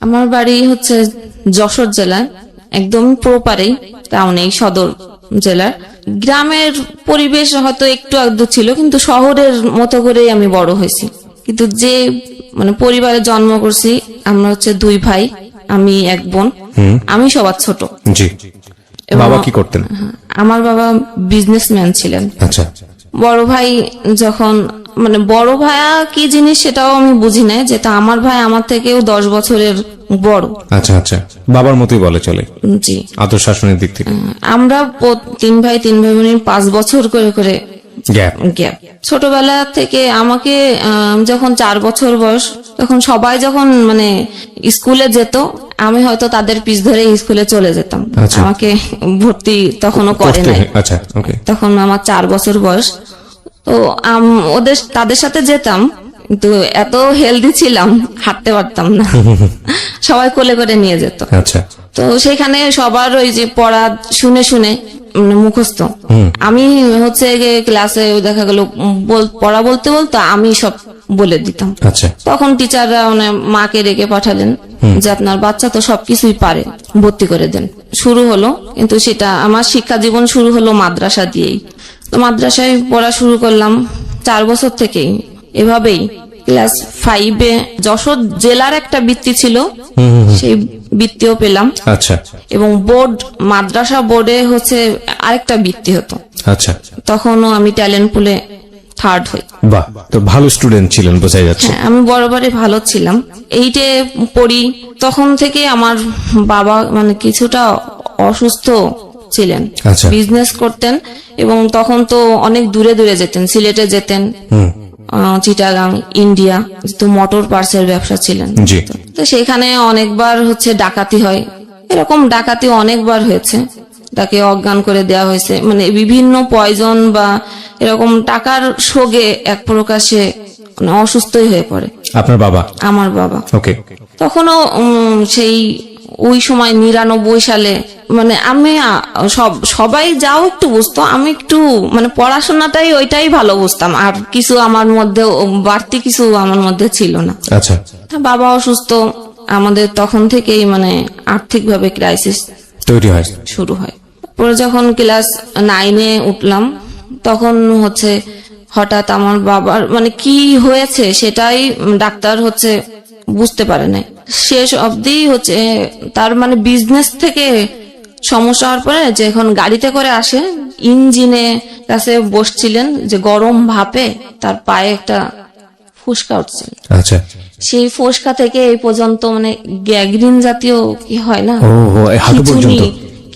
আমার বাড়ি হচ্ছে যশোর জেলায়, একদম প্রপারেই টাউনেই, সদর জেলার। গ্রামের পরিবেশ হয়তো একটু আধটু ছিল, কিন্তু শহরের মতো করেই আমি বড় হয়েছি। কিন্তু যে মানে পরিবারে জন্ম করছি, আমরা হচ্ছে 2 ভাই, আমি এক বোন, আমি সবার ছোট। জি। বাবা কি করতেন? আমার বাবা বিজনেসম্যান ছিলেন। আচ্ছা। বড় ভাই যখন মানে বড় ভাইয়া কি জিনিস সেটাও আমি বুঝি না, যেটা আমার ভাই আমার থেকেও 10 বছরের বড়। আচ্ছা আচ্ছা, বাবার মতোই বলে চলে। জি। আদর শাসনের দিক থেকে আমরা 3 ভাই 3 ভাই বোনের 5 বছর করে করে গ্যাপ। ছোটবেলা থেকে আমাকে যখন 4 বছর বয়স, তখন সবাই যখন মানে স্কুলে যেত, আমি হয়তো তাদের পিছ ধরে স্কুলে চলে যেতাম। আমাকে ভর্তি তখনও করে নাই। আচ্ছা, ওকে। তখন আমার 4 বছর বয়স। তো তাদের সাথে যেতাম, কিন্তু এত হেলদি ছিলাম, হাঁটতে পারতাম না। সবাই কোলে করে নিয়ে যেত। আচ্ছা। তো সেখানে সবার ওই যে পড়া শুনে শুনে মুখস্থ। আমি হচ্ছে ক্লাসে দেখা গেল পড়া বলতে বলতে আমি সব বলে দিতাম। আচ্ছা। তখন টিচাররা মানে মাকে রেখে পাঠালেন যে আপনার বাচ্চা তো সবকিছুই পারে, ভর্তি করে দেন। শুরু হলো, কিন্তু সেটা আমার শিক্ষা জীবন শুরু হলো মাদ্রাসা দিয়েই। তো মাদ্রাসায় পড়া শুরু করলাম 4 বছর থেকেই। এভাবেই ক্লাস 5-এ যশোর জেলার একটা বৃত্তি ছিল, সেই বৃত্তিও পেলাম। আচ্ছা। এবং মাদ্রাসা বোর্ডে হচ্ছে আরেকটা বৃত্তি হতো। আচ্ছা। তখনও আমি ট্যালেন্ট পুলে 3rd হই। বাহ, তো ভালো স্টুডেন্ট ছিলেন বোঝাই যাচ্ছে। হ্যাঁ, আমি বরাবরই ভালো ছিলাম। 8-এ পড়ি, তখন থেকে আমার বাবা মানে কিছুটা অসুস্থ ছিলেন, বিজনেস করতেন, এবং তখন তো অনেক দূরে দূরে যেতেন, সিলেটে যেতেন, চিটাগাং, ইন্ডিয়া, তো মোটর পার্টসের ব্যবসা ছিলেন। তো সেখানে অনেকবার হচ্ছে ডাকাতি হয়, এরকম ডাকাতি অনেকবার হয়েছে। তাকে অজ্ঞান করে দেওয়া হয়েছে, মানে বিভিন্ন পয়জন বা এরকম টাকার শোগে এক প্রকাশে অসুস্থই হয়ে পড়ে আপনার বাবা। আমার বাবা। ওকে। তখনও সেই ওই সময় 99 সালে মানে আমি সবাই যাও একটু বুঝতো, আমি একটু মানে পড়াশোনাটাই ওইটাই ভালো বুঝতাম, আর কিছু আমার মধ্যে বাড়তি কিছু আমার মধ্যে ছিল না। আচ্ছা। বাবা অসুস্থ, আমাদের তখন থেকেই মানে আর্থিকভাবে ক্রাইসিস তৈরি হয়, শুরু হয়। পরে যখন ক্লাস 9-এ উঠলাম, তখন হচ্ছে হঠাৎ আমার বাবার মানে কি হয়েছে সেটাই ডাক্তার হচ্ছে বুঝতে পারে নাই। শেষ অবধি হচ্ছে তার মানে বিজনেস থেকে সমস্যা হওয়ার পরে যখন গাড়িতে করে আসে, ইঞ্জিনে কাছে বসছিলেন, যে গরম ভাপে তার পায়ে একটা ফুসকা উঠছিল। আচ্ছা। সেই ফুসকা থেকে এই পর্যন্ত মানে গ্যাংগ্রিন জাতীয় কি হয় না,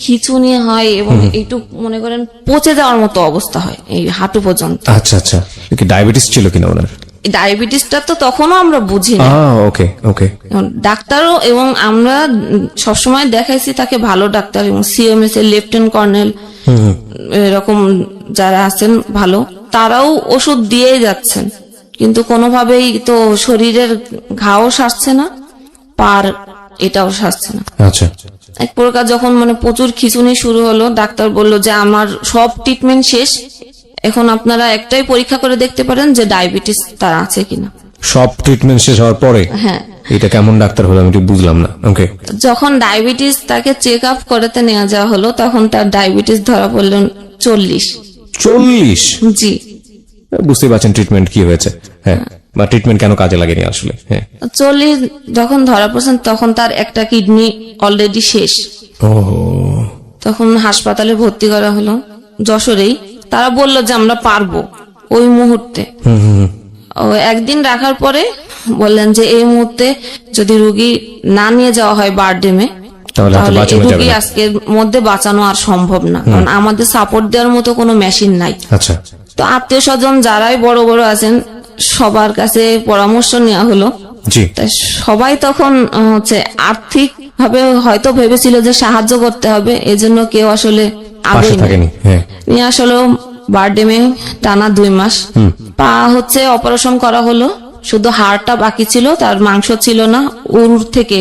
খিচুনি হয়, এবং একটু মনে করেন পচে যাওয়ার মতো অবস্থা হয় এই হাঁটু পর্যন্ত। আচ্ছা আচ্ছা। ডায়াবেটিস ছিল কিনা ওনার? ডায়াবেটিসটা তো তখনও আমরা বুঝি না। ওকে ওকে। ডাক্তারও, এবং আমরা সবসময় দেখাইছি তাকে ভালো ডাক্তার, এবং সিএমএস এর লেফটেন্যান্ট কর্নেল এরকম যারা আছেন ভালো, তারাও ওষুধ দিয়েই যাচ্ছেন, কিন্তু কোনোভাবেই তো শরীরের ঘাও সারছে না, পার এটাও সারছে না। আচ্ছা। এক প্রকার যখন মানে প্রচুর খিঁচুনি শুরু হলো, ডাক্তার বলল যে আমার সব ট্রিটমেন্ট শেষ, এখন আপনারা একটাই পরীক্ষা করে দেখতে পারেন যে ডায়াবেটিস তার আছে কিনা। সব ট্রিটমেন্ট শেষ হওয়ার পরে? হ্যাঁ। এটা কেমন ডাক্তার হলো আমি ঠিক বুঝলাম না। ওকে। যখন ডায়াবেটিস তাকে চেক আপ করতে নিয়ে যাওয়া হলো, তখন তার ডায়াবেটিস ধরা পড়লেন 40। 40? জি। বুঝতে পারছেন ট্রিটমেন্ট কি হয়েছে। হ্যাঁ, বা ট্রিটমেন্ট কেন কাজে লাগেনি আসলে। হ্যাঁ, 40 যখন ধরা পড়ছেন, তখন তার একটা কিডনি অলরেডি শেষ। তখন হাসপাতালে ভর্তি করা হলো যশোরেই। তারা বললো যে আমরা পারবো ওই মুহূর্তে। একদিন রাখার পরে বললেন যে এই মুহূর্তে যদি রোগী না নিয়ে যাওয়া হয় বারডেমে, তাহলে রোগী আজকের মধ্যে বাঁচানো আর সম্ভব না, কারণ আমাদের সাপোর্ট দেওয়ার মতো কোনো মেশিন নাই। আচ্ছা। তো আত্মীয় স্বজন যারাই বড় বড় আছেন সবার কাছে পরামর্শ নেওয়া হলো। সবাই তখন হচ্ছে আর্থিক ভাবে হয়তো ভেবেছিল যে সাহায্য করতে হবে, এজন্য কেউ আসলে নিয়ে আসলে বারডেমে টানা 2 মাস পা হচ্ছে অপারেশন করা হলো, শুধু হাড়টা বাকি ছিল, তার মাংস ছিল না, উরুর থেকে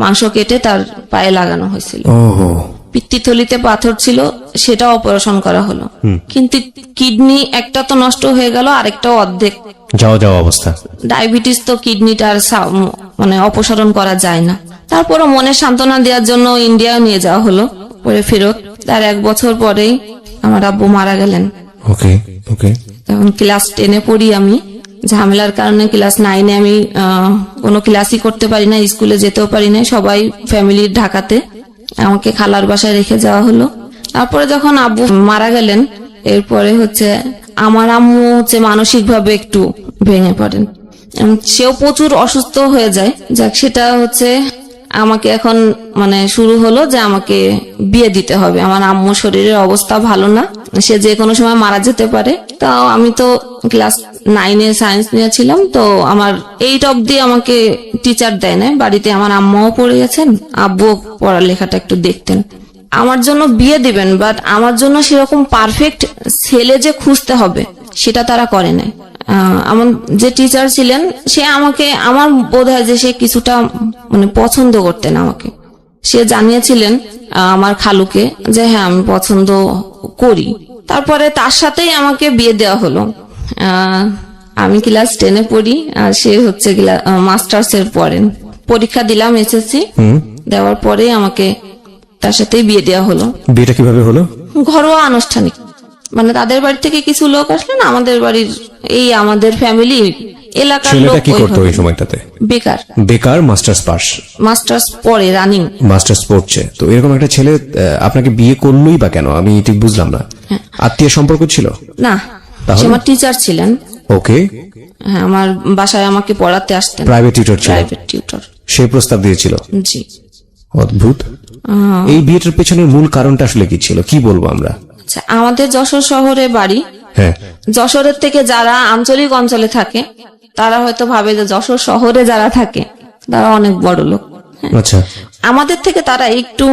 মাংস কেটে তার পায়ে লাগানো হয়েছিল। পিত্তথলিতে পাথর ছিল, সেটা অপারেশন করা হলো, কিন্তু কিডনি একটা তো নষ্ট হয়ে গেল, আরেকটা অর্ধেক যাওয়া অবস্থা। ডায়াবেটিস তো কিডনিটার মানে অপসারণ করা যায় না। তারপরও মনে সান্ত্বনা দেওয়ার জন্য ইন্ডিয়া নিয়ে যাওয়া হলো, পরে ফেরত। তার 1 বছর পরেই আমার আব্বু মারা গেলেন। ওকে ওকে। তখন ক্লাস 10-এ পড়ি আমি। ঝামেলার কারণে ক্লাস 9-এ আমি কোনো ক্লাসই করতে পারি না, স্কুলে যেতেও পারি না। সবাই ফ্যামিলির ঢাকাতে, আমাকে খালার বাসায় রেখে যাওয়া হলো। তারপরে যখন আব্বু মারা গেলেন, এরপরে হচ্ছে আমার আম্মু হচ্ছে মানসিক ভাবে একটু ভেঙে পড়েন। সেও প্রচুর অসুস্থ হয়ে যায়। যাক, সেটা হচ্ছে আমাকে এখন মানে শুরু হলো যে আমাকে বিয়ে দিতে হবে। আমার আম্মুর শরীরের অবস্থা ভালো না, সে যে কোনো সময় মারা যেতে পারে। তাও আমি তো ক্লাস 9-এ সায়েন্স নিয়েছিলাম, তো আমার 8 অবধি আমাকে টিচার দেয় না বাড়িতে। আমার আম্মাও পড়ে গেছেন, আব্বু পড়ালেখাটা একটু দেখতেন। আমার জন্য বিয়ে দিবেন, বাট আমার জন্য সেরকম পারফেক্ট ছেলে যে খুঁজতে হবে সেটা তারা করে নাই। আমার যে টিচার ছিলেন সে আমাকে, আমার বোধ হয় যে সে কিছুটা মানে পছন্দ করতেন আমাকে। সে জানিয়েছিলেন আমার খালুকে যে হ্যাঁ আমি পছন্দ করি। তারপরে তার সাথেই আমাকে বিয়ে দেওয়া হলো। আমি ক্লাস 10-এ পড়ি, আর সে হচ্ছে মাস্টার্স এর পড়েন। পরীক্ষা দিলাম SSC, দেওয়ার পরে আমাকে তার সাথেই বিয়ে দেওয়া হলো। বিয়েটা কিভাবে হলো? ঘরোয়া আনুষ্ঠানিক, মানে তাদের বাড়ি থেকে কিছু লোক আসলেন, আমাদের বাড়ির এই আমাদের ফ্যামিলি এলাকার লোক। ছেলেটা কি করতো ওই সময়টাতে? বেকার মাস্টার্স পড়ে, রানিং মাস্টার্স পড়ছে। তো এরকম একটা ছেলে আপনাকে বিয়ে করলোই বা কেন, আমি ঠিক বুঝলাম না। আত্মীয় সম্পর্ক ছিল না, সে আমার টিচার ছিলেন। ওকে। হ্যাঁ, আমার বাসায় আমাকে পড়াতে আসতেন, প্রাইভেট টিউটর। সেই প্রস্তাব দিয়েছিল? জি। অদ্ভুত। এই বিয়েটার পেছনের মূল কারণটা আসলে কি ছিল, কি বলবো আমরা? আচ্ছা, আমাদের যশোর শহরে বাড়ি। হ্যাঁ। যশোরের থেকে যারা আঞ্চলিক অঞ্চলে থাকে তারা হয়তো ভাবে যে যশোর শহরে যারা থাকে তারা অনেক বড় লোক। আচ্ছা। আমাদের থেকে তারা একটু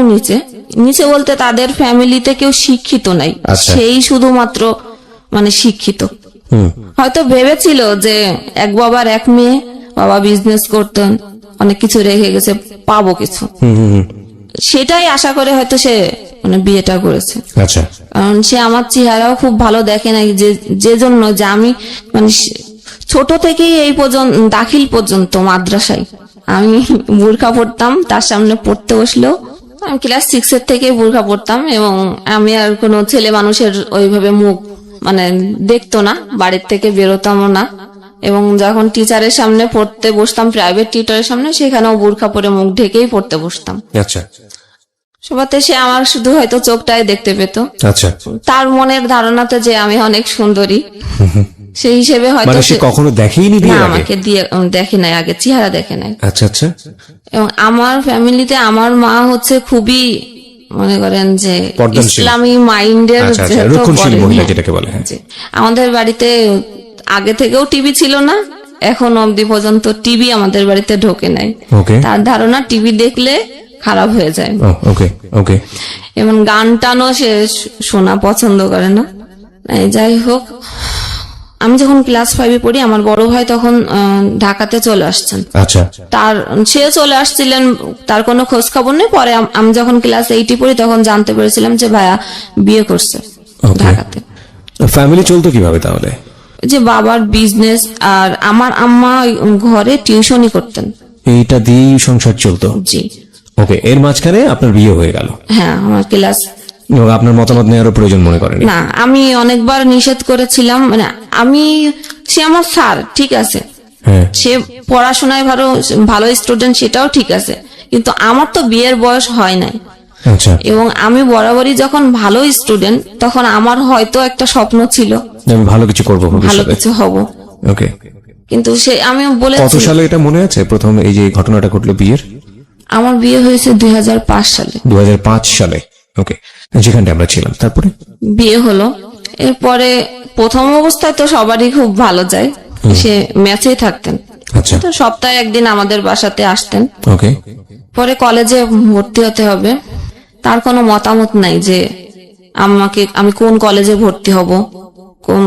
নিচে বলতে তাদের ফ্যামিলিতে কেউ শিক্ষিত নাই, সেই শুধুমাত্র মানে শিক্ষিত। হয়তো ভেবেছিল যে এক বাবার এক মেয়ে, বাবা বিজনেস করতেন, অনেক কিছু রেখে গেছে, পাবো কিছু, সেটাই আশা করে হয়তো সে মানে বিয়েটা করেছে। আচ্ছা। কারণ সে আমার চেহারাও খুব ভালো দেখে নাই, যে জন্য যে আমি মানে ছোট থেকেই এই পর্যন্ত দাখিল পর্যন্ত মাদ্রাসায় আমি বোরকা পড়তাম। তার সামনে পড়তে বসলেও আমি ক্লাস 6-এর থেকে বোরকা পড়তাম, এবং আমি আর কোনো ছেলে মানুষের ওইভাবে মুখ মানে দেখতো না, বাড়ির থেকে বেরোতাম না। এবং যখন টিচারের সামনে পড়তে বসতাম, প্রাইভেট টিউটরের সামনে, সেখানেও বোরকা পরে মুখ ঢেকেই পড়তে বসতাম। আচ্ছা। সবাতে সে আমার শুধু হয়তো চোখটাই দেখতে পেত। আচ্ছা। তার মনের ধারণাতে যে আমি অনেক সুন্দরী, সেই হিসেবে হয়তো মানে সে কখনো দেখেইনি বিয়ের আগে? আমাকে দিয়ে দেখে নাই, আগে চেহারা দেখে নাই। আচ্ছা আচ্ছা। এবং আমার ফ্যামিলিতে আমার মা হচ্ছে খুবই মনে করেন যে ইসলামী মাইন্ডের, রক্ষণশীল মহিলা যেটাকে বলে। আমাদের বাড়িতে আগে থেকেও টিভি ছিল না, এখন অবধি পর্যন্ত টিভি আমাদের বাড়িতে ঢোকে নাই। তার ধারণা টিভি দেখলে খারাপ হয়ে যায়। ওকে ওকে। এবং গান টানও সে শোনা পছন্দ করে না। যাই হোক, আমি যখন ক্লাস 5-এ পড়ি, আমার বড় ভাই তখন ঢাকাতে চলে আসছেন। আচ্ছা। সে চলে আসছিলেন, তার কোনো খোঁজ খবর নেই। পরে আমি যখন ক্লাস 8-এ পড়ি তখন জানতে পেরেছিলাম যে ভাইয়া বিয়ে করছে ঢাকাতে। ফ্যামিলি চলতো কিভাবে তাহলে? যে বাবার বিজনেস, আর আমার আম্মা ঘরে টিউশনই করতেন, এইটা দিয়েই সংসার চলতো। জি। ওকে। এর মাঝখানে আপনার বিয়ে হয়ে গেল? হ্যাঁ, আমার ক্লাস। আপনার মতামত নেওয়ার প্রয়োজন মনে করেন না? আমি অনেকবার নিষেধ করেছিলাম, মানে সে আমার স্যার, ঠিক আছে, সে পড়াশোনায় ভালো স্টুডেন্ট, সেটাও ঠিক আছে, কিন্তু আমার তো বিয়ের বয়স হয় নাই। আচ্ছা। এবং আমি বরাবরই যখন ভালো স্টুডেন্ট, তখন আমার হয়তো একটা স্বপ্ন ছিল আমি ভালো কিছু করবো, ভালো কিছু হব। ওকে। কিন্তু আমি বলেছি। কত সালে এটা মনে আছে প্রথম এই যে ঘটনাটা ঘটলো বিয়ের? আমার বিয়ে হয়েছে 2005 সালে। 2005 সালে। ওকে। যেখানটা আমরা ছিলাম। তারপরে বিয়ে হলো। এরপরে প্রথম অবস্থায় তো সবারই খুব ভালো যায়, সে ম্যাচেই থাকতেন। আচ্ছা। তো সপ্তাহে একদিন আমাদের বাসাতে আসতেন। ওকে। পরে কলেজে ভর্তি হতে হবে, তার কোনো মতামত নাই যে আমি কোন কলেজে ভর্তি হব,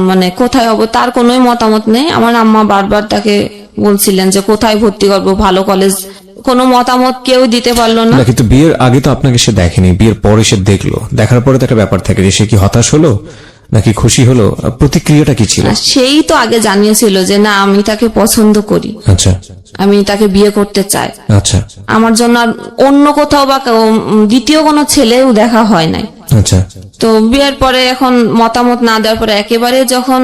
মানে কোথায় হব, তার কোনো মতামত নেই। আমার আম্মা বারবার তাকে বলছিলেন যে কোথায় ভর্তি করবো, ভালো কলেজ, কোনো মতামত কেউ দিতে পারলো না। কিন্তু বিয়ের আগে তো আপনাকে সে দেখেনি, বিয়ের পরে সে দেখলো, দেখার পরে তো একটা ব্যাপার থাকে যে সে কি হতাশ হলো নাকি খুশি হলো? প্রতিক্রিয়াটা কি ছিল? সেই তো আগে জানিয়েছিল যে না আমি তাকে পছন্দ করি, আচ্ছা, আমি তাকে বিয়ে করতে চাই। আচ্ছা, আমার জন্য আর অন্য কোথাও বা দ্বিতীয় কোনো ছেলেও দেখা হয় নাই। আচ্ছা। তো বিয়ের পরে এখন মতামত না দেওয়ার পরে একেবারে যখন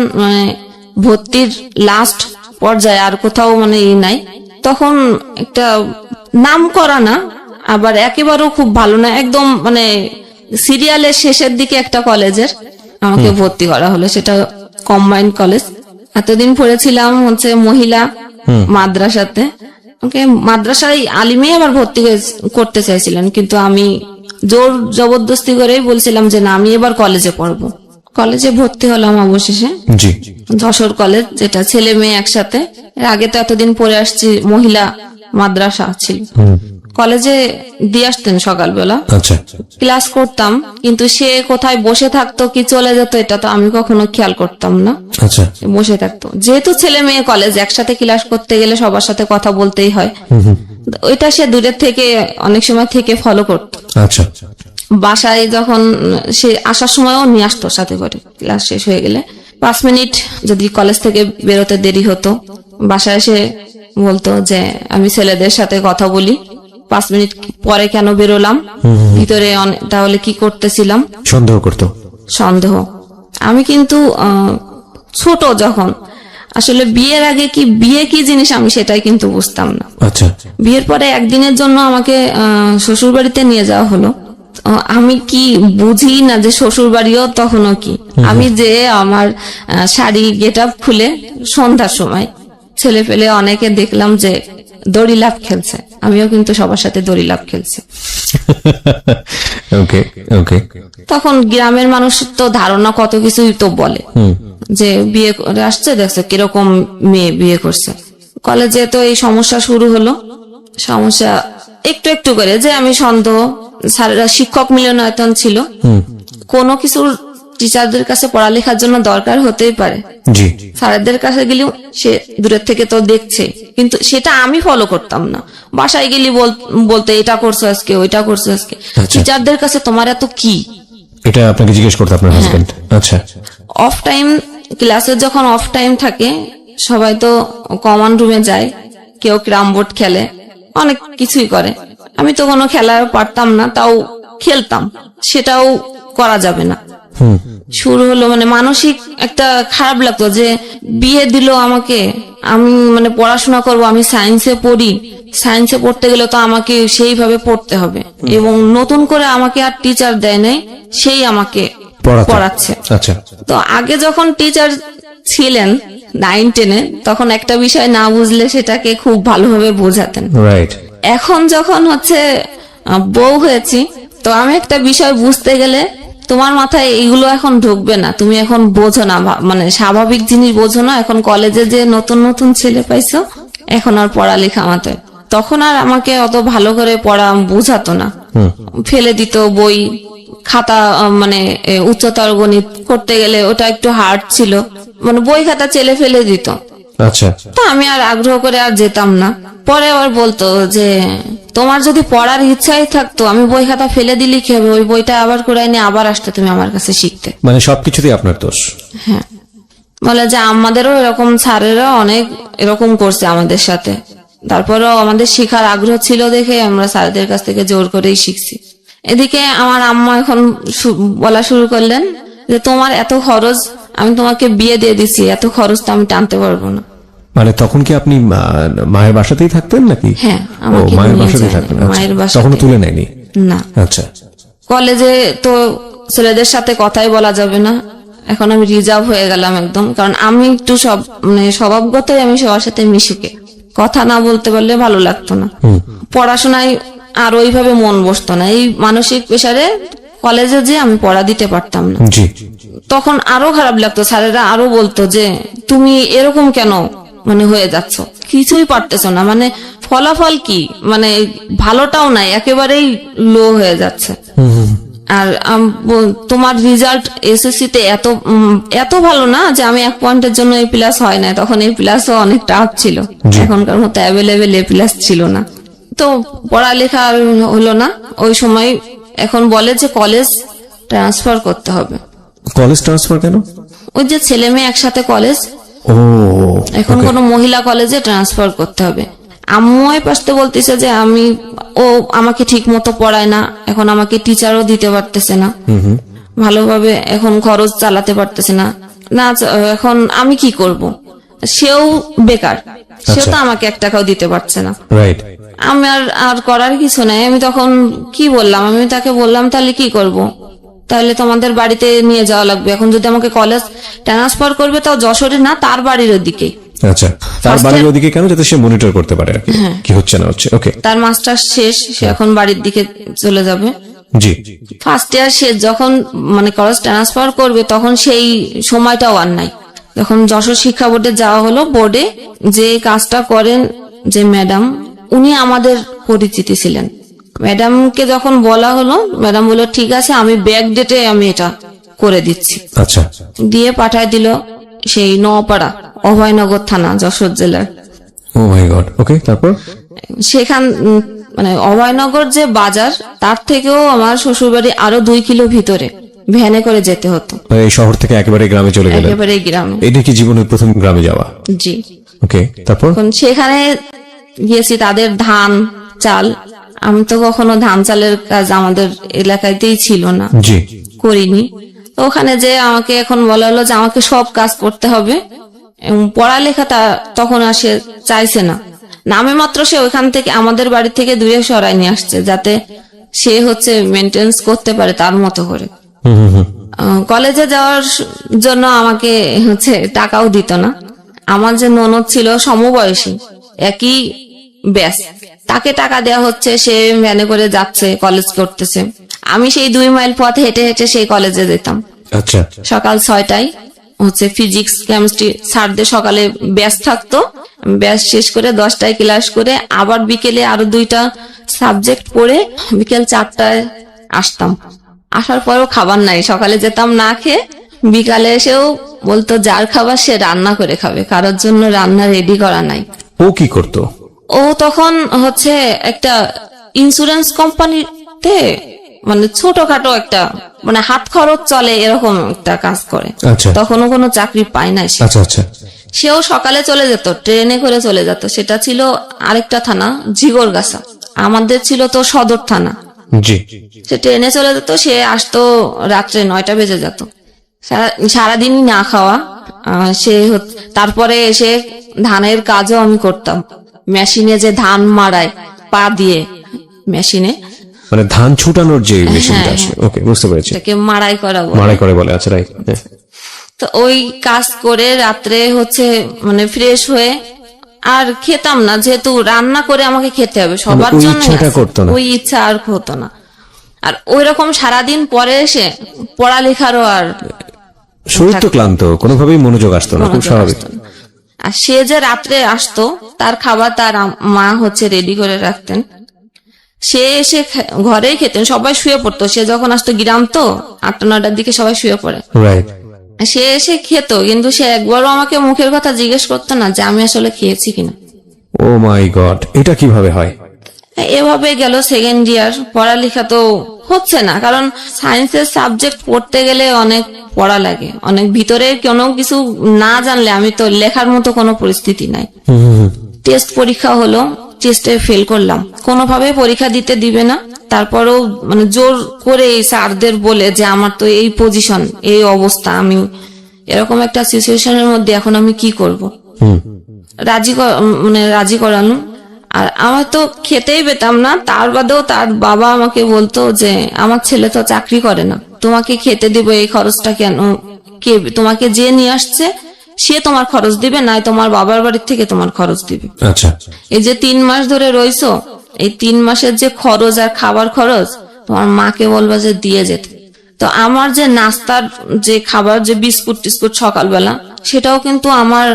ভর্তির লাস্ট পর্যায়ে আর কোথাও মানে নাই, তখন একটা নাম করা না আবার একেবারেও খুব ভালো না, একদম মানে সিরিয়ালের শেষের দিকে একটা কলেজের আমাকে ভর্তি করা হলো, সেটা কম্বাইন্ড কলেজ। এতদিন পড়েছিলাম হচ্ছে মহিলা মাদ্রাসাতে, ওকে মাদ্রাসায় আলিমে আবার ভর্তি করতে চাইছিলেন, কিন্তু আমি জোর জবরদস্তি করেই বলছিলাম যে না আমি এবার কলেজে পড়বো। কলেজে ভর্তি হলাম অবশেষে, জি, যশোর কলেজ, যেটা ছেলে মেয়ে একসাথে। এর আগে তো এতদিন পড়ে আসছি মহিলা মাদ্রাসা ছিল। কলেজে দিয়ে আসতেন সকালবেলা, আচ্ছা, ক্লাস করতাম, কিন্তু সে কোথায় বসে থাকতো কি চলে যেত এটা তো আমি কখনো খেয়াল করতাম না। আচ্ছা, বসে থাকতো, যেহেতু ছেলে মেয়ে কলেজ একসাথে ক্লাস করতে গেলে সবার সাথে কথা বলতেই হয়, ওইটা সে দূরের থেকে অনেক সময় থেকে ফলো করতো। আচ্ছা, বাসায় যখন সে আসার সময়ও নিয়ে আসতো সাথে করে, ক্লাস শেষ হয়ে গেলে 5 মিনিট যদি কলেজ থেকে বেরোতে দেরি হতো, বাসায় এসে বলতো যে আমি ছেলেদের সাথে কথা বলি, 5 মিনিট পরে কেন বেরোলাম, ভিতরে তাহলে কি করতেছিলাম, সন্দেহ করতো। সন্দেহ। আমি কিন্তু ছোট যখন, আসলে বিয়ের আগে কি বিয়ে কি জিনিস আমি সেটাই কিন্তু বুঝতাম না। আচ্ছা, বিয়ের পরে একদিনের জন্য আমাকে শ্বশুর বাড়িতে নিয়ে যাওয়া হলো। আমি কি বুঝি না যে শ্বশুর বাড়িও তখনও কি, আমি যে আমার শাড়ি গেট আপ খুলে সন্ধ্যার সময় ছেলে পেলে অনেকে দেখলাম যে দড়ি লাফ খেলছে, আমিও কিন্তু সবার সাথে দড়ি লাফ খেলছি। ওকে, ওকে। তখন গ্রামের মানুষ তো ধারণা কত কিছুই তো বলে যে বিয়ে করে আসছে, দেখছে কিরকম মেয়ে বিয়ে করছে। কলেজে তো এই সমস্যা শুরু হলো, সমস্যা একটু একটু করে, যে আমি সন্দেহ, স্যারেরা শিক্ষক মিলনায়তন ছিল, কোনো কিছুর টিচারদের কাছে পড়ালেখার জন্য দরকার হতেই পারে, জি, স্যারদের কাছে গেলেও সে দূরের থেকে তো দেখছে, কিন্তু সেটা আমি ফলো করতাম না। বাসায় গেলি বলতে এটা করছো আজকে, ওইটা করছো আজকে। টিচারদের কাছে তোমার এত কি, এটা আপনাকে জিজ্ঞেস করতে আপনার হাজবেন্ড? আচ্ছা। অফ টাইম, ক্লাসের যখন অফ টাইম থাকে সবাই তো কমন রুমে যায়, কেউ ক্যারাম বোর্ড খেলে, অনেক কিছুই করে। আমি তো কোনো খেলা পারতাম না, তাও খেলতাম, সেটাও করা যাবে না। শুরু হলো মানে মানসিক একটা খারাপ লাগতো যে বিয়ে দিল আমাকে, আমি মানে পড়াশোনা করব, আমি সায়েন্সে পড়ি, সায়েন্সে পড়তে গেলে তো আমাকে সেইভাবে পড়তে হবে, এবং নতুন করে আমাকে আর টিচার দেয় নাই, সেই আমাকে পড়াচ্ছে। আচ্ছা। তো আগে যখন টিচার ছিলেন 9-10-এ, তখন একটা বিষয় না বুঝলে সেটাকে খুব ভালোভাবে বোঝাতেন। রাইট। এখন যখন হচ্ছে বউ হয়েছি, তো আমি একটা বিষয় বুঝতে গেলে তোমার মাথায় এইগুলো এখন ঢুকবে না, তুমি এখন বোঝো না, মানে স্বাভাবিক জিনিস বোঝো না। এখন কলেজে যে নতুন নতুন ছেলে পাইছো, এখন আর পড়ালেখা মাথায়, তখন আর আমাকে অত ভালো করে পড়া বোঝাতো না, ফেলে দিত বই খাতা, মানে উচ্চতর গণিত করতে গেলে ওটা একটু হার্ড ছিল, মানে বই খাতা চেলে ফেলে দিত। আচ্ছা। তো আমি আর আগ্রহ করে আর যেতাম না। পরে আবার বলতো যে তোমার যদি পড়ার ইচ্ছাই থাকতো, আমি বই খাতা ফেলে দিলি কি হবে, ওই বইটা আবার কুড়াই নিয়ে আবার আসতে তুমি আমার কাছে শিখতে। মানে সবকিছুতেই আপনার দোষ? হ্যাঁ, বলে যে আমাদেরও এরকম স্যারেরা অনেক এরকম করছে আমাদের সাথে, তারপরেও আমাদের শেখার আগ্রহ ছিল দেখে আমরা স্যারদের কাছ থেকে জোর করেই শিখছি। এদিকে আমার আম্মা এখন বলা শুরু করলেন যে তোমার এত খরচ, আমি তোমাকে বিয়ে দিয়ে দিচ্ছি, এত খরচ তো আমি টানতে পারবো না। মানে তখন কি আপনি মায়ের বাসাতেই থাকতেন নাকি? হ্যাঁ, মায়ের বাসাতেই থাকতেন। মায়ের বাসা। তখন তুলে নেয়নি? না। আচ্ছা। কলেজে তো ছেলেদের সাথে কথাই বলা যাবে না, এখন আমি রিজার্ভ হয়ে গেলাম একদম, কারণ আমি একটু মানে স্বভাবগতই আমি সবার সাথে মিশুকে, কথা না বলতে পারলে ভালো লাগতো না। পড়াশোনায় আর ওইভাবে মন বসতো না, এই মানসিক প্রেসারে কলেজে যে আমি পড়া দিতে পারতাম না। তখন আরো খারাপ লাগতো, স্যারেরা আরো বলতো যে তুমি এরকম কেন মানে হয়ে যাচ্ছ, কিছুই পারতেছো না, মানে ফলাফল কি, মানে ভালোটাও নাই, একেবারেই লো হয়ে যাচ্ছে। আর তোমার রেজাল্ট এসএসসি তে এত ভালো না যে আমি 1 পয়েন্টের জন্য এ প্লাস হয় না, তখন এ প্লাসও অনেক টাফ ছিল, এখনকার মতো অ্যাভেলেবেল এ প্লাস ছিল না। তো পড়ালেখা হলো না ওই সময়। এখন বলে যে কলেজ ট্রান্সফার করতে হবে, কলেজ ট্রান্সফার কেন? ওই যে ছেলে মেয়ে একসাথে কলেজ, ও এখন কোন মহিলা কলেজে ট্রান্সফার করতে হবে। আম্মু পাশতে বলতেছে যে আমাকে ঠিক মতো পড়ায় না, এখন আমাকে টিচারও দিতে পারতেছে না ভালোভাবে, এখন খরচ চালাতে পারতেছে না, এখন আমি কি করব? সেও বেকার, সেও তো আমাকে 1 টাকাও দিতে পারছে না। রাইট। আমি আর করার কিছু নাই। আমি তখন কি বললাম, আমি তাকে বললাম তাহলে কি করব, তাহলে তোমাদের বাড়িতে নিয়ে যাওয়া লাগবে। এখন যদি আমাকে কলেজ ট্রান্সফার করবে তাও যশোরে না, তার বাড়ির ওদিকে। আচ্ছা, তার বাড়ির ওদিকে কেন? যাতে সে মনিটর করতে পারে কি হচ্ছে না হচ্ছে। ওকে, তার মাস্টার্স শেষ, সে এখন বাড়ির দিকে চলে যাবে। জি। ফার্স্ট ইয়ার শেষ, যখন মানে কলেজ ট্রান্সফার করবে তখন সেই সময়টাও আর নাই। যখন যশোর শিক্ষা বোর্ডে যাওয়া হলো, বোর্ডে যে কাজটা করেন যে ম্যাডাম, উনি আমাদের পরিচিতি ছিলেন। ম্যাডামকে যখন বলা হলো, ম্যাডাম বললো ঠিক আছে, আমি ব্যাক ডেটে আমি এটা করে দিচ্ছি। আচ্ছা, দিয়ে পাঠায় দিল সেই নোয়াপাড়া, অভয়নগর থানা, যশোর জেলার। ও মাই গড। ওকে, তারপর? সেখান মানে অভয়নগর যে বাজার, তার থেকেও আমার শ্বশুরবাড়ি আরো 2 কিলো ভিতরে ভ্যানে করে যেতে হতো। এই শহর থেকে একেবারে গ্রামে চলে গেলেন? একেবারে গ্রামে। এটা কি জীবনের প্রথম গ্রামে যাওয়া? জি। ওকে, তারপর? সেখানে গিয়েছি, তাদের ধান চাল, আমি তো কখনো ধান চালের কাজ আমাদের এলাকাতেই ছিল না, জি, করিনি। তো ওখানে যে আমাকে এখন বলা হলো যে আমাকে সব কাজ করতে হবে, এবং পড়ালেখাটা তখন আসে চাইছে না, নামে মাত্র সে ওইখান থেকে আমাদের বাড়ি থেকে দূরে সরাই নিয়ে আসছে, যাতে সে হচ্ছে মেনটেন্স করতে পারে তার মতো করে। কলেজে যাওয়ার জন্য আমাকে হচ্ছে টাকাও দিত না। আমার যে ননদ ছিল সমবয়সী, একই ব্যাস, তাকে টাকা দেওয়া হচ্ছে, সে ভ্যানে করে যাচ্ছে, কলেজ করতেছে। আমি সেই 2 মাইল পথ হেঁটে হেঁটে সেই কলেজে যেতাম। আচ্ছা, সকাল 6টায় হচ্ছে ফিজিক্স কেমিস্ট্রি স্যারদের সকালে ব্যাচ থাকতো, ব্যাচ শেষ করে 10টায় ক্লাস করে আবার বিকেলে আরো 2টা সাবজেক্ট পড়ে বিকেল 4টায় আসতাম। আসার পরও খাবার নাই, সকালে যেতাম না খেয়ে, বিকালে এসেও বলতো যার খাবার সে রান্না করে খাবে, কারোর জন্য রান্না রেডি করা নাই। ও কি করতো? ও তখন হচ্ছে একটা ইন্স্যুরেন্স কোম্পানিতে মানে ছোটখাটো একটা মানে হাত খরচ চলে এরকম একটা কাজ করে। আচ্ছা, তখনও কোনো চাকরি পায় না সে। আচ্ছা আচ্ছা। সেও সকালে চলে যেত, ট্রেনে করে চলে যেত। সেটা ছিল আরেকটা থানা, ঝিগরগাছা। আমাদের ছিল তো সদর থানা। জি। সে ট্রেনে চলে যেত, সে আসতো রাত্রে 9টা বেজে যেত, সারাদিনই না খাওয়া। তারপরে এসে ধানের কাজও আমি করতাম, মেশিনে যে ধান মাড়ায় পা দিয়ে, মেশিনে মানে ধান ছুটানোর যে মেশিনটা আছে। ওকে, বুঝতে পেরেছি। এটাকে মাড়াই করা বলে। মাড়াই করে বলে, আচ্ছা, রাইট। তো ওই কাজ করে রাত্রে হচ্ছে মানে ফ্রেশ হয়ে আর খেতাম না, যেহেতু রান্না করে আমাকে খেতে হবে সবার জন্য, ওই ইচ্ছা আর হতো না। আর ওই রকম সারাদিন পরে এসে পড়ালেখারও আর শরীর তো ক্লান্ত, কোনোভাবেই মনোযোগ আসতো না, খুব স্বাভাবিক। আর সে যে রাত্রে আসতো, তার খাবার তার মা হচ্ছে রেডি করে রাখতেন, সে এসে ঘরেই খেতেন, সবাই শুয়ে পড়তো। সে যখন আসতো, গ্রাম তো 8টা-9টার দিকে সবাই শুয়ে পড়ে, রাইট। সে এসে খেত, কিন্তু সে একবারও আমাকে মুখের কথা জিজ্ঞেস করতো না যে আমি আসলে খেয়েছি কিনা। ও মাই গড, এটা কিভাবে হয়? এভাবে গেল 2nd ইয়ার। পড়ালেখা তো হচ্ছে না, কারণ সায়েন্সের সাবজেক্ট পড়তে গেলে অনেক পড়া লাগে, অনেক ভিতরে কোনো কিছু না জানলে আমি তো লেখার মতো কোনো পরিস্থিতি নাই। টেস্ট পরীক্ষা হলো, টেস্টে ফেল করলাম, কোনোভাবে পরীক্ষা দিতে দিবে না। তারপরেও মানে জোর করে এই স্যারদের বলে যে আমার তো এই পজিশন, এই অবস্থা, আমি এরকম একটা সিচুয়েশনের মধ্যে এখন আমি কি করব, রাজি করানো। আর আমার তো খেতেই পেতাম না, তার বাদেও তার বাবা আমাকে বলতো যে আমার ছেলে তো চাকরি করে না, তোমাকে খেতে দিব, এই খরচটা কেন, কে তোমাকে যে নিয়ে আসছে সে তোমার খরচ দিবে, নাই তোমার বাবার বাড়ির থেকে তোমার খরচ দিবে। আচ্ছা, এই যে 3 মাস ধরে রইছো, এই 3 মাসের যে খরচ আর খাবার খরচ তোমার মাকে বলবা যে দিয়ে যেতে। তো আমার যে নাস্তার যে খাবার, যে বিস্কুট টিস্কুট সকালবেলা, সেটাও কিন্তু আমার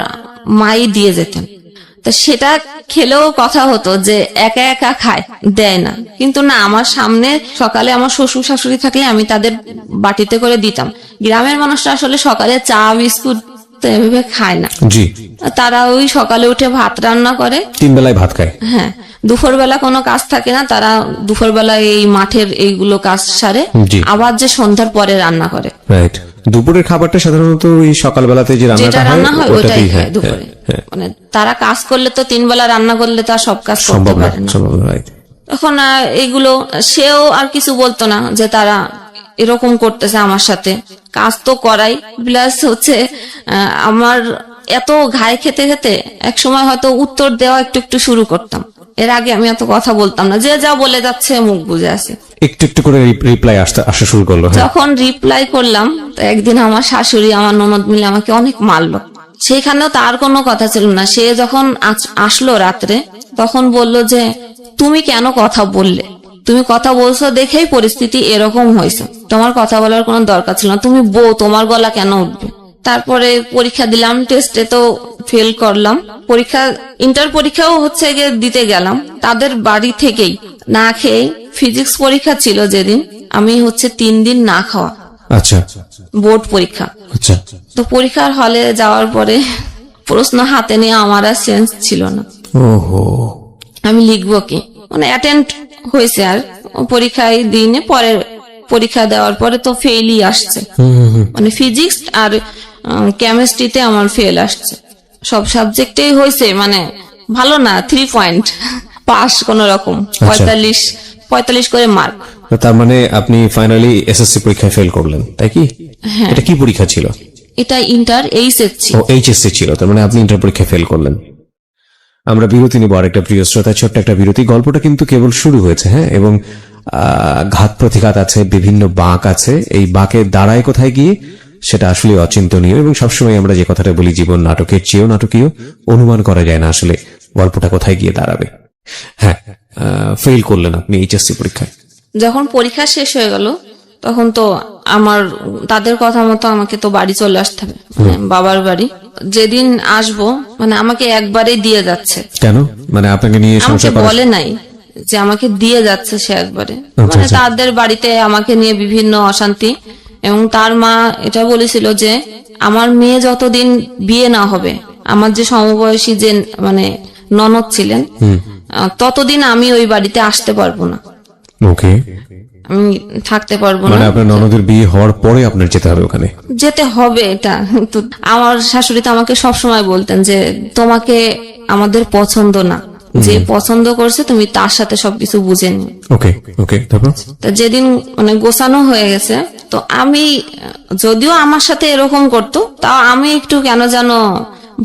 মাই দিয়ে যেতেন। তো সেটা খেলেও কথা হতো যে একা একা খায়, দেয় না, কিন্তু না, আমার সামনে সকালে আমার শ্বশুর শাশুড়ি থাকলে আমি তাদের বাটিতে করে দিতাম। গ্রামের মানুষরা আসলে সকালে চা বিস্কুট তো এভাবে খায় না, জি। তারা ওই সকালে উঠে ভাত রান্না করে, 3 বেলায় ভাত খায়। হ্যাঁ, দুপুরবেলা কোনো কাজ থাকে না, তারা দুপুরবেলা এই মাঠের এইগুলো কাজ সারে, আবার যে সন্ধ্যার পরে রান্না করে। রাইট। দুপুরের খাবারটা সাধারণত ওই সকালবেলাতে যে যেটা রান্না হয় ওইটাই ওটাতেই, খায় দুপুরে। মানে তারা কাজ করলে তো 3 বেলা রান্না করলে তো আর সব কাজ করতে সম্ভব না, পারে না। সম্ভব নয়। তখন এগুলো সেও আর কিছু বলতো না যে তারা এরকম করতেছে আমার সাথে, কাজ তো করাই, প্লাস হচ্ছে আমার এত ঘায়ে খেতে খেতে এক সময় হয়তো উত্তর দেওয়া একটু একটু শুরু করতাম। এর আগে আমি এত কথা বলতাম না, যে যা বলে যাচ্ছে মুখ বুঝে আছে, একটু একটু করে রিপ্লাই আসা শুরু করলো। যখন রিপ্লাই করলাম তো একদিন আমার শাশুড়ি আমার ননদ মিলে আমাকে অনেক মারলো। সেখানেও তার কোনো কথা ছিল না। সে যখন আসলো রাত্রে তখন বলল যে তুমি কেন কথা বললে, তুমি কথা বলছো দেখেই পরিস্থিতি এরকম হয়েছে, তোমার কথা বলার কোনো দরকার ছিল না, তুমি বউ, তোমার গলা কেন উঠবে। তারপরে পরীক্ষা দিলাম, টেস্টে তো ফেল করলাম, পরীক্ষা ইন্টার পরীক্ষাও হচ্ছে গিয়ে দিতে গেলাম তাদের বাড়ি থেকেই না খেয়ে। ফিজিক্স পরীক্ষা ছিল যেদিন, আমি হচ্ছে 3 দিন না খাওয়া। আচ্ছা, বোর্ড পরীক্ষা। আচ্ছা, তো পরীক্ষার হলে যাওয়ার পরে প্রশ্ন হাতে নিয়ে আমার আর সেন্স ছিল না, ওহো, আমি লিখবো কি, মানে অ্যাটেন্ড হয়েছে আর পরীক্ষায় দিনে পরে পরীক্ষা দেওয়ার পরে তো ফেলই আসছে, মানে ফিজিক্স আর কেমিস্ট্রিতে আমার ফেল আসছে, সব সাবজেক্টেই হয়েছে মানে ভালো না, 3 পয়েন্ট পাস কোন রকম, 45 করে মার্ক। তার মানে আপনি ফাইনালি এসএসসি পরীক্ষায় ফেল করলেন, তাই কি? এটা কি পরীক্ষা ছিল? এটা ইন্টার এইচএসসি। ও, এইচএসসি ছিল, তার মানে আপনি ইন্টার পরীক্ষায় ফেল করলেন। আমরা বিরতি নিব, আরেকটা প্রিয় শ্রোতা, ছোট্ট একটা বিরতি। গল্পটা কিন্তু কেবল শুরু হয়েছে, হ্যাঁ, এবং ঘাত প্রতিঘাত আছে, বিভিন্ন বাঁক আছে। এই বাঁকের দাঁড়ায় কোথায় গিয়ে সেটা আসলে অচিন্তনীয়, এবং সবসময় আমরা যে কথাটা বলি, জীবন নাটকের চেয়েও নাটকীয়, অনুমান করা যায় না আসলে গল্পটা কোথায় গিয়ে দাঁড়াবে। হ্যাঁ, ফেল করলেন আপনি এইচএসসি পরীক্ষায়। যখন পরীক্ষা শেষ হয়ে গেল তখন তো আমার তাদের কথা মতো আমাকে তো বাড়ি চলে আসতে হবে, বাবার বাড়ি। যেদিন আসবো মানে আমাকে একবারে দিয়ে যাচ্ছে। কেন? মানে আপনাকে নিয়ে আমাকে বলে নাই যে আমাকে দিয়ে যাচ্ছে সে একবারে, মানে তাদের বাড়িতে আমাকে নিয়ে বিভিন্ন অশান্তি। এবং তার মা এটা বলেছিল যে আমার মেয়ে যতদিন বিয়ে না হবে, আমার যে সমবয়সী যে মানে ননদ ছিলেন, ততদিন আমি ওই বাড়িতে আসতে পারবো না। ওকে, আমি থাকতে পারবো না। মানে আপনার ননদের বিয়ে হওয়ার পরে আপনার যেতে হবে ওখানে? যেতে হবে, এটা তো আমার শাশুড়ি তো আমাকে সবসময় বলতেন যে তোমাকে আমাদের পছন্দ না, যে পছন্দ করছে তুমি তার সাথে সবকিছু বুঝে নিও। ওকে, ওকে, তারপর তা যেদিন মানে গোছানো হয়ে গেছে, তো আমি যদিও আমার সাথে এরকম করতো, তাও আমি একটু কেন যেন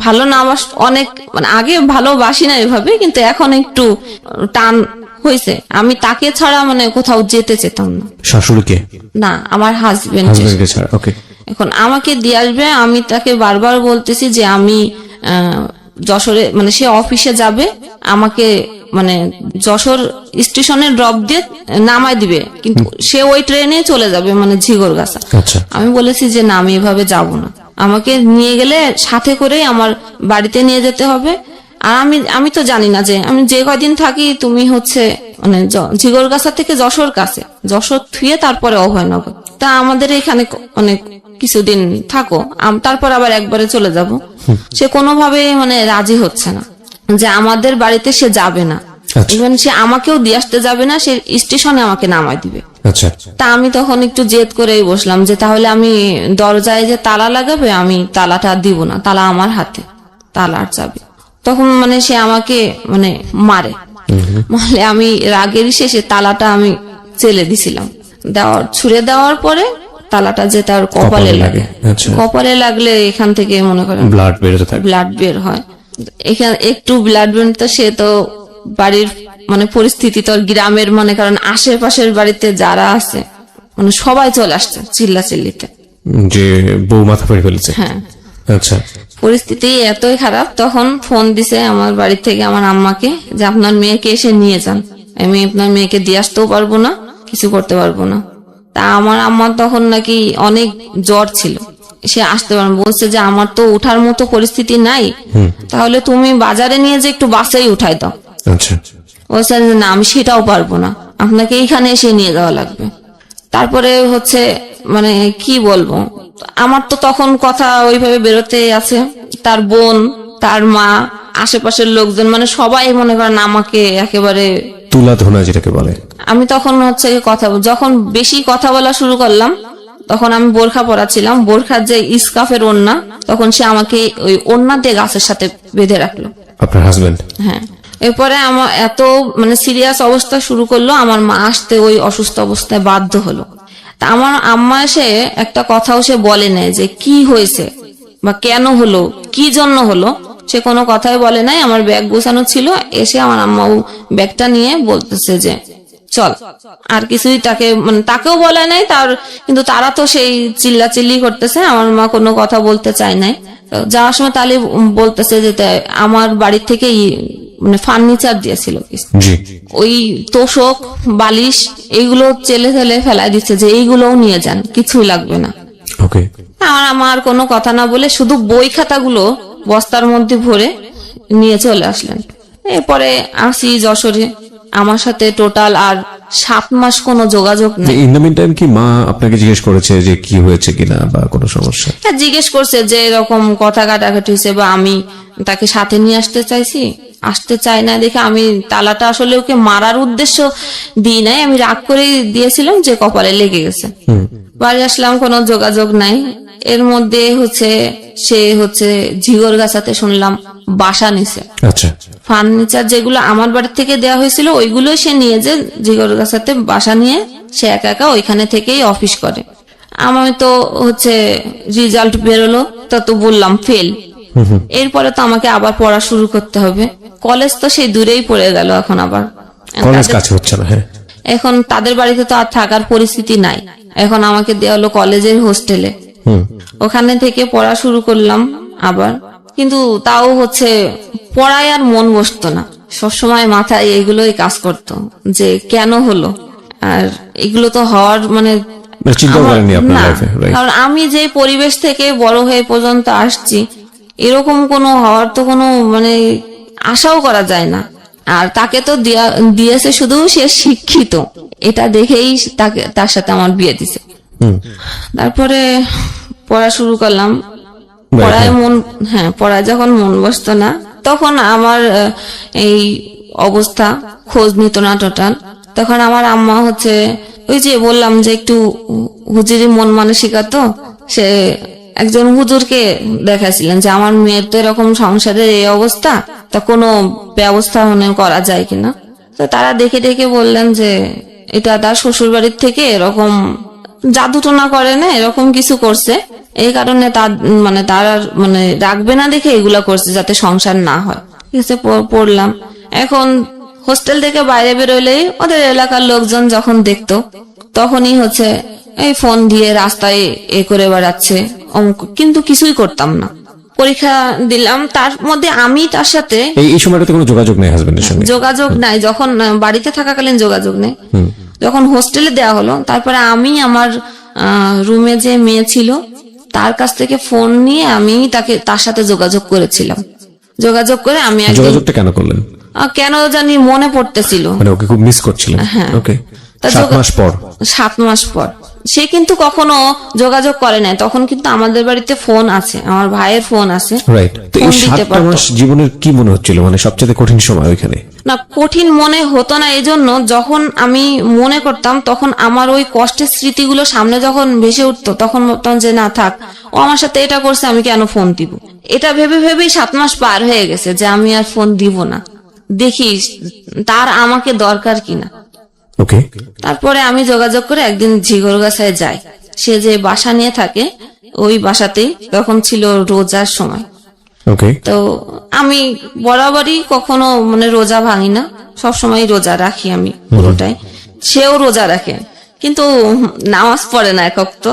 ভালো না, আমার অনেক মানে আগে ভালোবাসি না এভাবে, কিন্তু এখন একটু টান হয়েছে। আমি তাকে ছাড়া মানে কোথাও যেতে চেতাম না। শাশুড়িকে না, আমার হাজবেন্ড ছাড়া। ওকে, এখন আমাকে দিয়ে আসবে, আমি তাকে বারবার বলতেছি যে আমি যশোরে, মানে সে অফিসে যাবে, আমাকে মানে যশোর স্টেশনে ড্রপ দিয়ে নামায় দিবে, কিন্তু সে ওই ট্রেনে চলে যাবে মানে ঝিগরগাছা। আচ্ছা, আমি বলেছি যে না, আমি এভাবে যাব না, আমাকে নিয়ে গেলে সাথে করেই আমার বাড়িতে নিয়ে যেতে হবে। আর আমি তো জানি না যে আমি যে কয়দিন থাকি তুমি হচ্ছে মানে ঝিগরগাছা থেকে যশোর কাছে, যশোর থুয়ে তারপরে অভয়নগর, তা আমাদের এখানে অনেক কিছুদিন থাকো, তারপর আবার একবারে চলে যাব। সে কোনোভাবে মানে রাজি হচ্ছে না যে আমাদের বাড়িতে সে যাবে না, ইভেন সে আমাকেও দিয়ে আসতে যাবে না, সে স্টেশনে আমাকে নামায় দিবে। আচ্ছা, তা আমি তখন একটু জেদ করেই বসলাম যে তাহলে আমি দরজায় যে তালা লাগাবে, আমি তালাটা দিব না, তালা আমার হাতে, তালার চাবি। তখন মানে সে আমাকে মানে মারে, মানে আমি রাগের শেষে তালাটা আমি চেলে দিছিলাম, ছুঁড়ে দেওয়ার পরে তালাটা যে তার কপালে লাগে, কপালে লাগলে এখান থেকে মনে করেন ব্লাড বের হয়। এখানে একটু ব্লাড বের, তো সে তো বাড়ির মানে পরিস্থিতি তো গ্রামের, মনে করেন আশেপাশের বাড়িতে যারা আছে মানে সবাই চলে আসছে চিল্লাচিল্লিতে যে বউ মাথা ফেটে ফেলেছে। হ্যাঁ, আচ্ছা, পরিস্থিতি এতই খারাপ। তখন ফোন দিছে আমার বাড়ি থেকে আমার আম্মাকে যে আপনার মেয়েকে এসে নিয়ে যান, আমি আপনার মেয়েকে দিয়ে আসতেও পারবো না, কিছু করতে পারবো না। তা আমার আম্মা তখন নাকি অনেক জ্বর ছিল, সে আসতে পারবে, বলছে যে আমার তো উঠার মতো পরিস্থিতি নাই, তাহলে তুমি বাজারে নিয়ে যে একটু বাসেই উঠাই দাও। আচ্ছা, বলছে না আমি সেটাও পারবো না, আপনাকে এইখানে এসে নিয়ে যাওয়া লাগবে। তারপরে হচ্ছে মানে কি বলবো, আমার তো তখন কথা ওইভাবে বেরোতে আছে, তার বোন, তার মা, আশেপাশের লোকজন, মানে সবাই মনে করেন আমাকে একেবারে তুলাধোনা যেটাকে বলে। আমি তখন হচ্ছে যখন বেশি কথা বলা শুরু করলাম, তখন আমি বোরখা পরা ছিলাম, বোরখার যে ইস্কাফের ওড়না, তখন সে আমাকে ওই ওড়না দিয়ে গাছের সাথে বেঁধে রাখলো। আপনার হাজবেন্ড? হ্যাঁ। এরপরে আমার এত সিরিয়াস অবস্থা শুরু করলো, আমার মা আসতে ওই অসুস্থ অবস্থায় বাধ্য হলো। তা আমার আম্মা এসে একটা কথাও সে বলে নাই যে কি হয়েছে বা কেন হলো, কি জন্য হলো, সে কোনো কথাই বলে নাই। আমার ব্যাগ গোছানো ছিল, এসে আমার আম্মাও ব্যাগটা নিয়ে বলতেছে যে চল। আর কিছুই তাকেও বলে নাই তার, কিন্তু তারা তো সেই চিল্লাচিল্লি করতেছে, আমার মা কোনো কথা বলতে চায় নাই। যাওয়ার সময় তাহলে বলতেছে যে আমার বাড়ির থেকে ফার্নিচার দিয়েছিল, ওই তোষক বালিশ এইগুলো চেলে ফেলে ফেলাই দিচ্ছে যে এইগুলোও নিয়ে যান, কিছুই লাগবে না। আমার কোনো কথা না বলে শুধু বই খাতাগুলো বস্তার মধ্যে ভরে নিয়ে চলে আসলেন। এরপরে আসি যশোরে, আমার সাথে টোটাল আর 7 মাস কোনো যোগাযোগ নেই। ইন দ্য মিন টাইম কি মা আপনাকে জিজ্ঞেস করেছে যে কি হয়েছে কিনা বা কোনো সমস্যা? হ্যাঁ, জিজ্ঞেস করছে যে এরকম কথা কাটাকাটি হয়েছে, বা আমি তাকে সাথে নিয়ে আসতে চাইছি, আসতে চাই না দেখে আমি তালাটা আসলে ওকে মারার উদ্দেশ্য দিই নাই, আমি রাগ করে দিয়েছিলাম যে কপালে লেগে গেছে। বাড়ি আসলাম, কোনো যোগাযোগ নাই। এর মধ্যে সে ঝিগরগাছাতে শুনলাম বাসা নিছে। আচ্ছা। ফার্নিচার যেগুলো আমার বাড়ি থেকে দেওয়া হয়েছিল ওইগুলো সে নিয়ে যে ঝিগরগাছাতে বাসা নিয়ে সে একা একা ওইখানে থেকেই অফিস করে। আমি তো রেজাল্ট বেরোলো, তো বললাম ফেল। এরপরে তো আমাকে আবার পড়া শুরু করতে হবে। কলেজ তো সেই দূরেই পড়ে গেল, এখন আবার কলেজ কাছে হচ্ছে না। হ্যাঁ, এখন তাদের বাড়িতে তো আর থাকার পরিস্থিতি নাই, এখন আমাকে দেওয়া হলো কলেজের হোস্টেলে। ওখানে থেকে পড়া শুরু করলাম আবার, কিন্তু তাও পড়ায় আর মন বসতো না। সবসময় মাথায় এগুলোই কাজ করতো যে কেন হলো, আর এগুলো তো হওয়ার চিন্তা করেননি আপনার লাইফে? কারণ আমি যে পরিবেশ থেকে বড় হয়ে পর্যন্ত আসছি, এরকম কোনো হওয়ার তো কোনো আশাও করা যায় না। আর তাকে তো দিয়েছে শুধু সে শিক্ষিত, এটা দেখেই তার সাথে আমার বিয়ে দিছে। তারপরে পড়া শুরু করলাম, পড়ায় যখন মন বসতো না, তখন আমার এই অবস্থা, খোঁজ নিত না টোটাল। তখন আমার আম্মা ওই যে বললাম যে একটু হুজুরি মন মানসিকতা, তো সে একজন হুজুরকে দেখাইছিলেন যে আমার মেয়ের তো এরকম সংসারের এই অবস্থা, তা কোনো ব্যবস্থা করা যায় কিনা। তো তারা দেখে দেখে বললেন যে এটা তার শ্বশুর বাড়ির থেকে এরকম জাদু টোনা করে না, এরকম কিছু করছে, এই কারণে তার রাখবে না দেখে এগুলা করছে যাতে সংসার না হয়। ঠিক আছে, পড়লাম। এখন হোস্টেল থেকে বাইরে বেরোলেই ওদের এলাকার লোকজন যখন দেখতো, তখনই এই ফোন দিয়ে রাস্তায় করে বেড়াচ্ছে, কিন্তু কিছুই করতাম না। পরীক্ষা দিলাম, তার মধ্যে আমি তার সাথে এই সময়টাতে কোনো যোগাযোগ নেই হাজবেন্ডের সঙ্গে? যোগাযোগ নাই, যখন বাড়িতে থাকাকালীন যোগাযোগ নেই। যখন হোস্টেলে দেওয়া হলো, তারপরে আমি আমার রুমে যে মেয়ে ছিল তার কাছ থেকে ফোন নিয়ে আমি তার সাথে যোগাযোগ করেছিলাম। যোগাযোগ করে আমি যোগাযোগটা কেন করলেন? কেন জানি মনে পড়তেছিল, ওকে খুব মিস করছিলেন। হ্যাঁ, ওকে। 7 মাস পর সে কিন্তু কখনো যোগাযোগ করে নাই। তখন কিন্তু আমাদের বাড়িতে ফোন আছে, আমার ভাইয়ের ফোন আছে। রাইট। তো এই 7 মাস জীবনের কি মনে হচ্ছিল, সবচেয়ে কঠিন সময় ওইখানে? না, কঠিন মনে হতো না, এই জন্য যখন আমি মনে করতাম তখন আমার ওই কষ্টের স্মৃতিগুলো সামনে যখন ভেসে উঠতো, তখন ভাবতাম যে না থাক, ও আমার সাথে এটা করছে, আমি কেন ফোন দিব। এটা ভেবে ভেবেই 7 মাস পার হয়ে গেছে যে আমি আর ফোন দিব না, দেখি তার আমাকে দরকার কিনা। ওকে। তারপরে আমি যোগাযোগ করে একদিন ঝিগরগাছায় যাই। সে যে বাসা নিয়ে থাকে ওই বাসাতেই, তখন ছিল রোজার সময়। ওকে। তো আমি বরাবরই কখনো রোজা ভাঙি না, সবসময় রোজা রাখি আমি পুরোটাই। সেও রোজা রাখে, কিন্তু নামাজ পড়ে না, একক তো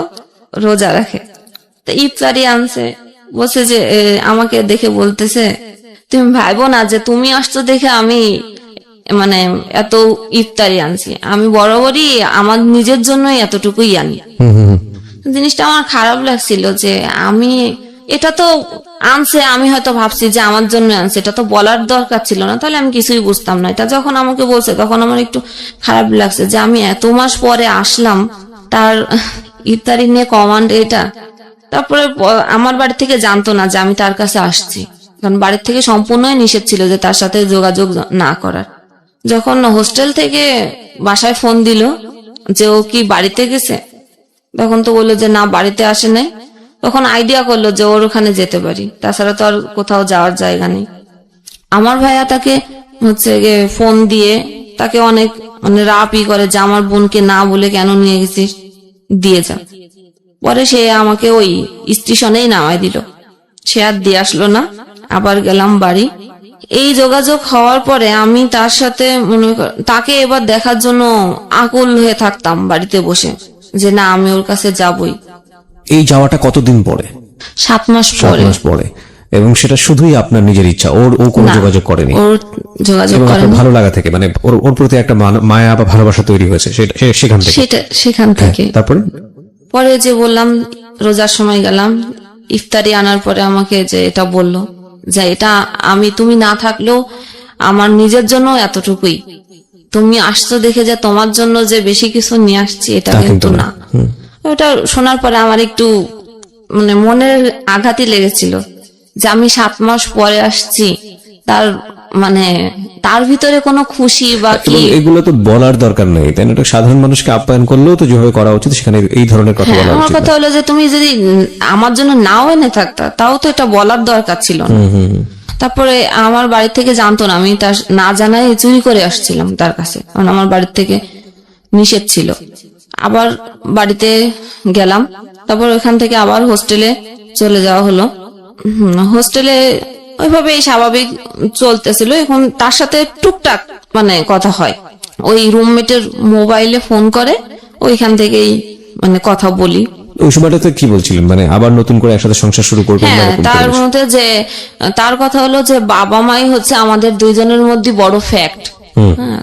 রোজা রাখে। তো ইফতারি আনছে, বলছে যে আমাকে দেখে বলতেছে তুমি ভাইবো না যে তুমি আসতো দেখে আমি এত ইফতারি আনছি, আমি বরাবরই আমার নিজের জন্যই এতটুকুই আনি। জিনিসটা আমার খারাপ লাগছিল যে আমি এটা তো আনছে, আমি হয়তো ভাবছি যে আমার জন্য আনছে, এটা তো বলার দরকার ছিল না, তাহলে আমি কিছুই বুঝতাম না। এটা যখন আমাকে বলছে তখন আমার একটু খারাপ লাগছে যে আমি এত মাস পরে আসলাম, তার ইফতারি নিয়ে কমান্ড এটা। তারপরে আমার বাড়ি থেকে জানতো না যে আমি তার কাছে আসছি, কারণ বাড়ির থেকে সম্পূর্ণই নিষেধ ছিল যে তার সাথে যোগাযোগ না করার। যখন হোস্টেল থেকে বাসায় ফোন দিল যে ও কি বাড়িতে গেছে, তখন তো বললো যে না, বাড়িতে আসে নাই। তখন আইডিয়া করলো যে ওর ওখানে যেতে পারি, তাছাড়া তো আর কোথাও যাওয়ার জায়গা নেই। আমার ভাইয়া তাকে হচ্ছে গিয়ে ফোন দিয়ে তাকে অনেক মানে রাপই করে যে আমার বোনকে না বলে কেন নিয়ে গেছিস, দিয়ে যা। পরে সে আমাকে ওই স্টেশনেই নামাই দিল, সে আর দিয়ে আসলো না। আবার গেলাম বাড়ি। এই যোগাযোগ হওয়ার পরে আমি তার সাথে তাকে এবার দেখার জন্য আকুল হয়ে থাকতাম বাড়িতে বসে, যে না আমি ওর কাছে যাবই। এই যাওয়াটা কতদিন পরে? 7 মাস 7 পরে। মাস পরে। এবং সেটা শুধুই আপনার নিজের ইচ্ছা, ও কোনো না, যোগাযোগ করেনি? ওর যোগাযোগ এবং আপনার করেনি। ভালো লাগা থেকে মানে ওর প্রতি একটা মায়া বা ভালোবাসা তৈরি হয়েছে সেখান থেকে? সেখান থেকে। তারপরে পরে যে বললাম, রোজার সময় গেলাম, ইফতারি আনার পরে আমাকে যে এটা বলল যে এটা তুমি না থাকলেও আমার নিজের জন্য এতটুকুই, তুমি আসছো দেখে যে তোমার জন্য যে বেশি কিছু নিয়ে আসছি এটা কিন্তু না। ওটা শোনার পরে আমার একটু মানে মনের আঘাতই লেগেছিল যে আমি 7 মাস পরে আসছি, তার ভিতরে কোনো খুশি বা কি। এগুলো তো বলার দরকার নেই, তাই না? সাধারণ মানুষকে আপ্যায়ন করলেও তো যেভাবে করা উচিত সেখানে এই ধরনের কথা বলা আমার উচিত। কথা হলো যে তুমি যদি আমার জন্য নাও এনে থাকতা তাও তো এটা বলার দরকার ছিল না। তারপরে আমার বাড়ি থেকে জানতো না, আমি তার না জানাই চুরি করে আসছিলাম তার কাছে, কারণ আমার বাড়ির থেকে নিষেধ ছিল। আবার বাড়িতে গেলাম, তারপর ওইখান থেকে আবার হোস্টেলে চলে যাওয়া হলো। হোস্টেলে ওইভাবেই স্বাভাবিক চলতেছিল। এখন তার সাথে টুকটাক মানে কথা হয়, ওই রুমমেটের মোবাইলে ফোন করে, ওইখান থেকেই মানে কথা বলি। ওই সময়টাতে কি বলছিলেন, মানে আবার নতুন করে একসাথে সংসার শুরু করবেন? হ্যাঁ, তার মধ্যে যে তার কথা হলো যে বাবা মাই হচ্ছে আমাদের দুইজনের মধ্যে বড় ফ্যাক্ট।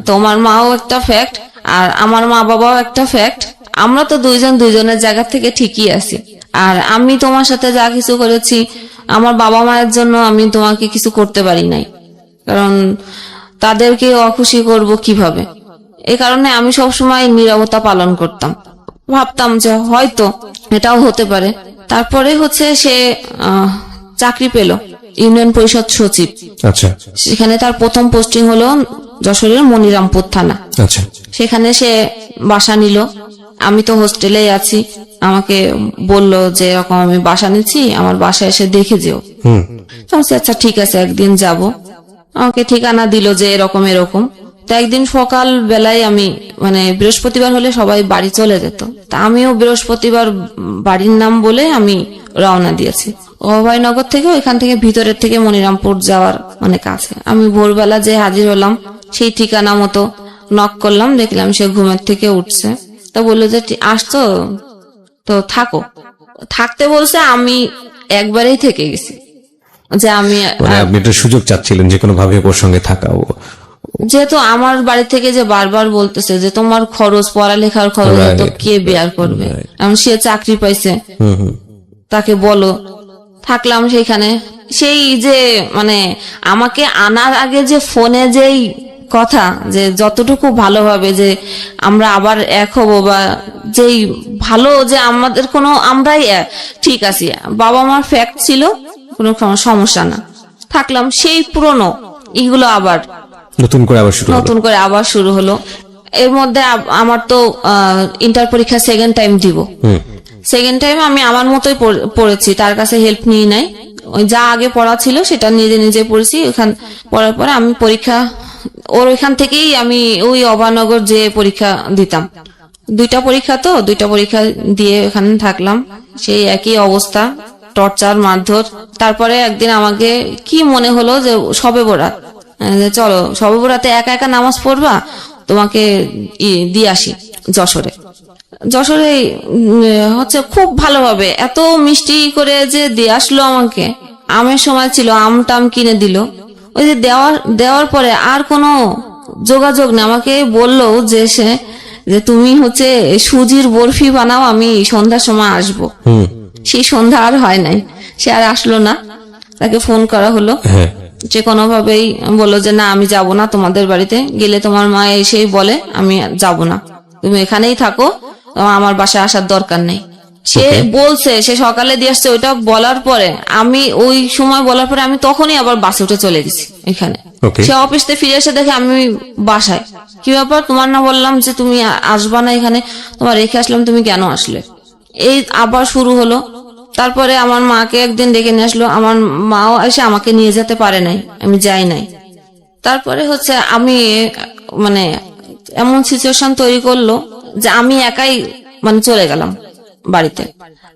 তোমার মাও একটা ফ্যাক্ট আর আমার মা বাবাও একটা ফ্যাক্ট। আমরা তো দুইজনের জায়গা থেকে ঠিকই আছি। আর আমি তোমার সাথে যা কিছু করেছি আমার বাবা মায়ের জন্য আমি তোমাকে কিছু করতে পারি নাই, কারণ তাদেরকে অখুশি করব কিভাবে। এই কারণে আমি সবসময় নীরবতা পালন করতাম, ভাবতাম যে হয়তো এটাও হতে পারে। তারপরে হচ্ছে সে চাকরি পেল ইউনিয়ন পরিষদ সচিব। আচ্ছা। সেখানে তার প্রথম পোস্টিং হলো যশোরের মনিরামপুর থানা। আচ্ছা। সেখানে সে বাসা নিল। আমি তো হোস্টেলেই আছি, আমাকে বলল যে এরকম আমি বাসা নিচ্ছি, আমার বাসায় এসে দেখে যেও। আচ্ছা ঠিক আছে, একদিন যাব। আমাকে ঠিকানা দিল যে এরকম এরকম। তো একদিন সকাল বেলায় আমি মানে বৃহস্পতিবার হলে সবাই বাড়ি চলে যেত, তা আমিও বৃহস্পতিবার বাড়ির নাম বলে আমি রওনা দিয়েছি। অভয়নগর থেকে ওইখান থেকে ভিতরের থেকে মনিরামপুর যাওয়ার অনেক কাছে। আমি ভোরবেলা যে হাজির হলাম, সেই ঠিকানা মতো নক করলাম, দেখলাম সে ঘুমের থেকে উঠছে। তো বললো যে আসতো তো থাকো, থাকতে বলছে। আমি একবারেই থেকে গেছি যে আপনি একটা সুযোগ চাচ্ছিলেন যে কোনো ভাবে ওর সঙ্গে থাকা। যেহেতু আমার বাড়ি থেকে যে বারবার বলতেছে যে তোমার খরচ, পড়ালেখার খরচ তো কে বেয়ার করবে, এখন সে চাকরি পাইছে, তাকে বলো। থাকলাম সেইখানে। সেই যে মানে আমাকে আনার আগে যে ফোনে যেই কথা, যে যতটুকু ভালোভাবে যে আমরা আবার এক হবো, বা যেই ভালো যে আমাদের কোনো আমরাই ঠিক আছি, বাবা মার ফ্যাক্ট ছিল, কোনো সমস্যা না। থাকলাম সেই পুরনো এগুলো আবার নতুন করে আবার শুরু হলো। এর মধ্যে আমার তো ইন্টার পরীক্ষা সেকেন্ড টাইম দিব। সেকেন্ড টাইম আমি আমার মতোই পড়েছি, তার কাছে হেল্প নিয়ে নাই। ওই যা আগে পড়া ছিল সেটা নিজে নিজে পড়েছি। ওখান পড়ার পরে আমি পরীক্ষা ওর ওইখান থেকেই আমি ওই অভয়নগর যে পরীক্ষা দিতাম। 2টা পরীক্ষা দিয়ে ওখানে থাকলাম। সেই একই অবস্থা, টর্চার, মারধর। তারপরে একদিন আমাকে কি মনে হলো যে শবে বরাত, চলো শবে বরাতে একা একা নামাজ পড়বা, তোমাকে দিয়ে আসি যশোরে হচ্ছে খুব ভালোভাবে এত মিষ্টি করে যে দিয়ে আসলো আমাকে। আমের সময় ছিল, আম টাম কিনে দিল। ওই যে দেওয়ার পরে আর কোনো যোগাযোগ না। আমাকে বললো যে তুমি হচ্ছে সুজির বরফি বানাও, আমি সন্ধ্যার সময় আসবো। সেই সন্ধ্যা আর হয় নাই, সে আর আসলো না। তাকে ফোন করা হলো, যে কোনোভাবেই বললো যে না আমি যাব না তোমাদের বাড়িতে, গেলে তোমার মা এসেই বলে আমি যাব না, তুমি এখানেই থাকো, আমার বাসায় আসার দরকার নেই। সে বলছে সে সকালে দিয়ে আসছে। ওইটা বলার পরে আমি ওই সময় বলার পরে আমি তখনই আবার বাসে উঠে চলে গেছি এখানে। সে অফিস থেকে ফিরে এসে দেখে আমি বাসায়। কি ব্যাপার, তোমার না বললাম যে তুমি আসবা না এখানে, তোমার রেখে আসলাম, তুমি কেন আসলে? এই আবার শুরু হলো। তারপরে আমার মাকে একদিন ডেকে নিয়ে আসলো, আমার মাও এসে আমাকে নিয়ে যেতে পারে নাই, আমি যাই নাই। তারপরে হচ্ছে আমি মানে এমন সিচুয়েশন তৈরি করলো যে আমি একাই মানে চলে গেলাম বাড়িতে।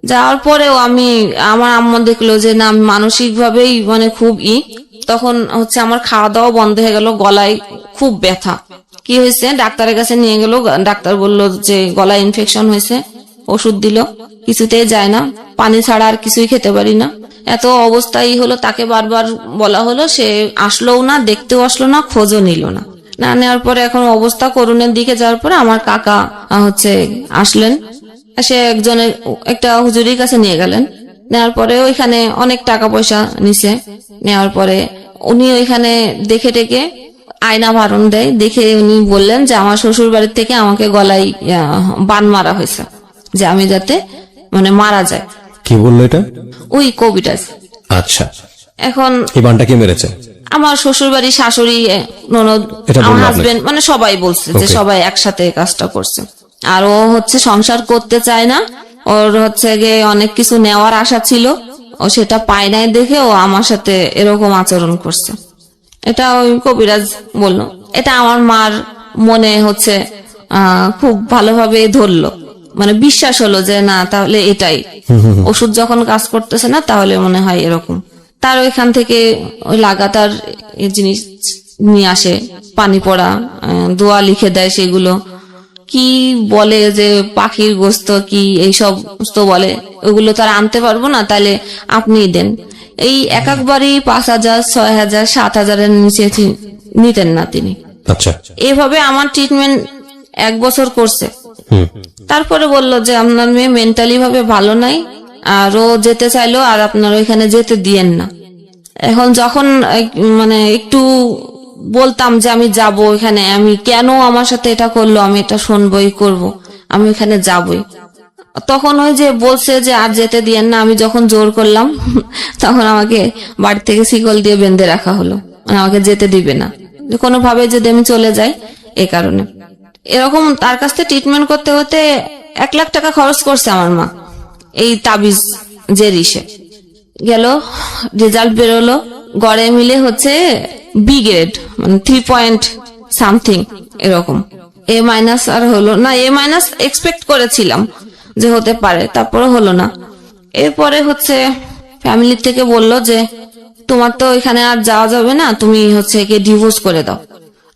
যাওয়ার পরেও আমার আম্মা দেখলো যে না, আমি মানসিক ভাবেই মানে খুব তখন হচ্ছে আমার খাওয়া দাওয়া বন্ধ হয়ে গেল, গলায় খুব ব্যথা। কি হয়েছে, ডাক্তারের কাছে নিয়ে গেল, ডাক্তার বলল যে গলায় ইনফেকশন হয়েছে, ওষুধ দিল, কিছুতেই যায় না, পানি ছাড়া আর কিছুই খেতে পারি না। এত অবস্থাই হলো, তাকে বারবার বলা হলো, সে আসলোও না, দেখতেও আসলো না, খোঁজও নিল না। না নেওয়ার পরে এখন অবস্থা করুণের দিকে যাওয়ার পরে আমার কাকা হচ্ছে আসলেন, সে একজনের একটা হুজুরির কাছে নিয়ে গেলেন। নেওয়ার পরে ওইখানে অনেক টাকা পয়সা নিছে। নেওয়ার পরে উনি ওইখানে দেখে টেকে আয়না ভারণ দেয়, দেখে উনি বললেন যে আমার শ্বশুর বাড়ির থেকে আমাকে গলায় বান মারা হয়েছে, যে আমি যাতে মানে মারা যায়। কি বললো এটা? ওই কবিরাজ। আচ্ছা, এখন এই বানটা কে মেরেছে? আমার শ্বশুর বাড়ি, শাশুড়ি, ননদ, আমার হাজবেন্ড, মানে সবাই বলছে যে সবাই একসাথে কাজটা করছে। আর ও হচ্ছে সংসার করতে চায় না, ওর হচ্ছে গিয়ে অনেক কিছু নেওয়ার আশা ছিল, ও সেটা পায় নাই দেখে ও আমার সাথে এরকম আচরণ করছে। এটা ওই কবিরাজ বললো। এটা আমার মার মনে হচ্ছে খুব ভালোভাবে ধরলো, মানে বিশ্বাস হলো যে না, তাহলে এটাই ওষুধ যখন কাজ করতেছে না, তাহলে মনে হয় এরকম। তার ওইখান থেকে ওই লাগাতার এই জিনিস নিয়ে আসে, পানি পড়া, দোয়া লিখে দেয়, সেগুলো কি বলে যে পাখির গোস্ত কি এইসব তো বলে, ওগুলো তার আনতে পারবো না, তাহলে আপনিই দেন। এই একবারই 5,000, 6,000, 7,000-এর নিচে নিতেন না তিনি। আচ্ছা, এভাবে আমার ট্রিটমেন্ট 1 বছর করছে। তারপরে বললো যে আপনার মেয়ে মেন্টালি ভাবে ভালো নাই, আর ও যেতে চাইলো, আর আপনার ওইখানে যেতে দিয়েন না। এখন যখন মানে একটু বলতাম যে আমি যাব ওইখানে, আমি কেন আমার সাথে এটা করলো, আমি এটা শুনবই করবো, আমি ওইখানে যাবই, তখন ওই যে বলছে যে আর যেতে দিয়েন না। আমি যখন জোর করলাম তখন আমাকে বাড়ি থেকে শিকল দিয়ে বেঁধে রাখা হলো, মানে আমাকে যেতে দিবে না, কোনোভাবে যদি আমি চলে যাই। এই কারণে এরকম তার কাছ থেকে ট্রিটমেন্ট করতে হতে 1 লাখ টাকা খরচ করছে আমার মা। এই তাবিজ যে রিসে গেল, রেজাল্ট বেরোলো, গড়ে মিলে হচ্ছে বি গ্রেড, মানে 3 এরকম। এ মাইনাস আর হলো না, এ মাইনাস এক্সপেক্ট করেছিলাম যে হতে পারে, তারপরে হলো না। এরপরে হচ্ছে ফ্যামিলি থেকে বললো যে তোমার তো এখানে আর যাওয়া যাবে না, তুমি হচ্ছে একে ডিভোর্স করে দাও।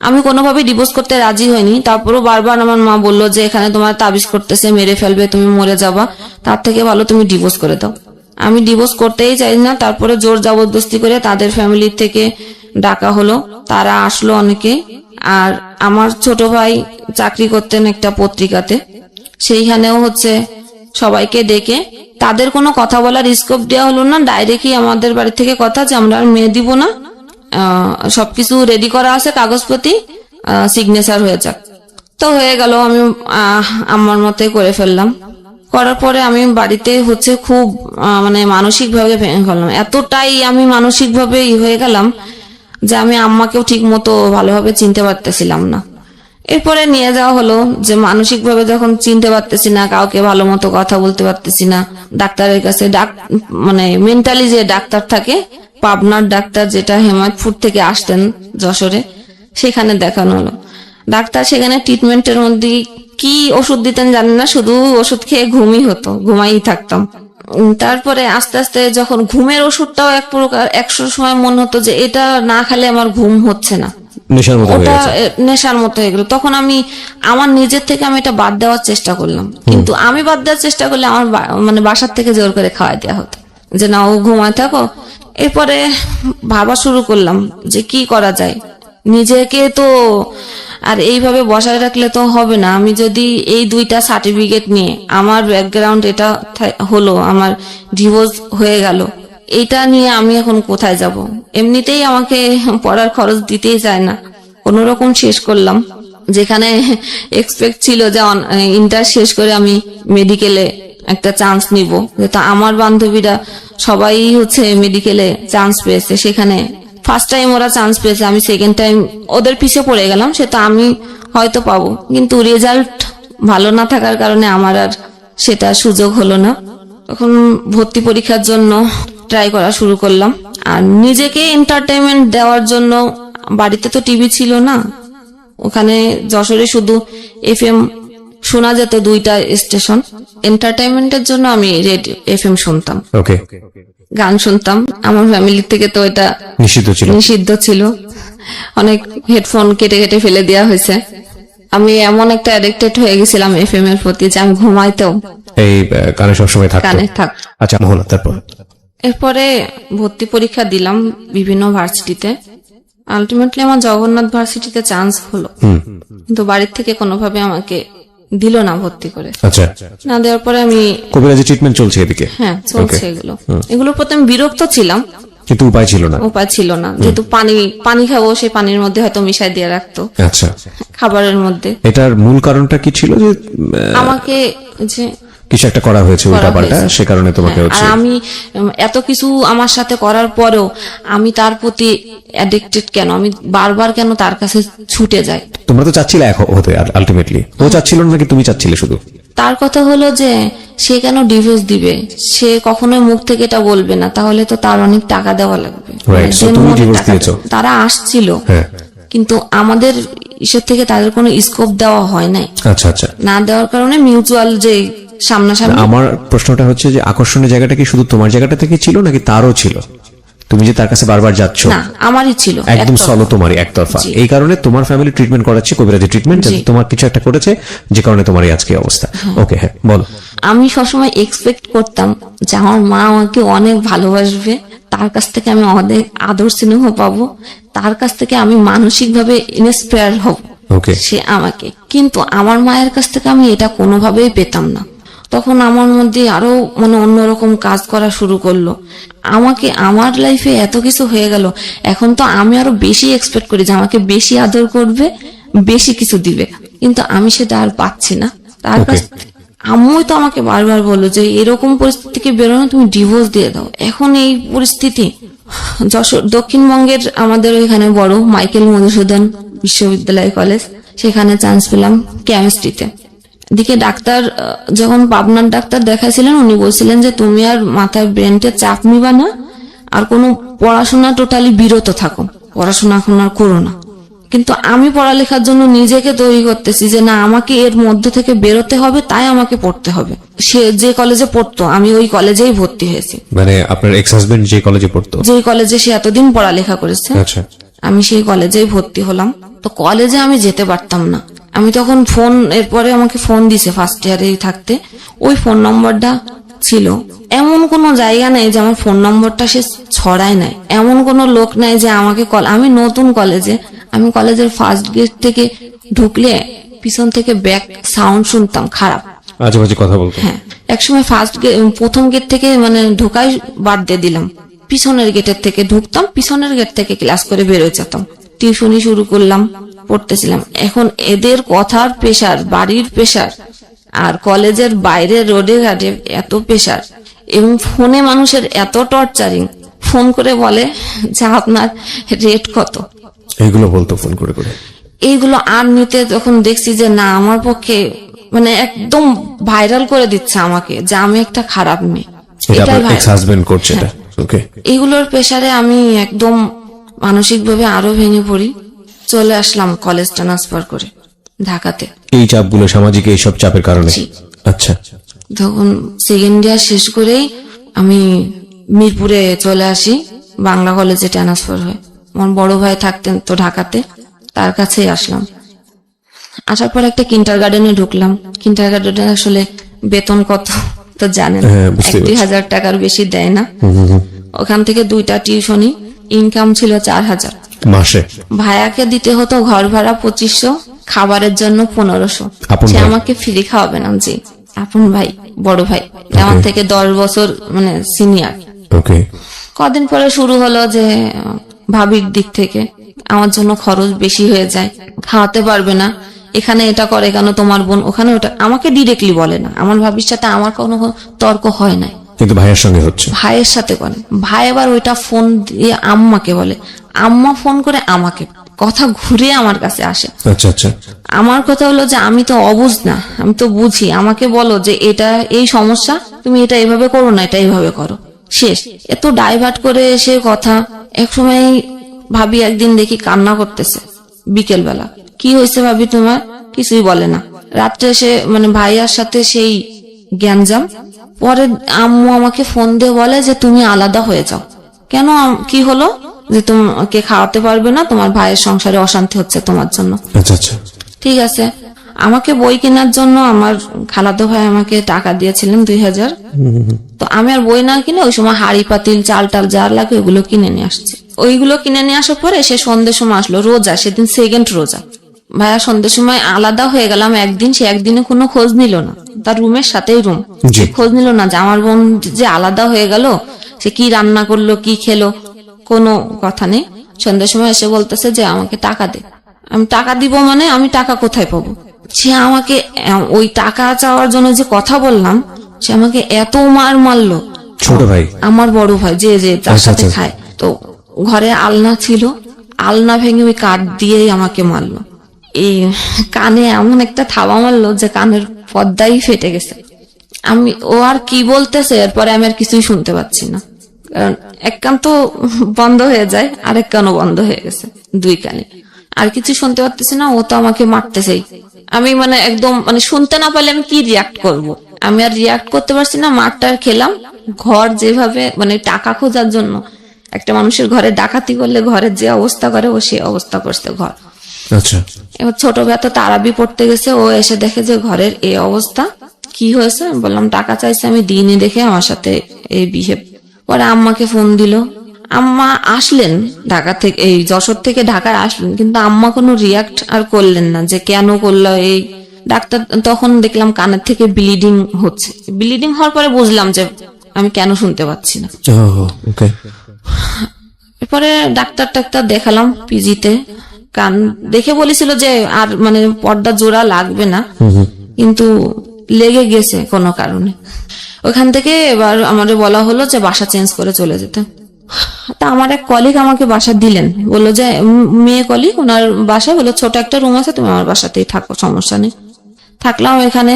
আমি কোনোভাবে ডিভোর্স করতে রাজি হইনি। তারপরও বারবার আমার মা বললো যে এখানে তোমার তাবিজ করতেছে, মেরে ফেলবে, তুমি মরে যাবা, তার থেকে ভালো তুমি ডিভোর্স করে দাও। আমি ডিভোর্স করতেই চাই না। তারপরে জোর জবরদস্তি করে তাদের ফ্যামিলি থেকে ডাকা হলো, তারা আসলো অনেকে। আর আমার ছোট ভাই চাকরি করতেন একটা পত্রিকাতে, সেইখানেও হচ্ছে সবাইকে ডেকে তাদের কোনো কথা বলার স্কোপ দেওয়া হলো না। ডাইরেক্টই আমাদের বাড়ি থেকে কথা যে আমরা আর মেয়ে দিব না, সবকিছু রেডি করা আছে, কাগজপত্র সিগনেচার হয়ে যাক। তো হয়ে গেল, আমি আমার মতে করে ফেললাম। করার পরে আমি বাড়িতে হচ্ছে খুব মানে মানসিক ভাবে ভেঙে ফেললাম, এতটাই আমি মানসিক ভাবে হয়ে গেলাম যে আমি আম্মাকেও ঠিক মতো ভালোভাবে চিনতে পারতেছিলাম না। এরপরে নিয়ে যাওয়া হলো যে মানসিক ভাবে যখন চিনতে পারতেছি না, কাউকে ভালো মতো কথা বলতে পারতেছি না, ডাক্তারের কাছে মানে মেন্টালি যে ডাক্তার থাকে, পাবনার ডাক্তার, যেটা হেমায়তপুর থেকে আসতেন যশোরে, সেখানে দেখানো হলো। ডাক্তার সেখানে ট্রিটমেন্টের মধ্যে কি ওষুধ দিতেন জানি না, শুধু ওষুধ খেয়ে ঘুমই হতো, ঘুমাই থাকতাম। তারপরে আস্তে আস্তে যখন ঘুমের ওষুধটাও এক প্রকার, 100 সময় মনে হতো যে এটা না খেলে আমার ঘুম হচ্ছে না, ওটা নেশার মতো হয়ে গেল। তখন আমি আমার নিজের থেকে আমি এটা বাদ দেওয়ার চেষ্টা করলাম, কিন্তু আমি বাদ দেওয়ার চেষ্টা করলে আমার মানে বাসার থেকে জোর করে খাওয়াই দেওয়া হতো যে না, ও ঘুমায় থাকো। এরপরে ভাবা শুরু করলাম যে কি করা যায়, নিজেকে তো আর এইভাবে বসায় রাখলে তো হবে না। আমি যদি এই 2টা সার্টিফিকেট নিয়ে, আমার ব্যাকগ্রাউন্ড এটা হলো, আমার ডিভোর্স হয়ে গেল, এটা নিয়ে আমি এখন কোথায় যাব? এমনিতেই আমাকে পড়ার খরচ দিতেই চায় না, কোনো রকম শেষ করলাম। যেখানে এক্সপেক্ট ছিল যে ইন্টার শেষ করে আমি মেডিকেলে একটা চান্স নিব, যেটা আমার বান্ধবীরা সবাই হচ্ছে মেডিকেলে চান্স পেয়েছে, সেখানে ফার্স্ট টাইম ওরা চান্স পেয়েছে, আমি সেকেন্ড টাইম ওদের পিছে পড়ে গেলাম। সেটা আমি হয়তো পাবো, কিন্তু রেজাল্ট ভালো না থাকার কারণে আমার আর সেটা সুযোগ হলো না। তখন ভর্তি পরীক্ষার জন্য ট্রাই করা শুরু করলাম, আর নিজেকে এন্টারটেইনমেন্ট দেওয়ার জন্য বাড়িতে তো টিভি ছিল না, ওখানে যশোরে শুধু এফএম শোনা যেত, 2টা স্টেশন। এন্টারটেইনমেন্টের জন্য আমি রেডিও এফএম শুনতাম, ওকে, গান শুনতাম। আমার ফ্যামিলি থেকে তো এটা নিষিদ্ধ ছিল, অনেক হেডফোন কেটে কেটে ফেলে দেওয়া হয়েছে। আমি এমন একটা অ্যাডিক্টেড হয়ে গেছিলাম এফএম এর প্রতি যে আমি ঘুমাইতেও এই কানে সবসময় থাকতো। কানে থাক। আচ্ছা মোহনা, তারপর? এরপরে ভর্তি পরীক্ষা দিলাম বিভিন্ন ভার্সিটিতে। আলটিমেটলি আমার জগন্নাথ ভার্সিটিতে চান্স হলো, কিন্তু বাড়ির থেকে কোনোভাবে আমাকে দিল না ভর্তি করে। আচ্ছা, না দেওয়ার পরে আমি কবিরাজি ট্রিটমেন্ট চলছে এদিকে? হ্যাঁ চলছে এগুলোর প্রতি আমি বিরক্ত ছিলাম, কিন্তু উপায় ছিল না, যেহেতু পানি খাবো, সেই পানির মধ্যে হয়তো মিশাই দিয়ে রাখতো। আচ্ছা, খাবারের মধ্যে। এটার মূল কারণটা কি ছিল? যে আমাকে যে কিছু একটা করা হয়েছে উল্টাপাল্টা, সে কারণে তোমাকে আর আমি এত কিছু আমার সাথে করার পরেও আমি তার প্রতি অ্যাডিক্টেড কেন, আমি বারবার কেন তার কাছে ছুটে যাই। তোমরা তো চাচ্ছিলে এক হতে, আলটিমেটলি ও চাচ্ছিল নাকি তুমি চাচ্ছিলে শুধু? তার কথা হলো যে সে কেন ডিভোর্স দিবে, সে কখনোই মুখ থেকে এটা বলবে না, তাহলে তো তার অনেক টাকা দেওয়া লাগবে। তারা আসছিল, কিন্তু আমাদের ঈশ্বর থেকে তাদের কোনো স্কোপ দেওয়া হয় নাই। আচ্ছা আচ্ছা, না দেওয়ার কারণে মিউচুয়াল যে সামনাসামনি। আমার প্রশ্নটা হচ্ছে যে আকর্ষণের জায়গাটা কি শুধু তোমার জায়গাটা থেকে ছিল নাকি তারও ছিল? তুমি যে তার কাছে বারবার যাচ্ছ? না, আমারই ছিল, একদম সলো তোমারই, একতরফা। এই কারণে তোমার ফ্যামিলি ট্রিটমেন্ট করাচ্ছে, কবিরাজি ট্রিটমেন্ট, তোমার কিছু একটা করেছে যে কারণে তোমার এই আজকে অবস্থা। ওকে, হ্যাঁ বলো। আমি সবসময় এক্সপেক্ট করতাম যে আমার মা আমাকে অনেক ভালোবাসবে, তার কাছ থেকে আমি অনেক আদর স্নেহ পাবো, তার কাছ থেকে আমি মানসিক ভাবে ইন্সপায়ার হব সে আমাকে। কিন্তু আমার মায়ের কাছ থেকে আমি এটা কোনোভাবেই পেতাম না। তখন আমার মধ্যে আরো অন্যরকম কাজ করা শুরু করলো। আমাকে আমার লাইফে এত কিছু হয়ে গেল, এখন তো আমি আরো বেশি এক্সপেক্ট করি যে আমাকে বেশি আদর করবে, বেশি কিছু দিবে, কিন্তু আমি সেটা আর পাচ্ছি না তার কাছ। আম্মুই তো আমাকে বারবার বললো যে এরকম পরিস্থিতি থেকে বেরোনো, তুমি ডিভোর্স দিয়ে দাও। এখন এই পরিস্থিতি যশোর দক্ষিণবঙ্গের আমাদের ওইখানে বড় মাইকেল মধুসূদন বিশ্ববিদ্যালয় কলেজ, সেখানে চান্স পেলাম কেমিস্ট্রিতে। দিকে ডাক্তার যখন পাবনার ডাক্তার দেখাইছিলেন, উনি বলছিলেন যে তুমি আর মাথায় ব্রেনকে চাপ নিবা না, আর কোনো পড়াশোনা টোটালি বিরত থাকো, পড়াশোনা এখন আর করো না। কিন্তু আমি পড়ালেখার জন্য নিজেকে তৈরি করতেছি যে না, আমাকে এর মধ্যে থেকে বেরোতে হবে, তাই আমাকে পড়তে হবে। সে যে কলেজে পড়তো আমি ওই কলেজেই ভর্তি হয়েছি। মানে আপনার এক্স হাজবেন্ড যে কলেজে পড়তো? যে কলেজে সে এতদিন পড়ালেখা করেছে, আমি সেই কলেজেই ভর্তি হলাম। তো কলেজে আমি যেতে পারতাম না। আমি তখন ফোন, এরপরে আমাকে ফোন দিছে ফার্স্ট ইয়ারে থাকতে, ওই ফোন নম্বরটা ছিল। এমন কোনো জায়গা নেই যে আমার ফোন নম্বরটা সে ছড়ায় নাই, এমন কোনো লোক নাই যে আমাকে আমি নতুন কলেজে, আমি কলেজের ফার্স্ট গেট থেকে ঢুকলে পিছন থেকে ব্যাক সাউন্ড শুনতাম খারাপ, আজেবাজে কথা বলতো। হ্যাঁ, একসময় প্রথম গেট থেকে ঢোকাই বাদ দিয়ে দিলাম, পিছনের গেটের থেকে ঢুকতাম, পিছনের গেট থেকে ক্লাস করে বেরোয় যেতাম। টিউশনি শুরু করলাম, পড়তেছিলাম। এখন এদের কথার প্রেসার, বাড়ির প্রেসার, আর কলেজের বাইরে রোডে ঘাটে এত প্রেসার, এবং ফোনে মানুষের এত টর্চারিং। ফোন করে বলে যে আপনার রেট কত, এইগুলো বলতো ফোন করে করে। এইগুলো আর নিতে তখন দেখছি যে না, আমার পক্ষে একদম ভাইরাল করে দিচ্ছে আমাকে যে আমি একটা খারাপ মেয়ে। এইগুলোর প্রেসারে আমি একদম মানসিক ভাবে আরো ভেঙে পড়ি। চলে আসলাম কলেজ ট্রান্সফার করে ঢাকাতে। এই চাপগুলো, সামাজিক এইসব চাপের কারণে? আচ্ছা। তখন সেকেন্ড ইয়ার শেষ করেই আমি মিরপুরে চলে আসি, বাংলা কলেজে ট্রান্সফার হয়। আমার বড় ভাই থাকতেন তো ঢাকাতে, তার কাছেই আসলাম। আসার পর একটা কিন্ডার গার্ডেনে ঢুকলাম। কিন্ডার গার্ডেনে আসলে বেতন কত তো জানেন, 1,000 টাকার বেশি দেয় না। ওখান থেকে 2টা টিউশনি, ইনকাম ছিল 4,000 মাসে। ভাইয়াকে দিতে হতো ঘর ভাড়া 2,500, খাবারের জন্য 1,500। সে আমাকে ফ্রি খাওয়াবে না। জি, আপন ভাই, বড় ভাই, আমার থেকে 10 বছর সিনিয়র। কদিন পরে শুরু হলো যে ভাবির দিক থেকে আমার জন্য খরচ বেশি হয়ে যায়, খাওয়াতে পারবে না, এখানে এটা করে কেন তোমার বোন, ওখানে ওটা। আমাকে ডিরেক্টলি বলে না, আমার ভাবির সাথে আমার কোনো তর্ক হয় নাই, কিন্তু ভাইয়ের সঙ্গে হচ্ছে। ভাইয়ের সাথে বলে। ভাই আবার ওইটা ফোন দিয়ে আম্মাকে বলে, আম্মা ফোন করে আমাকে কথা ঘুরে আমার কাছে আসে। আচ্ছা আচ্ছা। আমার কথা হলো যে আমি তো অবুঝ না, আমি তো বুঝি, আমাকে বলো যে এটা এই সমস্যা, তুমি এটা এভাবে করো না, এটা এইভাবে করো, শেষ। এত ডাইভার্ট করে এসে কথা। একসময় ভাবি একদিন দেখি কান্না করতেছে বিকেল বেলা। কি হয়েছে ভাবি তোমার? কিছুই বলে না। রাত্রে এসে মানে ভাইয়ার সাথে সেই গ্যাঞ্জাম। পরে আম্মু আমাকে ফোন দিয়ে বলে যে তুমি আলাদা হয়ে যাও। কেন, কি হলো? যে তোমাকে খাওয়াতে পারবে না, তোমার ভাইয়ের সংসারে অশান্তি হচ্ছে তোমার জন্য। আচ্ছা আচ্ছা। ঠিক আছে। আমাকে বই কেনার জন্য আমার খালাতো ভাই আমাকে টাকা দিয়েছিলেন 2000। তো আমি আর বই না কিনে ওই সময় হাড়ি পাতিল চাল টাল যা লাগে ওইগুলো কিনে নিয়ে আসছি। ওইগুলো কিনে নিয়ে আসার পরে সে সন্ধ্যের সময় আসলো, রোজা, সেদিন সেকেন্ড রোজা। ভাইয়া সন্ধ্যের সময় আলাদা হয়ে গেলাম একদিন, সে একদিনে কোনো খোঁজ নিল না, তার রুমের সাথেই রুম, খোঁজ নিল না যে আমার বোন যে আলাদা হয়ে গেল, সে কি রান্না করলো, কি খেলো, কোনো কথা নেই। সন্ধ্যের সময় এসে বলতেছে যে আমাকে টাকা দে। আমি টাকা দিব মানে আমি টাকা কোথায় পাবো? সে আমাকে ওই টাকা চাওয়ার জন্য যে কথা বললাম, সে আমাকে এত মারলো। ছোট ভাই? আমার বড় ভাই, যে যে তার সাথে খায়। তো ঘরে আলনা ছিল, আলনা ভেঙে ওই কাঠ দিয়েই আমাকে মারলো। এই কানে এমন একটা থাবা মারলো যে কানের পর্দাই ফেটে গেছে। ও আর কি বলতেছে এরপরে আমি আর কিছুই শুনতে পাচ্ছি না, কারণ এক কান তো বন্ধ হয়ে যায়, আরেক কানও বন্ধ হয়ে গেছে, দুই কানে আর কিছু শুনতে পারতেছি না। ও তো আমাকে মারতেছেই। আমি মানে একদম মানে শুনতে না পারলে আমি কি রিয়াক্ট করব? আমি আর রিয়াক্ট করতে পারছি না। মারটা খেলাম। ঘর যেভাবে মানে টাকা খোঁজার জন্য একটা মানুষের ঘরে ডাকাতি করলে ঘরের যে অবস্থা করে, ও সে অবস্থা করছে ঘর। আচ্ছা। এবার ছোট ভাই তো তারাবি পড়তে গেছে, ও এসে দেখে যে ঘরের এই অবস্থা। কি হয়েছে? বললাম টাকা চাইছে, আমি দিইনি দেখে আমার সাথে এই বিহেভ। পরে আম্মাকে ফোন দিল। আম্মা আসলেন ঢাকা থেকে, এই যশোর থেকে ঢাকায় আসলেন, কিন্তু আম্মা কোনো রিয়াক্ট আর করলেন না যে কেন করলো এই। ডাক্তার তখন দেখলাম কানের থেকে ব্লিডিং হচ্ছে। ব্লিডিং হওয়ার পরে বুঝলাম যে আমি কেন শুনতে পাচ্ছি না। এরপরে ডাক্তার দেখালাম পিজিতে। কান দেখে বলেছিল যে আর মানে পর্দা জোড়া লাগবে না, কিন্তু লেগে গেছে কোনো কারণে। ওখান থেকে এবার আমাদের বলা হলো যে বাসা চেঞ্জ করে চলে যেতে। তা আমার এক কলিগ আমাকে বাসা দিলেন, বললো যে মেয়ে কলিগ, ওনার বাসায় বললো ছোট একটা রুম আছে, তুমি আমার বাসাতেই থাকো, সমস্যা নেই। থাকলাম এখানে।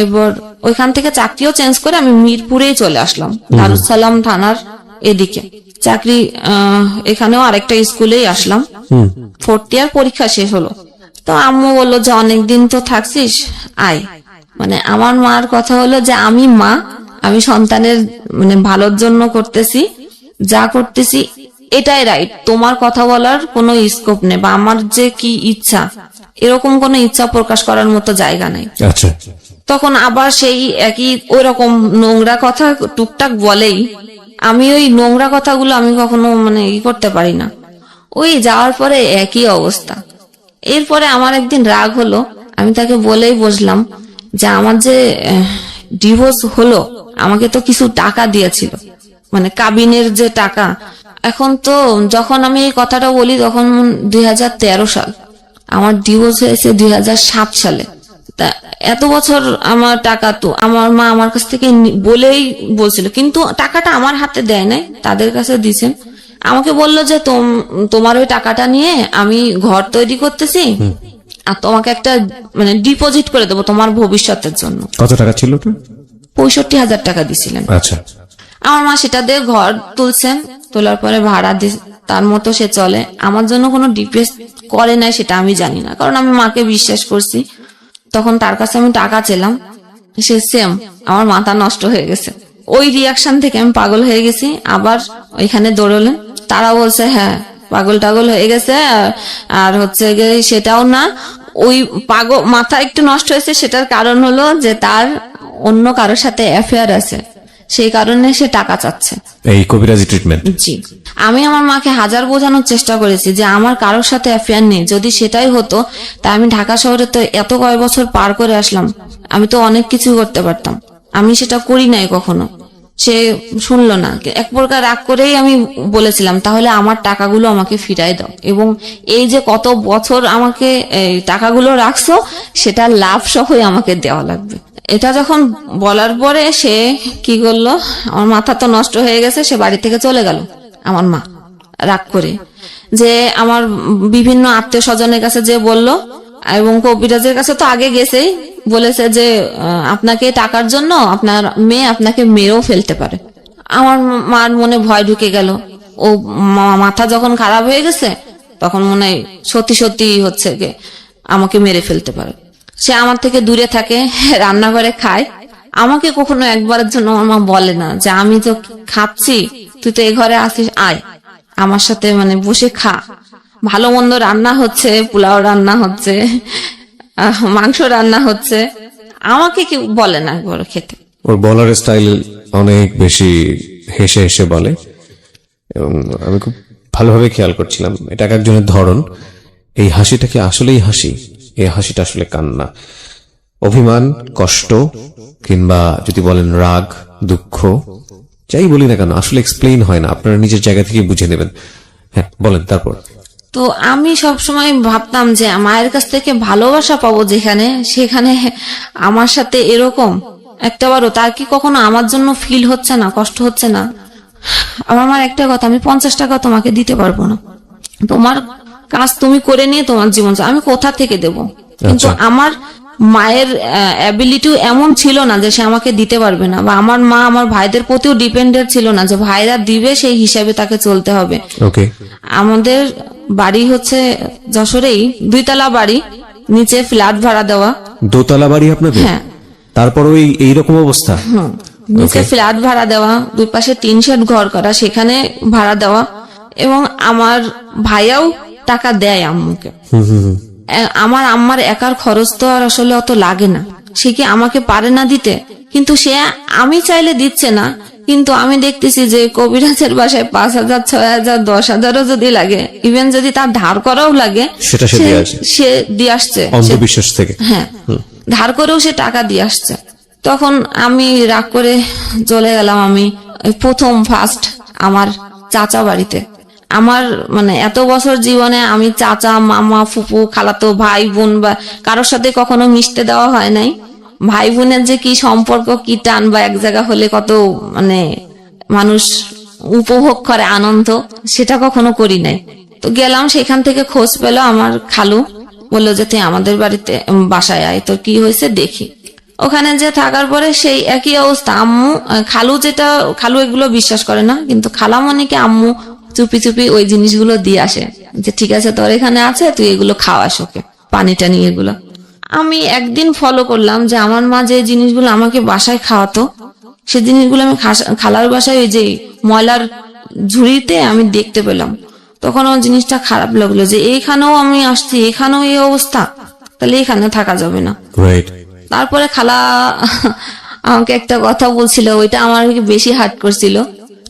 এবার ওইখান থেকে চাকরিও চেঞ্জ করে আমি মিরপুরেই চলে আসলাম, দারুসালাম থানার এদিকে চাকরি। এখানেও আরেকটা স্কুলেই আসলাম। 4th ইয়ার পরীক্ষা শেষ হলো। তো আম্মু বললো যে অনেকদিন তো থাকছিস, আয়। মানে আমার মার কথা হলো যে আমি মা, আমি সন্তানের মানে ভালোর জন্য করতেছি, যা করতেছি এটাই রাইট, তোমার কথা বলার কোনো স্কোপ নেই, বা আমার যে কি ইচ্ছা এরকম কোনো ইচ্ছা প্রকাশ করার মতো জায়গা নাই। আচ্ছা। তখন আবার সেই একই ওই রকম নোংরা কথা টুকটাক বলেই। আমি ওই নোংরা কথাগুলো আমি কখনো মানে করতে পারি না। ওই যাওয়ার পরে একই অবস্থা। এরপরে আমার একদিন রাগ হলো, আমি তাকে বলেই বসলাম যে আমার যে ডিভোর্স হলো, আমাকে তো কিছু টাকা দিয়েছিল, মানে কাবিনের যে টাকা। এখন তো যখন আমি এই কথাটা বলি তখন 2013 সাল, আমার ডিভোর্স হয়েছে 2007 সালে। তা এত বছর আমার টাকা তো আমার মা আমার কাছ থেকে বলেই বলছিল, কিন্তু টাকাটা আমার হাতে দেয় নাই, তাদের কাছে দিছেন। আমাকে বললো যে তোমার ওই টাকাটা নিয়ে আমি ঘর তৈরি করতেছি, আর তোমাকে একটা মানে ডিপোজিট করে দেবো তোমার ভবিষ্যতের জন্য। কত টাকা ছিল? 65,000 টাকা দিছিলেন। আচ্ছা। আমার মা সেটা দিয়ে ঘর তুলছেন, তোলার পরে ভাড়া তার মতো সে চলে। আমার জন্য কোনো ডিপিএস করে নাই সেটা আমি জানি না, কারণ আমি মাকে বিশ্বাস করছি। তখন তার কাছে আমি টাকা চেলাম, সে সেম আমার মাথা নষ্ট হয়ে গেছে। ওই রিয়াকশন থেকে আমি পাগল হয়ে গেছি। আবার ওইখানে দৌড়লেন, তারা বলছে হ্যাঁ পাগল টাগল হয়ে গেছে, আর হচ্ছে সেটাও না, ওই পাগল মাথা একটু নষ্ট হয়েছে, সেটার কারণ হলো যে তার অন্য কারোর সাথে অ্যাফেয়ার আছে, সেই কারণে সে টাকা চাচ্ছে, এই কবিরাজি ট্রিটমেন্ট। জি। আমি আমার মাকে হাজার বোঝানোর চেষ্টা করেছি যে আমার কারোর সাথে অ্যাফেয়ার নেই। যদি সেটাই হতো তা আমি ঢাকা শহরে তো এত কয়েক বছর পার করে আসলাম, আমি তো অনেক কিছু করতে পারতাম, আমি সেটা করি নাই কখনো। সে শুনলো না। এক প্রকার রাগ করেই আমি বলেছিলাম তাহলে আমার টাকাগুলো আমাকে ফিরাই দাও, এবং এই যে কত বছর আমাকে এই টাকাগুলো রাখছো সেটা লাভ সহই আমাকে দেওয়া লাগবে। এটা যখন বলার পরে সে কি করলো, আমার মাথা তো নষ্ট হয়ে গেছে, সে বাড়ি থেকে চলে গেল আমার মা রাগ করে। যে আমার বিভিন্ন আত্মীয় স্বজনের কাছে যে বলল, এবং কবিরাজের কাছে তো আগে গেছেই, বলেছে যে আপনাকে টাকার জন্য আপনার মেয়ে আপনাকে মেরেও ফেলতে পারে। আমার মার মনে ভয় ঢুকে গেল। ও মাথা যখন খারাপ হয়ে গেছে তখন মনে হয় সত্যি সত্যি হচ্ছে যে আমাকে মেরে ফেলতে পারে। সে আমার থেকে দূরে থাকে, রান্নাঘরে খায়। আমাকে কখনো একবারের জন্য আমার মা বলে না যে আমি তো খাচ্ছি, তুই তো এই ঘরে আসিস, আয় আমার সাথে মানে বসে খা। ভালো মন্দ রান্না হচ্ছে, পোলাও রান্না হচ্ছে, মাংস রান্না হচ্ছে, আমাকে কেউ বলে না একবার খেতে। ওর বলার স্টাইল অনেক বেশি হেসে হেসে বলে, এবং আমি খুব ভালোভাবে খেয়াল করছিলাম এটা এক একজনের ধরন। এই হাসিটা কি আসলেই হাসি? এই হাসিটা আসলে কান্না, অভিমান, কষ্ট, কিংবা যদি বলেন রাগ, দুঃখ, যাই বলি না কেন আসলে এক্সপ্লেইন হয় না, আপনারা নিজের জায়গা থেকে বুঝে নেবেন। হ্যাঁ বলেন তারপর। তো আমি সবসময় ভাবতাম যে মায়ের কাছ থেকে ভালোবাসা পাবো যেখানে, সেখানে আমার সাথে এরকম একটাবারও তার কি কখনো আমার জন্য ফিল হচ্ছে না, কষ্ট হচ্ছে না? আমার মার একটা কথা, আমি 50 টাকা তোমাকে দিতে পারবো না, তোমার কাজ তুমি করে নিয়ে তোমার জীবন আমি কোথা থেকে দেব? কিন্তু আমার মায়ের অ্যাবিলিটিও এমন ছিল না যে সে আমাকে দিতে পারবে না, বা আমার মা আমার ভাইদের প্রতিও ডিপেন্ডেন্ট ছিল না যে ভাইরা দিবে সেই হিসাবে তাকে চলতে হবে। ওকে, আমাদের বাড়ি হচ্ছে যশোরেই 2 তলা বাড়ি, নিচে ফ্ল্যাট ভাড়া দেওয়া। দোতলা বাড়ি আপনাদের? হ্যাঁ। তারপর ওই এইরকম অবস্থা? নিচে ফ্ল্যাট ভাড়া দেওয়া, 2 পাশে 3 শেড ঘর করা, সেখানে ভাড়া দেওয়া। এবং আমার ভাইয়াও টাকা দেয় আম্মুকে। আমার আম্মার একার খরচ তো আর আসলে অত লাগে না, সে কি আমাকে পারে না দিতে? কিন্তু সে আমি চাইলে দিচ্ছে না, কিন্তু আমি দেখতেছি যে কবিরাজের বাসায় 5,000, 6,000, 10,000ও যদি লাগে, ইভেন যদি তার ধার করাও লাগে, সেটা সে দিয়ে আসছে অন্ধবিশ্বাস থেকে। হ্যাঁ, ধার করেও সে টাকা দিয়ে আসছে। তখন আমি রাগ করে চলে গেলাম। আমি প্রথম ফার্স্ট আমার চাচা বাড়িতে। আমার মানে এত বছর জীবনে আমি চাচা, মামা, ফুপু, খালাতো ভাই বোন বা কারোর সাথে কখনো মিশতে দেওয়া হয় নাই। ভাই বোনের যে কি সম্পর্ক, কি টান, বা এক জায়গা হলে কত মানে মানুষ উপভোগ করে আনন্দ, সেটা কখনো করি নাই। তো গেলাম, সেখান থেকে খোঁজ পেল আমার খালু, বললো যে তুই আমাদের বাড়িতে বাসায় আয়, তোর কি হয়েছে দেখি। ওখানে যে থাকার পরে সেই একই অবস্থা। আম্মু খালু এগুলো বিশ্বাস করে না, কিন্তু খালামণিকে আম্মু চুপি চুপি ওই জিনিসগুলো দিয়ে আসে, যে ঠিক আছে তোর এখানে আছে, তুই এগুলো খাওয়াস ওকে, পানি টানি এগুলো। আমি একদিন ফলো করলাম যে আমার মা যে জিনিসগুলো আমাকে বাসায় খাওয়াতো, সে জিনিসগুলো আমি খালার বাসায় ওই যে ময়লার ঝুড়িতে আমি দেখতে পেলাম। তখন আমার জিনিসটা খারাপ লাগলো যে এইখানেও আমি আসছি, এখানেও এই অবস্থা, তাহলে এখানে থাকা যাবে না। তারপরে খালা আমাকে একটা কথা বলছিল, ওইটা আমার বেশি হার্ট করছিল,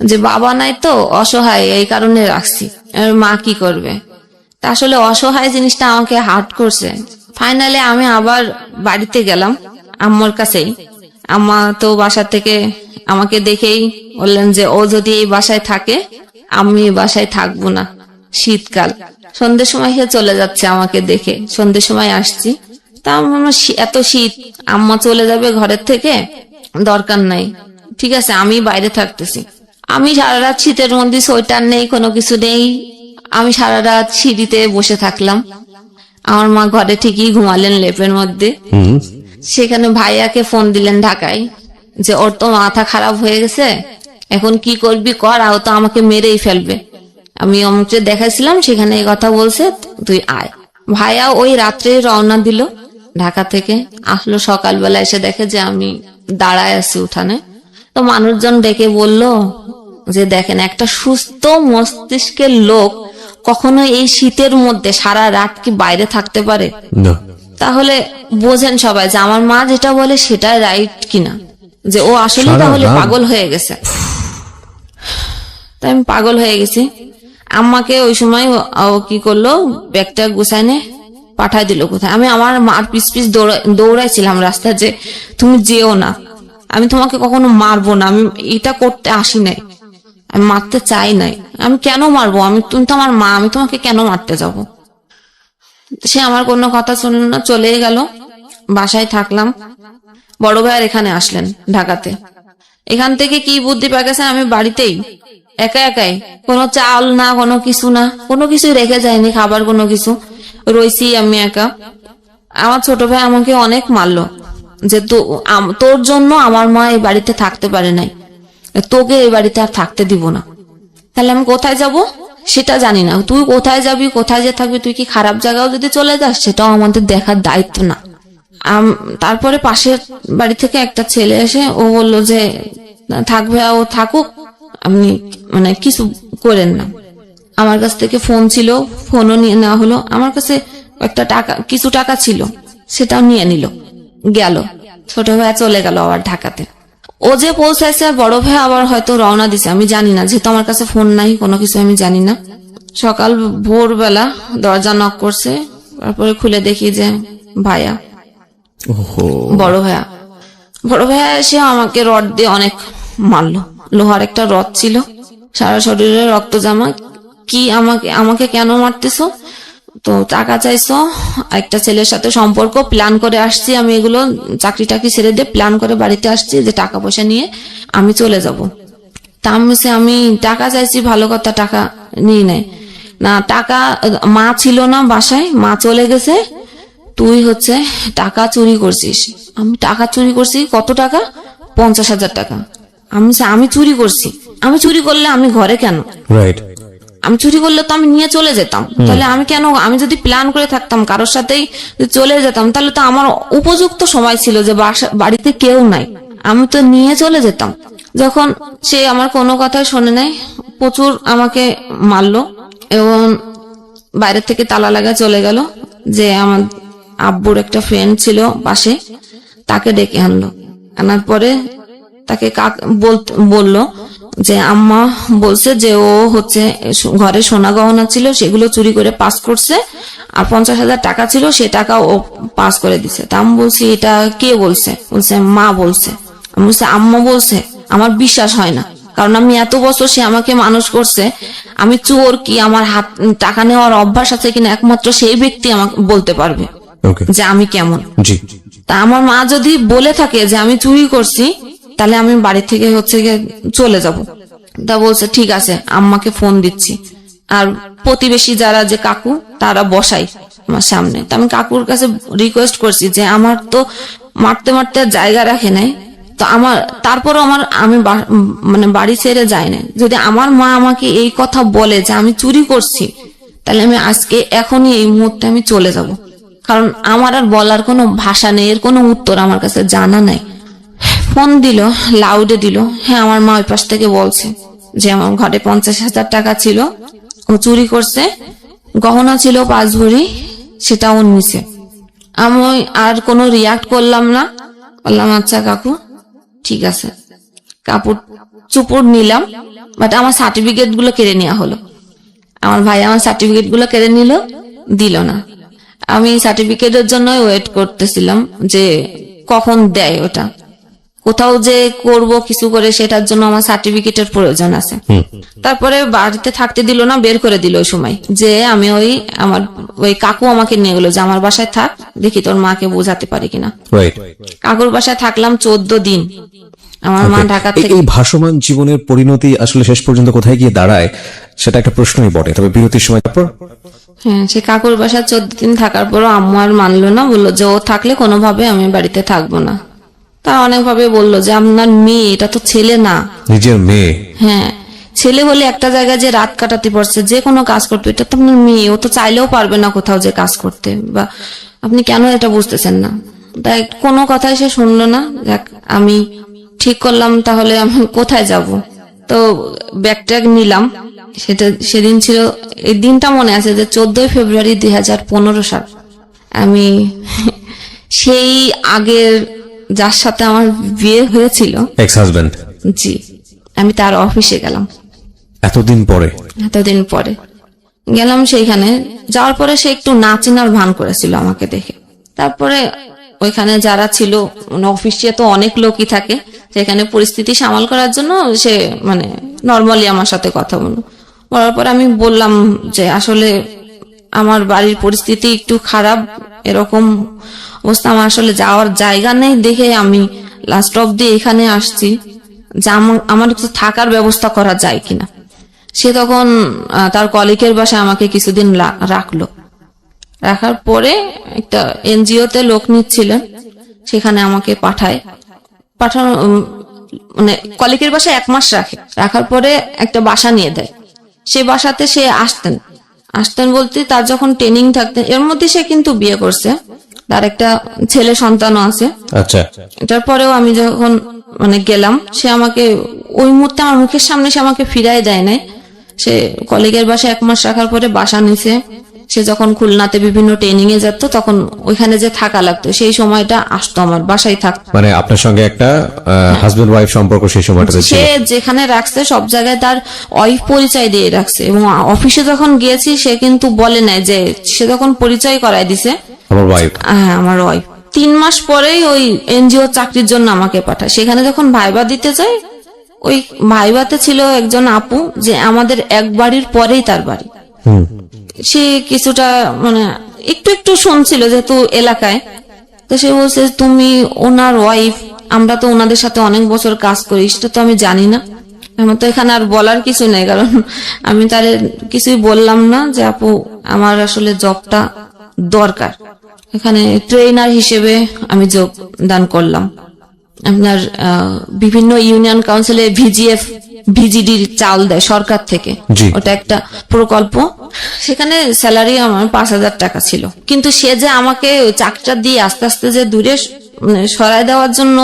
যে বাবা নাই তো অসহায়, এই কারণে রাখছি, মা কি করবে। তা আসলে অসহায় জিনিসটা আমাকে হার্ট করছে। ফাইনালি আমি আবার বাড়িতে গেলাম আম্মুর কাছেই। আম্মা তো বাসা থেকে আমাকে দেখেই বললেন যে ও যদি এই বাসায় থাকে, আমি এই বাসায় থাকবো না। শীতকাল, সন্ধ্যের সময় সে চলে যাচ্ছে আমাকে দেখে, সন্ধ্যের সময় আসছি। তা এত শীত, আম্মা চলে যাবে ঘরের থেকে, দরকার নাই, ঠিক আছে আমি বাইরে থাকতেছি। আমি সারা রাত শীতের মধ্যে, সোয়েটার নেই, কোনো কিছু নেই, আমি সারা রাত সিঁড়িতে বসে থাকলাম। আমার মা ঘরে ঠিকই ঘুমালেন লেপের মধ্যে। সেখানে ভাইয়াকে ফোন দিলেন ঢাকায়, যে ওর তো মাথা খারাপ হয়ে গেছে, এখন কি করবি কর, ও তো আমাকে মেরেই ফেলবে। আমি অমুকে দেখাইছিলাম, সেখানে এই কথা বলছে, তুই আয়। ভাইয়া ওই রাত্রে রওনা দিল ঢাকা থেকে। আসলো সকালবেলা, এসে দেখে যে আমি দাঁড়ায় আছি উঠানে। তো মানুষজন ডেকে বলল যে দেখেন, একটা সুস্থ মস্তিষ্কের লোক কখনো এই শীতের মধ্যে সারা রাত কি বাইরে থাকতে পারে? তাহলে বোঝেন সবাই যে আমার মা যেটা বলে সেটা রাইট কিনা, যে ও আসলে তাহলে পাগল হয়ে গেছে। তাই আমি পাগল হয়ে গেছি। আম্মাকে ওই সময় ও কি করলো, ব্যাগটা গুছাইনে পাঠাই দিল কোথায়। আমি আমার মার পিছ পিছ দৌড়াইছিলাম রাস্তায়, যে তুমি যেও না, আমি তোমাকে কখনো মারবো না, আমি এটা করতে আসি নাই, আমি মারতে চাই নাই, আমি কেন মারবো, তুমি তো আমার মা, আমি তোমাকে কেন মারতে যাব। সে আমার কোনো কথা শুনল না, চলে গেল। বাসায় থাকলাম। বড় ভাইয়ের এখানে আসলেন ঢাকাতে। এখান থেকে কি বুদ্ধি পেয়ে গেছে, আমি বাড়িতেই একা একাই, কোনো চাল না, কোনো কিছু না, কোনো কিছু রেখে যায়নি, খাবার কোনো কিছু, রইছি আমি একা। আমার ছোট ভাই আমাকে অনেক মারলো যে তোর জন্য আমার মা এই বাড়িতে থাকতে পারে নাই, তোকে এই বাড়িতে আর থাকতে দিব না। তাহলে আমি কোথায় যাব সেটা জানি না, তুই কোথায় যাবি, কোথায় যে থাকবি, তুই কি খারাপ জায়গাও যদি চলে যাস সেটাও আমাদের দেখার দায়িত্ব না। তারপরে পাশের বাড়ি থেকে একটা ছেলে এসে ও বললো যে থাকবে, ও থাকুক, আপনি মানে কিছু করেন না। আমার কাছ থেকে ফোন ছিল, ফোনও নিয়ে নেওয়া হলো। আমার কাছে একটা টাকা, কিছু টাকা ছিল, সেটাও নিয়ে নিল, গেল। ছোট ভাইয়া চলে গেল আবার ঢাকাতে। ও যে পৌঁছাইছে আর বড় ভাই আবার হয়তো রওনা দিছে, আমি জানি না, যেহেতু আমার কাছে ফোন নাই, কোনো কিছু আমি জানি না। সকাল ভোরবেলা দরজা নক করছে, তারপরে খুলে দেখি যে ভাইয়া, বড় ভাইয়া এসে আমাকে রড দিয়ে অনেক মারলো। লোহার একটা রড ছিল, সারা শরীরে রক্ত জামা। কি আমাকে কেন মারতেছো? তো টাকা চাইছো, একটা ছেলের সাথে সম্পর্ক, প্ল্যান করে আসছি আমি, এগুলো চাকরি টাকরি ছেড়ে দিয়ে প্ল্যান করে বাড়িতে আসছি যে টাকা পয়সা নিয়ে আমি চলে যাব। তা আমি টাকা চাইছি, ভালো কথা, টাকা নিয়ে নেয় না। টাকা মা ছিল না বাসায়, মা চলে গেছে, তুই হচ্ছে টাকা চুরি করছিস। আমি টাকা চুরি করছি, কত টাকা? 50,000 টাকা। আমি চুরি করছি, আমি চুরি করলে আমি ঘরে কেন? রাইট, আমি চুরি করলে তো আমি নিয়ে চলে যেতাম, তাহলে আমি কেন? আমি যদি প্ল্যান করে থাকতাম কারোর সাথেই চলে যেতাম, তাহলে তো আমার উপযুক্ত সময় ছিল যে বাড়িতে কেউ নাই, আমি তো নিয়ে চলে যেতাম। যখন সে আমার কোনো কথাই শোনে নাই, প্রচুর আমাকে মারলো এবং বাইরে থেকে তালা লাগা চলে গেল। যে আমার আব্বুর একটা ফ্রেন্ড ছিল পাশে, তাকে ডেকে আনার পরে তাকে বললো যে আম্মা বলছে যে ও হচ্ছে ঘরে সোনা গহনা ছিল, সেগুলো চুরি করে পাস করছে, আর 50,000 টাকা ছিল, সে টাকা ও পাস করে দিছে। তা আমি বলছি এটা কে বলছে? বলছে মা বলছে। আমি বলছি আম্মা বলছে? আমার বিশ্বাস হয় না, কারণ আমি এত বছর, সে আমাকে মানুষ করছে, আমি চোর কি আমার হাত টাকা নেওয়ার অভ্যাস আছে কিনা একমাত্র সেই ব্যক্তি আমাকে বলতে পারবে যে আমি কেমন। তা আমার মা যদি বলে থাকে যে আমি চুরি করছি, তাহলে আমি বাড়ি থেকে হচ্ছে গিয়ে চলে যাব। তা বলছে ঠিক আছে, আম্মাকে ফোন দিচ্ছি। আর প্রতিবেশী যারা যে কাকু, তারা বসাই আমার সামনে। তা আমি কাকুর কাছে রিকোয়েস্ট করছি যে আমার তো মারতে মারতে জায়গা রাখে নাই, তো তারপরও আমি মানে বাড়ি ছেড়ে যাই না। যদি আমার মা আমাকে এই কথা বলে যে আমি চুরি করছি, তাহলে আমি আজকে এখনই এই মুহূর্তে আমি চলে যাব, কারণ আমার আর বলার কোনো ভাষা নেই, এর কোনো উত্তর আমার কাছে জানা নাই। ফোন দিল, লাউডে দিল। হ্যাঁ, আমার মা ওই পাশ থেকে বলছে যে আমার ঘরে 50,000 টাকা ছিল, ও চুরি করছে, গহনা ছিল 5 ভরি, সেটা ও নিছে। আমি আর কোনো রিয়াক্ট করলাম না, বললাম আচ্ছা কাকু ঠিক আছে। কাপড় চুপড় নিলাম, বাট আমার সার্টিফিকেট গুলো কেড়ে নেওয়া হলো। আমার ভাই আমার সার্টিফিকেট গুলো কেড়ে নিল, দিল না। আমি সার্টিফিকেটের জন্য ওয়েট করতেছিলাম যে কখন দেয় ওটা। কোথাও যে করব কিছু করে, সেটার জন্য আমার সার্টিফিকেটের প্রয়োজন আছে। তারপরে বাড়িতে থাকতে দিল না, বের করে দিল ওই সময়। যে আমি আমার কাকু আমাকে নিয়ে গেলো যে আমার বাসায় থাক, দেখি তোর মাকে বোঝাতে পারি কিনা। কাকুর বাসায় থাকলাম 14 দিন। আমার মা ঢাকা থেকে। এই ভাসমান জীবনের পরিণতি আসলে শেষ পর্যন্ত কোথায় গিয়ে দাঁড়ায় সেটা একটা প্রশ্নই বটে। তবে বিরতির সময় তারপর হ্যাঁ, সে কাকুর বাসায় 14 দিন থাকার পরও আম্মু আর মানলো না, বললো যে ও থাকলে কোনোভাবে আমি বাড়িতে থাকবো না। তারা অনেকভাবে বললো যে আপনার মেয়ে, এটা তো ছেলে না, নিজের মেয়ে। হ্যাঁ, ছেলে হলে একটা জায়গায় যে রাত কাটাতে পারছে, যে কোনো কাজ করতে, এটা তো আপনার মেয়ে, ও তো চাইলেও পারবে না কোথাও যে কাজ করতে, বা আপনি কেন এটা বুঝতেছেন না? তাই কোনো কথাই সে শুনলো না। দেখ, আমি ঠিক করলাম তাহলে আমি কোথায় যাব। তো ব্যাগ ট্যাগ নিলাম। সেদিন ছিল, এই দিনটা মনে আছে যে 14 ফেব্রুয়ারি 2015 সাল। আমি সেই আগের যার সাথে আমার বিয়ে হয়েছিল, এক্স হাজবেন্ড, জি, আমি তার অফিসে গেলাম। এতদিন পরে গেলাম সেইখানে। যাওয়ার পরে সে একটু নাচিনার ভান করেছিল আমাকে দেখে। তারপরে ওইখানে যারা ছিল, মানে অফিসে তো অনেক লোকই থাকে, সেখানে পরিস্থিতি সামাল করার জন্য সে মানে নর্মালি আমার সাথে কথা বলার পর আমি বললাম যে আসলে আমার বাড়ির পরিস্থিতি একটু খারাপ, এরকম অবস্থা, আমার আসলে যাওয়ার জায়গা নেই দেখে আমি লাস্ট অব্দি এখানে আসছি, যে আমার একটু থাকার ব্যবস্থা করা যায় কিনা। সে তখন তার কলিগের বাসায় আমাকে কিছুদিন রাখলো। রাখার পরে একটা এনজিওতে লোক নিচ্ছিলেন, সেখানে আমাকে পাঠানো মানে কলিগের বাসায় 1 মাস রাখার পরে একটা বাসা নিয়ে দেয়। সে বাসাতে সে আসতেন বলতে তার যখন ট্রেনিং থাকতেন, এর মধ্যে সে কিন্তু বিয়ে করছে, তার একটা ছেলে সন্তানও আছে। আচ্ছা, এটার পরেও আমি যখন গেলাম, সে আমাকে ওই মুহূর্তে আমার মুখের সামনে সে আমাকে ফিরাই দেয় নাই। সে কলিগের বাসায় 1 মাস রাখার পরে বাসা নিছে। সে যখন খুলনাতে বিভিন্ন ট্রেনিং এ যেত তখন ওইখানে যে থাকা লাগতো, সেই সময়টা আসতো আমার বাসায় থাকতো। মানে আপনার সঙ্গে একটা হাজবেন্ড ওয়াইফ সম্পর্ক সেই সময়টাতে ছিল। সে যেখানে রাখছে সব জায়গায় তার ওয়াইফ পরিচয় দিয়ে রাখছে, এবং অফিসে যখন গিয়েছি সে কিন্তু বলে নাই, যে সে যখন পরিচয় করায় দিছে আমার ওয়াইফ। হ্যাঁ, আমার ওয়াইফ। 3 মাস পরেই ওই এনজিও চাকরির জন্য আমাকে পাঠায়। সেখানে যখন ভাইবা দিতে যাই, ওই ভাইবাতে ছিল একজন আপু, যে আমাদের এক বাড়ির পরেই তার বাড়ি। সে কিছুটা একটু একটু শুনছিল যেহেতু এলাকায়, তো সে বলছে তুমি ওনার ওয়াইফ, আমরা তো ওনাদের সাথে অনেক বছর কাজ করি, সেটা তো আমি জানি না। আমার তো এখানে আর বলার কিছু নেই, কারণ আমি তার কিছুই বললাম না যে আপু আমার আসলে জবটা দরকার। এখানে ট্রেনার হিসেবে আমি যোগদান করলাম। আপনার বিভিন্ন ইউনিয়ন কাউন্সিলে ভিজিডির চাল দেয় সরকার থেকে, ওটা একটা প্রকল্প। সেখানে স্যালারি আমার 5,000 টাকা ছিল, কিন্তু সে যে আমাকে চাকরিটা দিয়ে আস্তে আস্তে যে দূরে সরাই দেওয়ার জন্য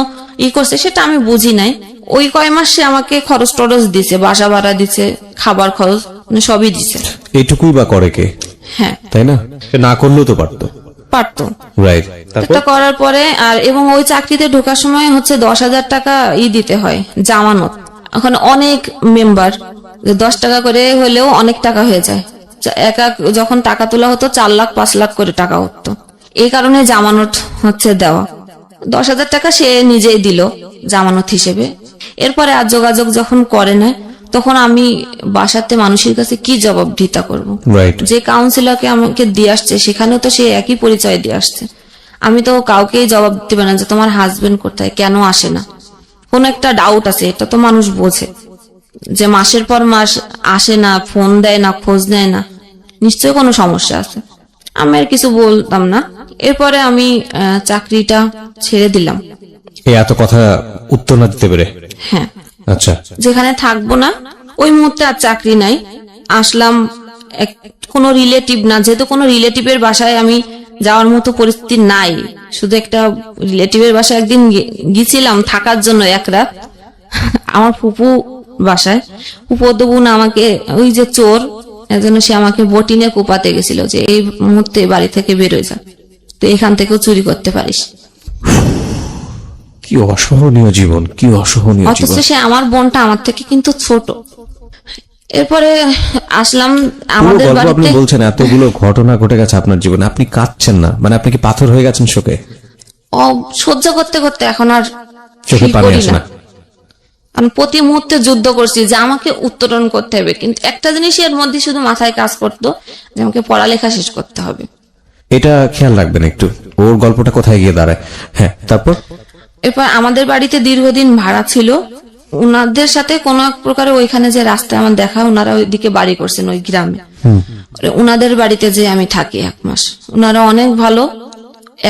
করছে সেটা আমি বুঝি নাই। ওই কয় মাস সে আমাকে খরচ টরচ দিছে, বাসা ভাড়া দিছে, খাবার খরচ সবই দিছে। এইটুকুই বা করে কে? হ্যাঁ, তাই না? না করলেও তো পারতো। রাইট। এটা করার পরে এবং ওই চাকরিতে ঢোকার সময় 10,000 টাকা দিতে হয় জামানত। এখন অনেক মেম্বার, 10 টাকা করে হলেও অনেক টাকা হয়ে যায়। যখন টাকা তোলা হতো 4 লাখ 5 লাখ করে টাকা হতো। এই কারণে জামানত দেওয়া। 10,000 টাকা সে নিজেই দিল জামানত হিসেবে। এরপরে আর যোগাযোগ যখন করে না, তখন আমি বাসাতে মানুষের কাছে কি জবাবদিহিতা করব? যে কাউন্সিলরকে আমাকে দিয়ে আসছে সেখানেও তো সে একই পরিচয় দিয়ে আসছে। আমি তো কাউকে জবাব দিতে পারি না যে তোমার হাজবেন্ড কোথায়, কেন আসে না। কোন একটা ডাউট আছে, এটা তো মানুষ বোঝে, যে মাসের পর মাস আসে না, ফোন দেয় না, খোঁজ নেয় না, নিশ্চয়ই কোনো সমস্যা আছে। আমি আর কিছু বলতাম না। এরপরে আমি চাকরিটা ছেড়ে দিলাম। এত কথা উত্তর না দিতে পেরে? হ্যাঁ। আচ্ছা, যেখানে থাকবো না ওই মুহূর্তে আর চাকরি নাই। আসলাম কোনো রিলেটিভ না, যেহেতু কোনো রিলেটিভের বাসায় আমি যাওয়ার মতো পরিস্থিতি নাই। শুধু একটা রিলেটিভের বাসায় একদিন গেছিলাম থাকার জন্য 1 রাত, আমার ফুপু বাসায়। ফুপু বোন আমাকে ওই যে চোর একজন, সে আমাকে বটিনে কোপাতে গেছিল যে এই মুহূর্তে বাড়ি থেকে বেরোয় যা, তো এখান থেকেও চুরি করতে পারিস। কি অসহনীয় জীবন, কি অসহনীয় জীবন। অথচ সে আমার বোনটা আমার থেকে কিন্তু ছোট। এরপরে আসলাম আমাদের বাড়িতে। আপনি বলছেন এতগুলো ঘটনা ঘটে গেছে আপনার জীবনে, আপনি কাঁদছেন না? আপনি কি পাথর হয়ে গেছেন শোকে? সহ্য করতে করতে এখন আর চোখে পানি আসে না। আমি প্রতি মুহূর্তে যুদ্ধ করছি যে আমাকে উত্তরণ করতে হবে, কিন্তু একটা জিনিস এর মধ্যে শুধু মাথায় কাজ করতো যে আমাকে পড়ালেখা শেষ করতে হবে। এটা খেয়াল রাখবেন একটু, ওর গল্পটা কোথায় গিয়ে দাঁড়ায়। হ্যাঁ, তারপর? এরপর আমাদের বাড়িতে দীর্ঘদিন ভাড়া ছিল। ওনাদের সাথে কোন এক প্রকারে ওইখানে যে রাস্তায় আমার দেখা, ওনারা ওইদিকে বাড়ি করছেন ওই গ্রামে। ওনাদের বাড়িতে যে আমি থাকি 1 মাস, ওনারা অনেক ভালো।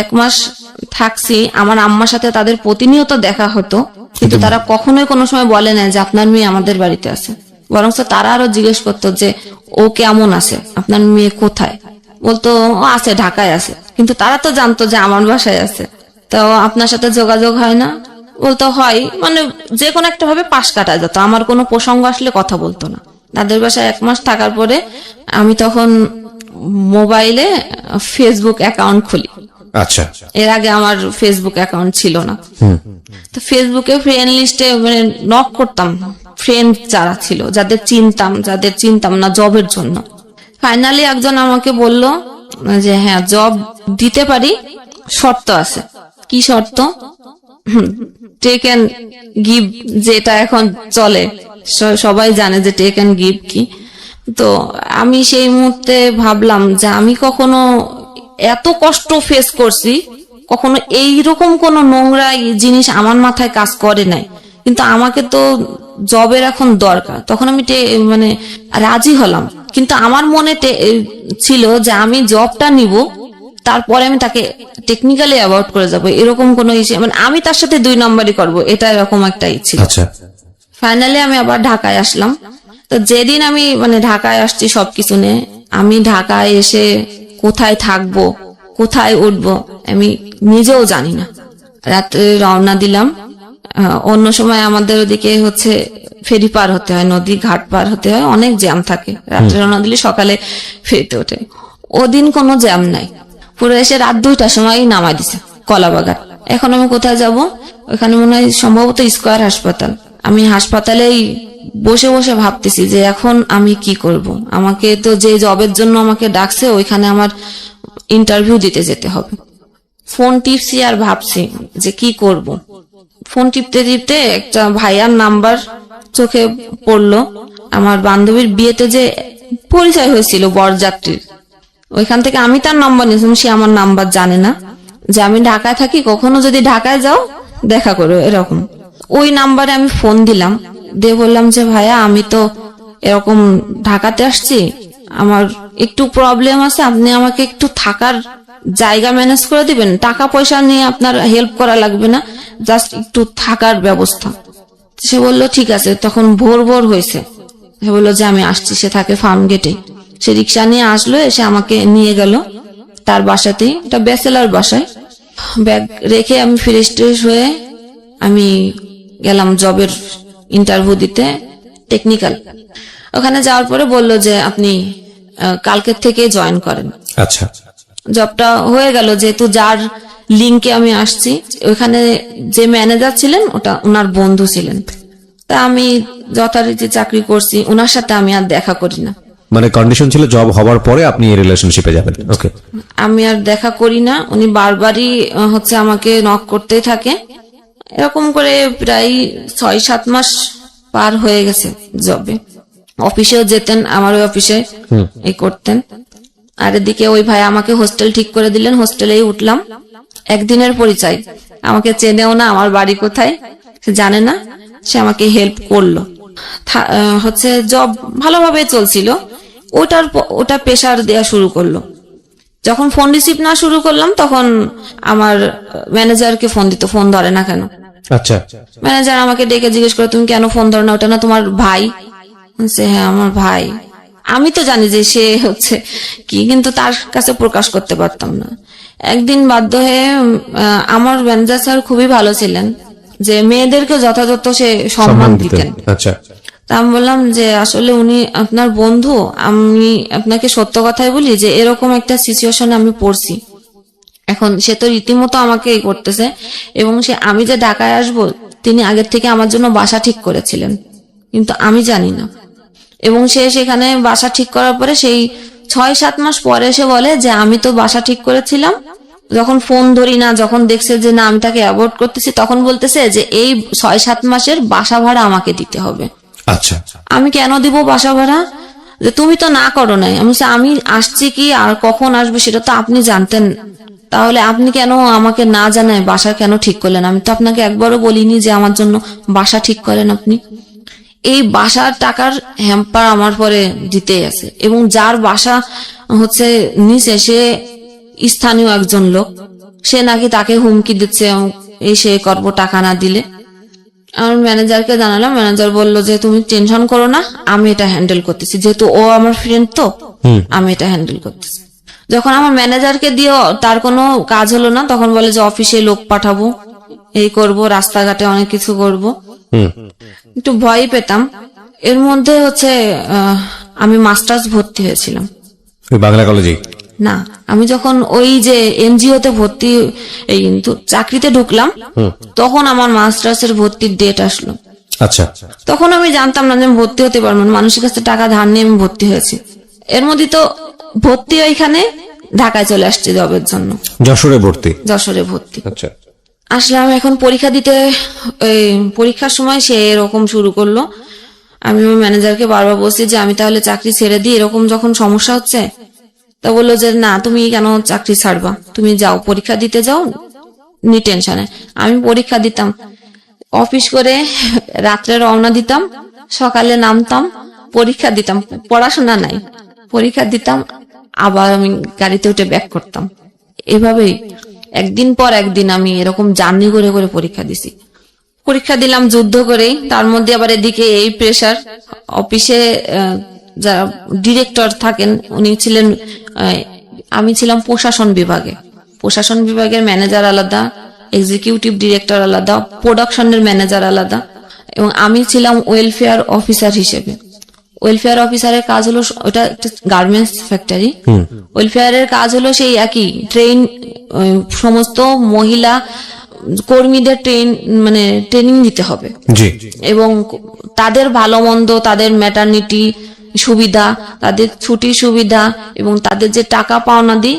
1 মাস থাকছি, আমার আম্মার সাথে তাদের প্রতিনিয়ত দেখা হতো, কিন্তু তারা কখনোই কোনো সময় বলে না যে আপনার মেয়ে আমাদের বাড়িতে আছে। বরং তারা আরো জিজ্ঞেস করতো যে ও কেমন আছে, আপনার মেয়ে কোথায়। বলতো ও আছে, ঢাকায় আছে, কিন্তু তারা তো জানতো যে আমার বাসায় আছে। তো আপনার সাথে যোগাযোগ হয় না? বলতো হয়, যে কোনো একটা ভাবে পাশ কাটা যেত। আমার কোনো প্রসঙ্গ আসলে কথা বলতো না। তাদের বাসায় 1 মাস থাকার পরে আমি তখন মোবাইলে ফেসবুক অ্যাকাউন্ট খুলি। আচ্ছা। এর আগে আমার ফেসবুক অ্যাকাউন্ট ছিল না। তো ফেসবুকে ফ্রেন্ড লিস্টে নক করতাম ফ্রেন্ড যারা ছিল, যাদের চিনতাম না জবের জন্য। ফাইনালি একজন আমাকে বলল যে হ্যাঁ জব দিতে পারি, শর্ত আছে। কি শর্ত? টেক এন্ড গিভ, যেটা এখন চলে, সবাই জানে যে টেক এন্ড গিভ কি। তো আমি সেই মুহূর্তে ভাবলাম যে আমি কখনো এত কষ্ট ফেস করছি, কখনো এইরকম কোন নোংরা জিনিস আমার মাথায় কাজ করে নাই। কিন্তু আমাকে তো জবের এখন দরকার। তখন আমি মানে রাজি হলাম, কিন্তু আমার মনে ছিল যে আমি জবটা নিব, তারপরে আমি তাকে টেকনিক্যালি অ্যাভয়েড করে যাব, এরকম কোনো ইস্যু, মানে আমি তার সাথে 2 নম্বরই করব, এটা এরকম একটা ইচ্ছে। আচ্ছা, ফাইনালি আমি আবার ঢাকায় আসলাম। তো যেদিন আমি মানে ঢাকায় আসছি সবকিছু নিয়ে, আমি ঢাকায় এসে কোথায় থাকবো, কোথায় উঠবো আমি নিজেও জানি না। রাত্রে রওনা দিলাম। অন্য সময় আমাদের ওদিকে হচ্ছে ফেরি পার হতে হয়, নদী ঘাট পার হতে হয়, অনেক জ্যাম থাকে। রাত্রে রওনা দিলে সকালে ফেরিতে ওঠে। ওদিন কোনো জ্যাম নাই, পুরো এসে রাত 2টার সময় নামাই দিছে কলাবাগান। এখন আমি কোথায় যাব? ওখানে মনে হয় সম্ভবত স্কয়ার হাসপাতাল। আমি হাসপাতালেই বসে বসে ভাবতেছি যে এখন আমি কি করব। আমাকে তো যে জবের জন্য আমাকে ডাকছে ওইখানে আমার ইন্টারভিউ দিতে যেতে হবে। ফোন টিপছি আর ভাবছি যে কি করব। ফোন টিপতে টিপতে একটা ভাইয়ার নাম্বার চোখে পড়লো। আমার বান্ধবীর বিয়েতে যে পরিচয় হয়েছিল বরযাত্রীর, ওইখান থেকে আমি তার নাম্বার নিয়েছিলাম, সে আমার নাম্বার জানে না, যে আমি ঢাকায় থাকি, কখনো যদি ঢাকায় যাও দেখা করো, এরকম। ওই নাম্বারে আমি ফোন দিলাম, দিয়ে বললাম যে ভাইয়া আমি তো এরকম ঢাকাতে আসছি, আমার একটু প্রবলেম আছে, আপনি আমাকে একটু থাকার জায়গা ম্যানেজ করে দিবেন, টাকা পয়সা নিয়ে আপনার হেল্প করা লাগবে না, জাস্ট একটু থাকার ব্যবস্থা। সে বললো ঠিক আছে। তখন ভোর ভোর হয়েছে। সে বললো যে আমি আসছি, সে থাকে ফার্ম গেটে। সে রিক্সা নিয়ে আসলো, এসে আমাকে নিয়ে গেল তার বাসাতেই, এটা ব্যাচেলার বাসায়। ব্যাগ রেখে আমি ফ্রেশ ট্রেশ হয়ে আমি গেলাম জবের ইন্টারভিউ দিতে, টেকনিক্যাল। ওখানে যাওয়ার পরে বললো যে আপনি কালকের থেকে জয়েন করেন। আচ্ছা, জবটা হয়ে গেল, যেহেতু যার লিঙ্কে আমি আসছি, ওখানে যে ম্যানেজার ছিলেন ওটা ওনার বন্ধু ছিলেন। তা আমি যথারীতি চাকরি করছি, ওনার সাথে আমি আর দেখা করি না। মানে কন্ডিশন ছিল জব হওয়ার পরে আপনি এই রিলেশনশিপে যাবেন। ওকে, আমি আর দেখা করি না। উনি বারবারই হচ্ছে আমাকে নক করতেই থাকে। এরকম করে প্রায় 6-7 মাস পার হয়ে গেছে জবে। অফিসেও যেতেন, আমার ওই অফিসে এই করতেন। আর এদিকে ওই ভাই আমাকে হোস্টেল ঠিক করে দিলেন, হোস্টেলেই উঠলাম। একদিনের পরিচয়, আমাকে চেনেও না, আমার বাড়ি কোথায় সে জানে না, সে আমাকে হেল্প করলো। হচ্ছে জব ভালোভাবে চলছিল, ওটা প্রেশার দেয়া শুরু করলো। যখন ফোন রিসিভ না শুরু করলাম, তখন আমার ম্যানেজারকে ফোন দিত, ফোন ধরে না কেন। আচ্ছা, ম্যানেজার আমাকে ডেকে জিজ্ঞেস করে তুমি কেন ফোন ধরো না, ওটা না তোমার ভাই? হ্যাঁ আমার ভাই। আমি তো জানি যে সে হচ্ছে কি, কিন্তু তার কাছে প্রকাশ করতে পারতাম না। একদিন বাধ্য হয়ে, আমার ম্যানেজার স্যার খুবই ভালো ছিলেন, যে মেয়েদেরকে যথাযথ সে সম্মান দিতেন। আচ্ছা, তা আমি বললাম যে আসলে উনি আপনার বন্ধু, আমি আপনাকে সত্য কথাই বলি যে এরকম একটা সিচুয়েশনে আমি পড়ছি। এখন সে তো রীতিমতো আমাকে এই করতেছে, এবং আমি যে ঢাকায় আসবো, তিনি আগের থেকে আমার জন্য বাসা ঠিক করেছিলেন, কিন্তু আমি জানি না। এবং সে সেখানে বাসা ঠিক করার পরে সেই 6-7 মাস পরে এসে বলে যে আমি তো বাসা ঠিক করেছিলাম, যখন ফোন ধরি না, যখন দেখছে যে না আমি তাকে অ্যাভয়েড করতেছি, তখন বলতেছে যে এই 6-7 মাসের বাসা ভাড়া আমাকে দিতে হবে। আচ্ছা, আমি কেন দিব বাসা ভাড়া? যে তুমি তো না করো নাই। আমি আসছি কি আর কখন আসবো সেটা তো আপনি জানতেন, তাহলে আপনি কেন আমাকে না জানায় বাসা কেন ঠিক করলেন? আমি তো আপনাকে একবারও বলিনি যে আমার জন্য বাসা ঠিক করেন আপনি। এই বাসার টাকার হ্যাম্পার আমার পরে দিতেই আছে, এবং যার বাসা হচ্ছে নিচে সে স্থানীয় একজন লোক, সে নাকি তাকে হুমকি দিচ্ছে, এই সে করবো টাকা না দিলে। আমার ম্যানেজারকে জানালাম, ম্যানেজার বললো যে তুমি টেনশন করো না, আমি এটা হ্যান্ডেল করতেছি, যেহেতু ও আমার ফ্রেন্ড তো আমি এটা হ্যান্ডেল করতেছি। যখন আমার ম্যানেজারকে দিয়েও তার কোনো কাজ হলো না, তখন বলে যে অফিসে লোক পাঠাবো, এই করব, রাস্তাঘাটে অনেক কিছু করব। একটু ভয় পেতাম। এর মধ্যে হচ্ছে আমি মাস্টার্স ভর্তি হয়েছিলাম বাংলা কলেজে। না, আমি যখন ওই যে এনজিও তে ভর্তি, এই কিন্তু চাকরিতে ঢুকলাম, তখন আমার মাস্টার্স এর ভর্তির ডেট আসলো। আচ্ছা, তখন আমি জানতাম না যে আমি ভর্তি হতে পারবো না, মানুষের কাছে টাকা ধার নিয়ে আমি ভর্তি হয়েছি। এর মধ্যে তো ভর্তি ওইখানে ঢাকায় চলে আসছি জবের জন্য। যশোরে ভর্তি? যশোরে ভর্তি। আচ্ছা, আসলাম, এখন পরীক্ষা দিতে, পরীক্ষার সময় সে এরকম শুরু করলো। আমি আমার ম্যানেজারকে বারবার বলছি যে আমি তাহলে চাকরি ছেড়ে দিই, এরকম যখন সমস্যা হচ্ছে। তা বললো যে না, তুমি কেন চাকরি ছাড়বা, তুমি যাও পরীক্ষা দিতে যাও, নি টেনশনে। আমি পরীক্ষা দিতাম, অফিস করে রাত্রে রওনা দিতাম, সকালে নামতাম, পরীক্ষা দিতাম, পড়াশোনা নাই, পরীক্ষা দিতাম, আবার আমি গাড়িতে উঠে ব্যাক করতাম। এভাবেই একদিন পর একদিন আমি এরকম জার্নি করে করে পরীক্ষা দিছি। পরীক্ষা দিলাম যুদ্ধ করেই, তার মধ্যে আবার এদিকে এই প্রেসার। অফিসে যারা ডিরেক্টর থাকেন উনি ছিলেন, আমি ছিলাম প্রশাসন বিভাগে। প্রশাসন বিভাগের ম্যানেজার আলাদা, এক্সিকিউটিভ ডিরেক্টর আলাদা, প্রোডাকশনের ম্যানেজার আলাদা, এবং আমি ছিলাম ওয়েলফেয়ার অফিসার হিসেবে। ওয়েলফেয়ার অফিসারের কাজ হলো, ওটা একটা গার্মেন্টস ফ্যাক্টরি। ওয়েলফেয়ারের কাজ হলো সেই একই, সমস্ত মহিলা কর্মীদের ট্রেনিং দিতে হবে, এবং তাদের ভালো মন্দ, তাদের ম্যাটারনিটি সুবিধা, তাদের ছুটির সুবিধা, এবং তাদের যে টাকা পাওনা দিই,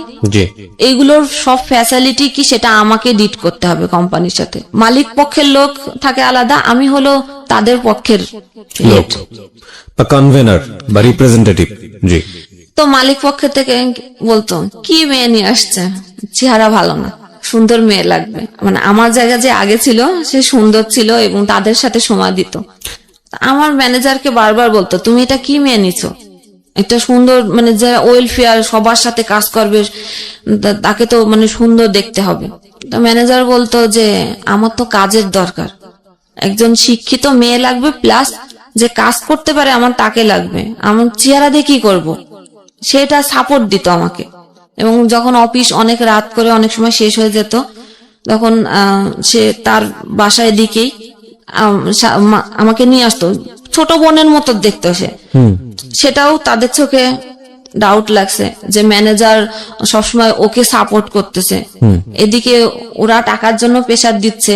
এইগুলোর সব ফ্যাসিলিটি কি সেটা আমাকে ডিট করতে হবে কোম্পানির সাথে। মালিক পক্ষের লোক থাকে আলাদা, আমি হলো তাদের পক্ষের লোক বা কনভেনার বা রিপ্রেজেন্টেটিভ। জি। তো মালিক পক্ষের থেকে বলতো, কি মেয়ে নিয়ে আসছে, চেহারা ভালো না, সুন্দর মেয়ে লাগবে। আমার জায়গা যে আগে ছিল সে সুন্দর ছিল এবং তাদের সাথে সময় দিত। আমার ম্যানেজারকে বারবার বলতো, তুমি এটা কি মেয়ে নিছো, একটা সুন্দর, যে ওয়েলফেয়ার সবার সাথে কাজ করবে তাকে তো সুন্দর দেখতে হবে। তো ম্যানেজার বলতো যে আমার তো কাজের দরকার, একজন শিক্ষিত মেয়ে লাগবে, প্লাস যে কাজ করতে পারে আমার তাকে লাগবে, আমার চেহারা দিয়ে কি করবো, সেটা সাপোর্ট দিত আমাকে। এবং যখন অফিস অনেক রাত করে অনেক সময় শেষ হয়ে যেত, তখন সে তার বাসায় দিকেই আমাকে নিয়ে আসতো, ছোট বোনের মতো দেখতো সে। সেটাও তাদের চোখে ডাউট লাগছে যে ম্যানেজার সবসময় ওকে সাপোর্ট করতেছে, এদিকে ওরা টাকার জন্য প্রেসার দিচ্ছে,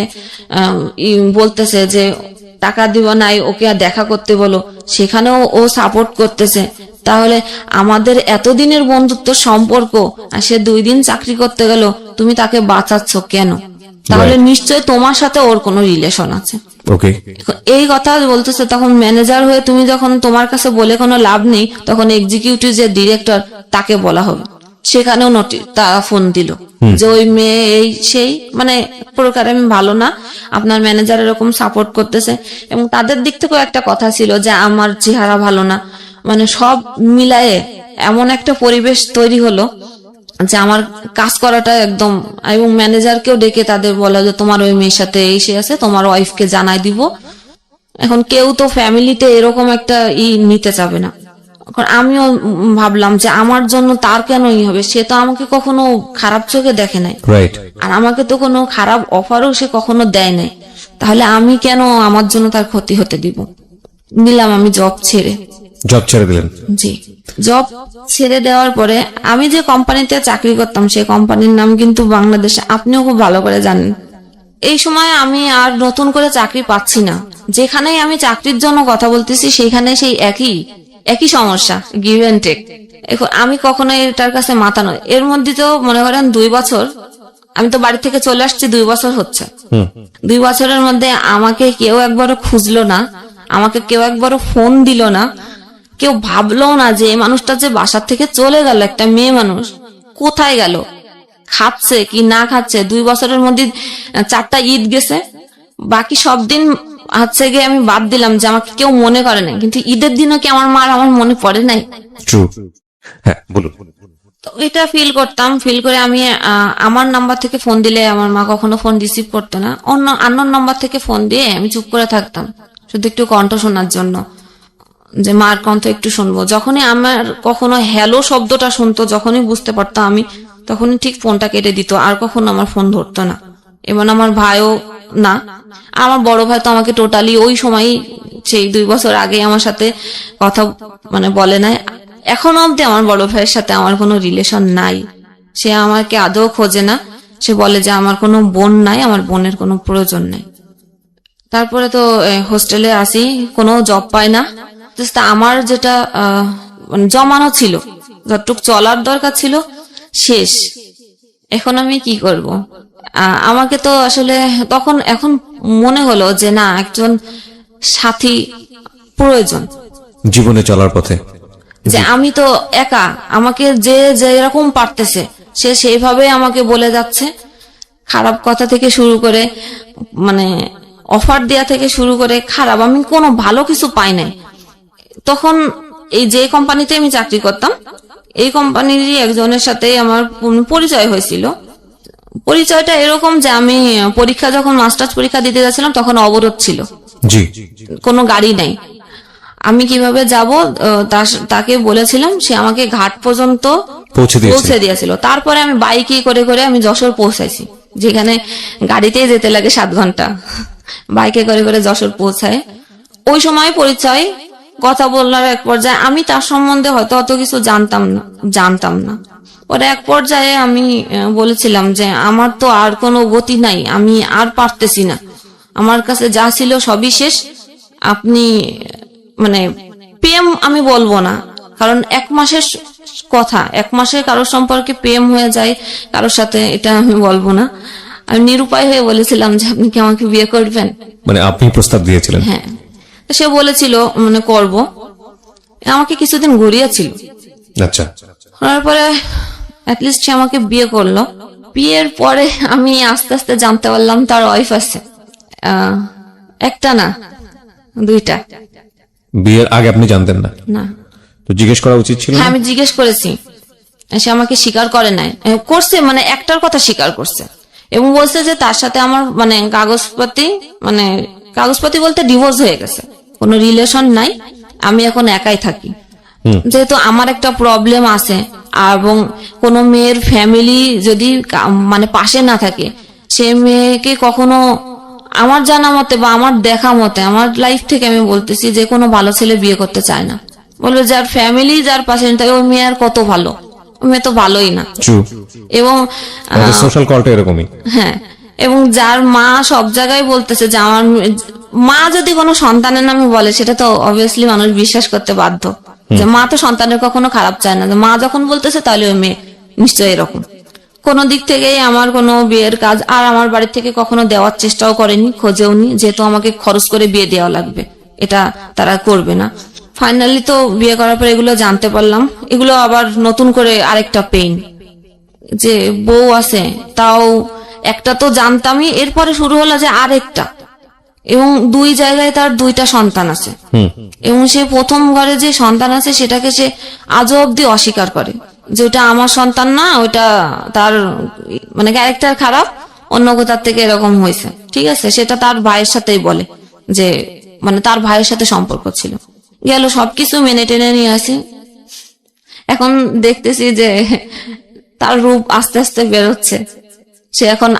বলতেছে যে টাকা দিব নাই, ওকে আর দেখা করতে বলো, সেখানেও ও সাপোর্ট করতেছে। তাহলে আমাদের এতদিনের বন্ধুত্ব সম্পর্ক, আর সে 2 দিন চাকরি করতে গেল, তুমি তাকে বাঁচাচ্ছ কেন? তাহলে নিশ্চয় তোমার সাথে ওর কোনো রিলেশন আছে। এই কথা বলতেছে। তখন ম্যানেজার হয়ে তুমি যখন তোমার কাছে বলে কোনো লাভ নেই, তখন এক্সিকিউটিভ যে ডিরেক্টর তাকে বলা হবে। সেখানেও তারা ফোন দিল যে ওই মেয়ে এই সেই, প্রকারে আমি ভালো না, আপনার ম্যানেজার এরকম সাপোর্ট করতেছে। এবং তাদের দিক থেকেও একটা কথা ছিল যে আমার চেহারা ভালো না, সব মিলায়ে এমন একটা পরিবেশ তৈরি হলো যে আমার কাজ করাটা একদম। এবং ম্যানেজারকেও ডেকে তাদের বলা যে তোমার ওই মেয়ের সাথে এই সে আছে, তোমার ওয়াইফকে জানাই দিব। এখন কেউ তো ফ্যামিলিতে এরকম একটা নিতে চাবে না। আমিও ভাবলাম যে আমার জন্য তার কেন হবে, সে তো আমাকে কখনো খারাপ চোখে দেখে নাই, আর আমাকে তো কোনো খারাপ অফারও সে কখনো দেয় নাই, তাহলে আমি কেন আমার জন্য তার ক্ষতি হতে দিব। নিলাম আমি জব ছেড়ে দিলেন। জি, জব ছেড়ে দেওয়ার পরে আমি যে কোম্পানিতে চাকরি করতাম সেই কোম্পানির নাম কিন্তু বাংলাদেশে, আপনিও খুব ভালো করে জানেন। এই সময় আমি আর নতুন করে চাকরি পাচ্ছি না, যেখানেই আমি চাকরির জন্য কথা বলতেছি সেখানে সেই একই সমস্যা, গিভ এন্ড টেক। আমি কখনো এটার কাছে মাথা নয়। এর মধ্যে তো মনে করেন 2 বছর, আমি তো বাড়ি থেকে চলে আসছি 2 বছর হচ্ছে। 2 বছরের মধ্যে আমাকে কেউ একবারও খুঁজলো না, আমাকে কেউ একবারও ফোন দিল না, কেউ ভাবলো না যে এই মানুষটা যে বাসার থেকে চলে গেল, একটা মেয়ে মানুষ কোথায় গেল, খাচ্ছে কি না খাচ্ছে। 2 বছরের মধ্যে 4টা ঈদ গেছে, বাকি সব দিন হচ্ছে গিয়ে আমি বাদ দিলাম যে আমাকে কেউ মনে করে নাই, কিন্তু ঈদের দিনও কি আমার মার আমার মনে পড়ে নাই? তো এটা ফিল করতাম। ফিল করে আমি আমার নাম্বার থেকে ফোন দিলে আমার মা কখনো ফোন রিসিভ করতো না, অন্য আননোন নাম্বার থেকে ফোন দিয়ে আমি চুপ করে থাকতাম, শুধু একটু কণ্ঠ শোনার জন্য, যে মার কণ্ঠ একটু শুনবো। যখনই আমার কখনো হ্যালো শব্দটা শুনতো, যখনই বুঝতে পারতাম আমি, তখনই ঠিক ফোনটা কেটে দিত, আর কখনো আমার ফোন ধরতো না। এবং আমার ভাইও না, আমার বড় ভাই তো আমাকে টোটালি ওই সময়ই, সেই 2 বছর আগে আমার সাথে কথা বলে নাই। এখনো অব্দি আমার বড় ভাইয়ের সাথে আমার কোনো রিলেশন নাই, সে আমাকে আদৌ খোঁজে না। সে বলে যে আমার কোনো বোন নাই, আমার বোনের কোনো প্রয়োজন নাই। তারপরে তো হোস্টেলে আসি, কোনো জব পাই না। আমার যেটা জমানো ছিল, যতটুকু চলার দরকার ছিল, শেষ। এখন আমি কি করব? আমাকে তো আসলে এখন মনে হলো যে না, একজন সাথী প্রয়োজন জীবনে চলার পথে। যে আমি তো একা, আমাকে যে যেরকম পারতেছে সে সেইভাবে আমাকে বলে যাচ্ছে, খারাপ কথা থেকে শুরু করে অফার দেয়া থেকে শুরু করে খারাপ, আমি কোনো ভালো কিছু পাই নাই। তখন এই যে কোম্পানিতে আমি চাকরি করতাম, এই কোম্পানিরই একজনের সাথে আমার পরিচয় হয়েছিল। পরিচয়টা এরকম যে আমি পরীক্ষা যখন মাস্টার্স পরীক্ষা দিতে যাচ্ছিলাম তখন অবরোধ ছিল, জি, কোনো গাড়ি নাই। আমি কিভাবে যাব তাকে বলেছিলাম, সে আমাকে ঘাট পর্যন্ত পৌঁছে দিয়েছিল। তারপরে আমি বাইকে করে করে আমি যশোর পৌঁছাইছি, যেখানে গাড়িতেই যেতে লাগে 7 ঘন্টা, বাইকে করে করে যশোর পৌঁছায়। ওই সময় পরিচয়, কথা বলার এক পর্যায়ে আমি তার সম্বন্ধে হয়তো অত কিছু জানতাম না। পরে এক পর্যায়ে আমি বলেছিলাম যে আমার তো আর কোনো গতি নাই, আমি আর পারতেছি না, আমার কাছে যা ছিল সবই শেষ। আপনি মানে প্রেম আমি বলবো না, কারণ 1 মাসের কথা, 1 মাসে কারোর সম্পর্কে প্রেম হয়ে যায় কারোর সাথে, এটা আমি বলবো না। আমি নিরুপায় হয়ে বলেছিলাম যে আপনি কি আমাকে বিয়ে করবেন? মানে আপনি প্রস্তাব দিয়েছিলেন? হ্যাঁ। সে বলেছিল মানে করব, আমাকে কিছুদিন ঘুরিয়েছিল। আচ্ছা। তারপরে অ্যাটলিস্ট সে আমাকে বিয়ে করলো। বিয়ের পরে আমি আস্তে আস্তে জানতে পারলাম তার ওয়াইফ আছে, একটা না 2টা। বিয়ের আগে আপনি জানতেন না? না। তো জিজ্ঞেস করা উচিত ছিল? হ্যাঁ, আমি জিজ্ঞেস করেছি, সে আমাকে স্বীকার করে নাই, করছে মানে একটার কথা স্বীকার করছে এবং বলছে যে তার সাথে আমার মানে কাগজপাতি বলতে ডিভোর্স হয়ে গেছে, কোনো রিলেশন নাই, আমি এখন একাই থাকি। যেহেতু আমার একটা প্রবলেম আছে এবং কোনো মেয়ের ফ্যামিলি যদি মানে পাশে না থাকে, সে মেয়েকে কখনো আমার জানা মতে বা আমার দেখা মতে, আমার লাইফ থেকে আমি বলতেছি, যে কোনো ভালো ছেলে বিয়ে করতে চায় না। বলবে যার ফ্যামিলি যার পাশে থাকে ওই মেয়ে আর কত ভালো, ওই মেয়ে তো ভালোই না। এবং সোশ্যাল কলটা এরকমই। হ্যাঁ, এবং যার মা সব জায়গায় বলতেছে যে আমার মা যদি কোনো সন্তানের নামে বলে, সেটা তো অবভিয়াসলি মানুষ বিশ্বাস করতে বাধ্য, যে মা তো সন্তানের কখনো খারাপ চায় না। মা যখন বলতেছে তাহলে ওই মেয়ে নিশ্চয়ই এরকম। কোনো দিক থেকেই আমার কোনো বিয়ের কাজ আর আমার বাড়ি থেকে কখনো দেওয়ার চেষ্টাও করেনি, খোঁজেওনি, যেহেতু আমাকে খরচ করে বিয়ে দেওয়া লাগবে, এটা তারা করবে না। ফাইনালি তো বিয়ে করার পর এগুলো জানতে পারলাম। এগুলো আবার নতুন করে আরেকটা পেইন, যে বউ আছে, তাও একটা তো জানতামই, এরপরে শুরু হলো যে আরেকটা, এবং 2 জায়গায় তার 2টা সন্তান আছে, এবং সে প্রথম ঘরে যে সন্তান আছে সেটাকে সে আজও অব্দি অস্বীকার করে, যে ওটা আমার সন্তান না, ওটা তার মানে ক্যারেক্টার খারাপ, অন্য কোথার থেকে এরকম হয়েছে। ঠিক আছে, সেটা তার ভাইয়ের সাথেই বলে, যে মানে তার ভাইয়ের সাথে সম্পর্ক ছিল। গেল সবকিছু মেনে টেনে নিয়ে আসি, এখন দেখতেছি যে তার রূপ আস্তে আস্তে বেরোচ্ছে। সে এখন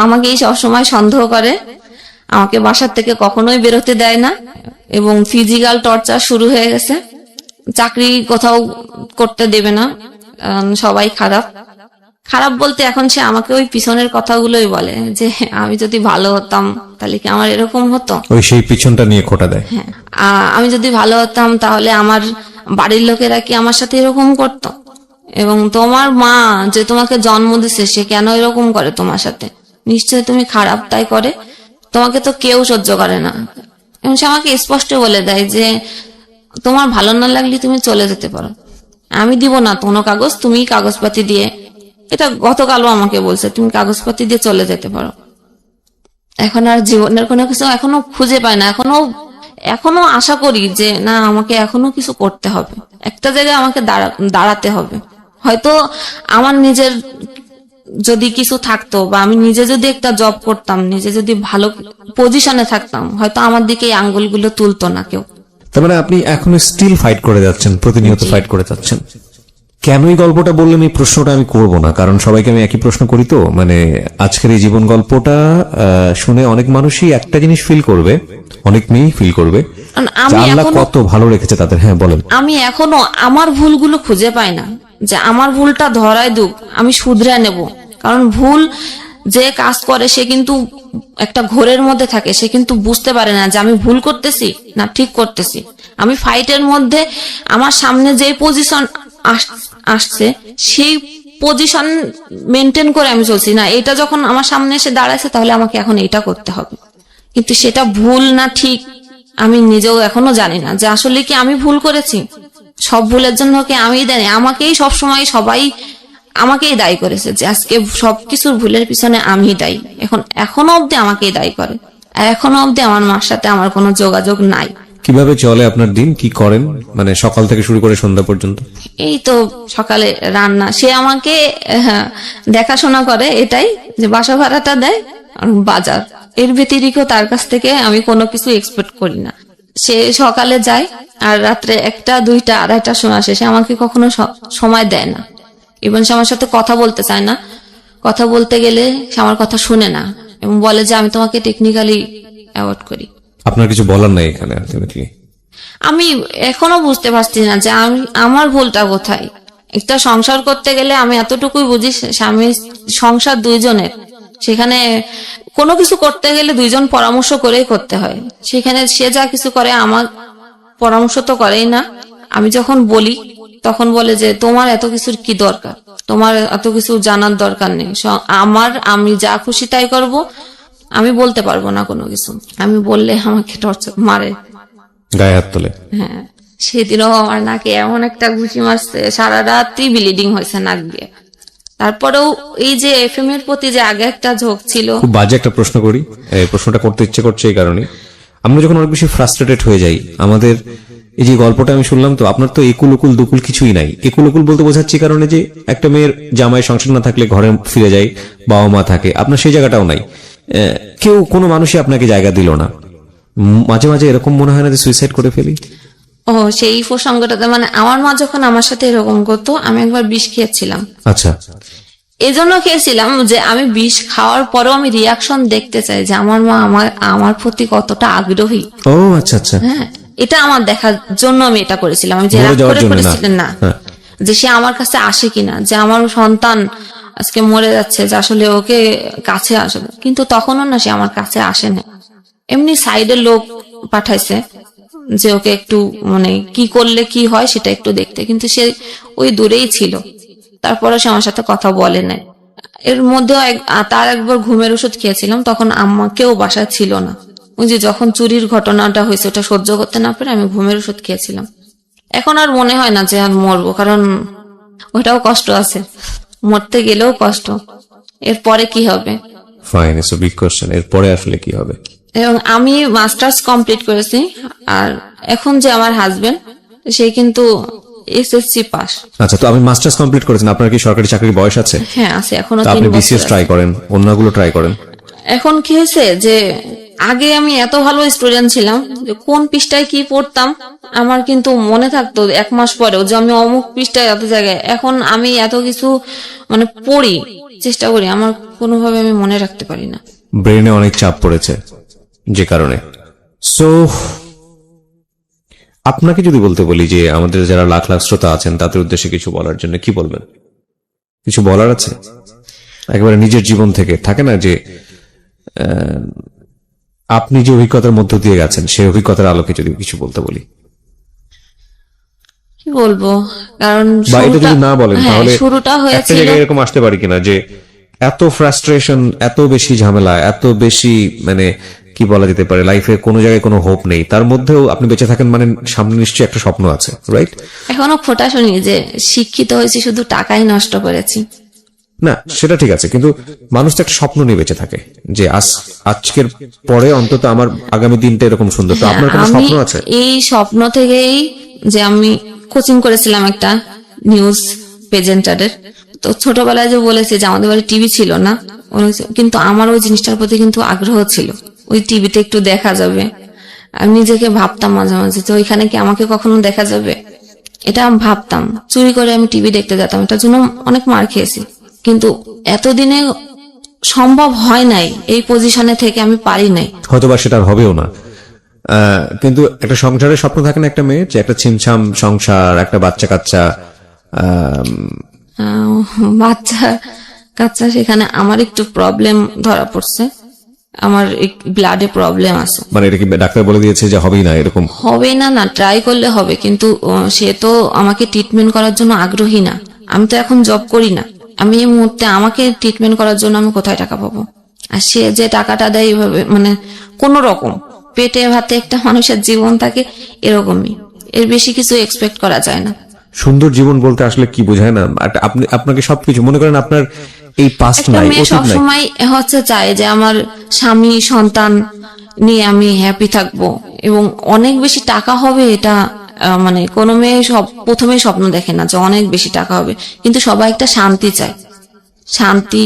আমাকেই সবসময় সন্দেহ করে, আমাকে বাসার থেকে কখনোই বেরোতে দেয় না, এবং ফিজিক্যাল টর্চার শুরু হয়ে গেছে। চাকরি কোথাও করতে দেবে না, সবাই খারাপ বলতে এখন সে আমাকে ওই পিছনের কথাগুলোই বলে, যে আমি যদি ভালো হতাম তাহলে কি আমার এরকম হতো, ওই সেই পিছনটা নিয়ে খোঁটা দেয়। হ্যাঁ, আমি যদি ভালো হতাম তাহলে আমার বাড়ির লোকেরা কি আমার সাথে এরকম করতো, এবং তোমার মা যে তোমাকে জন্ম দিছে সে কেন এরকম করে তোমার সাথে, নিশ্চয়ই তুমি খারাপ তাই করে, তোমাকে তো কেউ সহ্য করে না। এবং সে আমাকে স্পষ্ট বলে দেয় যে তোমার ভালো না লাগলে তুমি চলে যেতে পারো, আমি দিব না কোনো কাগজ, তুমি কাগজপাতি দিয়ে, এটা গতকালও আমাকে বলছে, তুমি কাগজপাতি দিয়ে চলে যেতে পারো। এখন আর জীবনের কোনো কিছু এখনো খুঁজে পায় না, এখনো আশা করি যে না, আমাকে এখনো কিছু করতে হবে, একটা জায়গায় আমাকে দাঁড়াতে হবে। হয়তো আমার নিজের যদি কিছু থাকতো, বা আমি নিজে যদি একটা জব করতাম, নিজে যদি ভালো পজিশনে থাকতাম, হয়তো আমার দিকে এই আঙ্গুলগুলো তুলতো না কেউ। তার মানে আপনি এখনো স্টিল ফাইট করে যাচ্ছেন, প্রতিনিয়ত ফাইট করে যাচ্ছেন। কেন এই গল্পটা বললেন এই প্রশ্নটা আমি করব না, কারণ সবাইকে আমি একই প্রশ্ন করি। তো মানে আজকের এই জীবন গল্পটা শুনে অনেক মানুষই একটা জিনিস ফিল করবে, অনেক মেয়েই ফিল করবে, আল্লাহ কত ভালো রেখেছে তাদের। হ্যাঁ বলেন। আমি এখনো আমার ভুলগুলো খুঁজে পাই না, যে আমার ভুলটা ধরায় দুক, আমি শুধরে নেব। কারণ ভুল যে কাজ করে সে কিন্তু একটা ঘোরের মধ্যে থাকে, সে কিন্তু বুঝতে পারে না যে আমি ভুল করতেছি না ঠিক করতেছি। আমি ফাইটের মধ্যে আমার সামনে যে পজিশন আসছে সেই পজিশন মেনটেন করে আমি চলছি না, এটা যখন আমার সামনে এসে দাঁড়াইছে তাহলে আমাকে এখন এটা করতে হবে, কিন্তু সেটা ভুল না ঠিক আমি নিজেও এখনো জানি না, যে আসলে কি আমি ভুল করেছি। সব ভুলের জন্য কি আমি দায়ী? আমাকেই সবসময় সবাই আমাকেই দায়ী করেছে, যে আজকে সবকিছুর ভুলের পিছনে আমি দায়ী, এখনো অব্দি আমাকেই দায়ী করে। আর এখনো অবধি আমার মার সাথে আমার কোনো যোগাযোগ নাই। কিভাবে চলে আপনার দিন, কি করেন, মানে সকাল থেকে শুরু করে সন্ধ্যা পর্যন্ত? এই তো সকালে রান্না, সে আমাকে দেখাশোনা করে, এটাই যে বাসা ভাড়াটা দেয় আর বাজার, এর ব্যতিরিক্ত তার কাছ থেকে আমি কোনো কিছু এক্সপেক্ট করি না। সে সকালে যায় আর রাত্রে 1টা 2টা 2:30টার সময় আসে। সে আমাকে কখনো সময় দেয় না, ইভেন সে আমার সাথে কথা বলতে চায় না। কথা বলতে গেলে সে আমার কথা শুনে না এবং বলে যে আমি তোমাকে টেকনিক্যালি অ্যাভয়েড করি। আপনার কিছু বলার নাই এখানে আলটিমেটলি? আমি এখনো বুঝতে পারছি না যে আমার ভুলটা কোথায়। একটা সংসার করতে গেলে আমি এতটুকুই বুঝি, স্বামী সংসার 2 জনের, সেখানে কোনো কিছু করতে গেলে 2 জন পরামর্শ করেই করতে হয়। সেখানে সে যা কিছু করে আমার পরামর্শ তো করেই না। আমি যখন বলি তখন বলে যে তোমার এত কিছুর কি দরকার, তোমার এত কিছু জানার দরকার নেই, আমি যা খুশি তাই করব, আমি বলতে পারবো না কোনো কিছু। আমি বললে আমাকে টর্চার মারে, গায়ে হাত তোলে। হ্যাঁ, সেদিনও আমার নাকে এমন একটা ঘুষি মারছে, সারা রাতই ব্লিডিং হয়েছে নাক দিয়ে। তারপরেও এই যে এফএম এর প্রতি যে আগে একটা ঝোঁক ছিল। খুব বাজে একটা প্রশ্ন করি, এই প্রশ্নটা করতে ইচ্ছে করছে এই কারণে, আমরা যখন অনেক বেশি ফ্রাস্ট্রেটেড হয়ে যাই, আমাদের এই যে গল্পটা আমি শুনলাম, তো আপনার তো একুল উকুল দুকুল কিছুই নাই। একুল উকুল বলতে বোঝাচ্ছি কারণে যে একটা মেয়ের জামাই সংসার না থাকলে ঘরে ফিরে যায়, বাবা মা থাকে, আপনার সেই জায়গাটাও নাই। কেউ কোনো মানুষই আপনাকে জায়গা দিল না। মাঝে মাঝে এরকম মনে হয় না যে সুইসাইড করে ফেলি? ও, সেই প্রসঙ্গটাতে মানে আমার মা যখন আমার সাথে এরকম করতো, আমি একবার বিষ খেয়েছিলাম। আচ্ছা, এজন্য খেয়েছিলাম যে আমি বিষ খাওয়ার পরেও আমি রিয়াকশন দেখতে চাই যে আমার মা আমার প্রতি কতটা আগ্রহী। ও আচ্ছা আচ্ছা, হ্যাঁ, এটা আমার দেখার জন্য আমি এটা করেছিলাম। আমি যে মরে রাগ যাওয়ার করে জন্য না। করেছিলেন না, হ্যাঁ। যে সে আমার কাছে আসে কিনা, যে আমার সন্তান আজকে মরে যাচ্ছে, যে আসলে ওকে কাছে আসবে। কিন্তু তখনও না, সে আমার কাছে আসে না, এমনি সাইডের লোক পাঠাইছে যে ওকে একটু মানে কি করলে কি হয় সেটা একটু দেখতে, কিন্তু সে ওই দূরেই ছিল। তারপরে সে আমার সাথে কথা বলে নাই। এর মধ্যে তার একবার ঘুমের ওষুধ খেয়েছিলাম, তখন আম্মাকেও বাসায় ছিল না। ওই যে যখন চুরির ঘটনাটা হয়েছে, ওটা সহ্য করতে না পেরে আমি ঘুমের ওষুধ খেয়েছিলাম। এখন আর মনে হয় না যে আর মরবো, কারণ ওটাও কষ্ট আছে, মরতে গেলেও কষ্ট। এরপরে কি হবে? Fine, it's a big question. এরপরে আসলে কি হবে? এবং আমি মাস্টার্স কমপ্লিট করেছি, আর এখন যে আমার হাজবেন্ড, সে কিন্তু এসএসসি পাস। আচ্ছা, তো আপনি মাস্টার্স কমপ্লিট করেছেন, আপনার কি সরকারি চাকরির বয়স আছে? হ্যাঁ আছে, এখনো তো আপনি 3 বছর বিসিএস আছে। ট্রাই করেন, অন্যগুলো ট্রাই করেন। এখন কি হয়েছে যে আগে আমি এত ভালো স্টুডেন্ট ছিলাম যে কোন পৃষ্ঠায় কি পড়তাম আমার কিন্তু মনে থাকতো 1 মাস পরেও, যে আমি অমুক পৃষ্ঠায় এত জায়গায়। এখন আমি এত কিছু মানে পড়ি, চেষ্টা করি, আমার কোনোভাবে আমি মনে রাখতে পারি না। ব্রেনে অনেক চাপ পড়েছে যে কারণে। সো আপনাকে যদি বলতে বলি যে আমাদের যারা লাখ লাখ শ্রোতা আছেন তাদের উদ্দেশ্যে কিছু বলার জন্য, কি বলবেন? কিছু বলার আছে একেবারে নিজের জীবন থেকে? থাকে না যে আপনি যে অভিজ্ঞতার মধ্য দিয়ে গেছেন, সেই অভিজ্ঞতার আলোকে যদি কিছু বলতে বলি, কি বলবো? কারণ বা এটা যদি না বলেন তাহলে শুরুটা একটা হয়েছিল, জায়গায় এরকম আসতে পারি কিনা যে এত ফ্রাস্ট্রেশন, এত বেশি ঝামেলা, এত বেশি মানে কি বলা যেতে পারে, লাইফে কোনো জায়গায় কোনো হোপ নেই, তার মধ্যেও আপনি বেঁচে থাকেন, মানে সামনে নিশ্চয়ই একটা স্বপ্ন আছে, রাইট? এখনো খোটা শুনি যে শিক্ষিত হয়েছি শুধু টাকাই নষ্ট করেছি। না, সেটা ঠিক আছে, কিন্তু মানুষ তো একটা স্বপ্ন নিয়ে বেঁচে থাকে যে আজকের পরে অন্তত আমার আগামী দিনটা এরকম সুন্দর। তো আপনার কোনো স্বপ্ন আছে? এই স্বপ্ন থেকেই যে আমি কোচিং করেছিলাম একটা নিউজ প্রেজেন্টারের। তো ছোটবেলায় যে বলেছি যে আমাদের বাড়ি টিভি ছিল না, কিন্তু আমার ওই জিনিসটার প্রতি কিন্তু আগ্রহ ছিল, ওই টিভিতে একটু দেখা যাবে। আমি নিজেকে ভাবতাম মাঝে মাঝে যে ওইখানে কি আমাকে কখনো দেখা যাবে, এটা আমি ভাবতাম। চুরি করে আমি টিভি দেখতে যেতাম, এটার জন্য অনেক মার খেয়েছি, কিন্তু এতদিনে সম্ভব হয় নাই, এই পজিশনে থেকে আমি পারি নাই। হয়তোবা সেটা আর হবেও না। কিন্তু একটা সংসারের স্বপ্ন থাকে না একটা মেয়ে, যে একটা ছিমছাম সংসার, একটা বাচ্চা কাচ্চা। বাচ্চা কাচ্চা, সেখানে আমার একটু প্রবলেম ধরা পড়ছে, আমার ব্লাডে প্রবলেম আছে। মানে এটা কি ডাক্তার বলে দিয়েছে যে হবেই না এরকম? হবে না, না ট্রাই করলে হবে, কিন্তু সে তো আমাকে ট্রিটমেন্ট করার জন্য আগ্রহী না। আমি তো এখন জব করি না, আমি এই মুহূর্তে আমাকে ট্রিটমেন্ট করার জন্য আমি কোথায় টাকা পাবো? আর সে যে টাকাটা দেয় এইভাবে, মানে কোন রকম পেটে ভাতে একটা মানুষের জীবন থাকে, এরকমই, এর বেশি কিছু এক্সপেক্ট করা যায় না। সুন্দর জীবন বলতে আসলে কি বোঝায় না? আপনাকে সবকিছু মনে করেন, আপনার এই পাস্ট একটা নাই, মেয়ে অতীত নাই। সবসময় হচ্ছে চায় যে আমার স্বামী সন্তান নিয়ে আমি হ্যাপি থাকবো এবং অনেক বেশি টাকা হবে, এটা মানে কোনো মেয়ে প্রথমে স্বপ্ন দেখে না যে অনেক বেশি টাকা হবে, কিন্তু সবাই একটা শান্তি চায়। শান্তি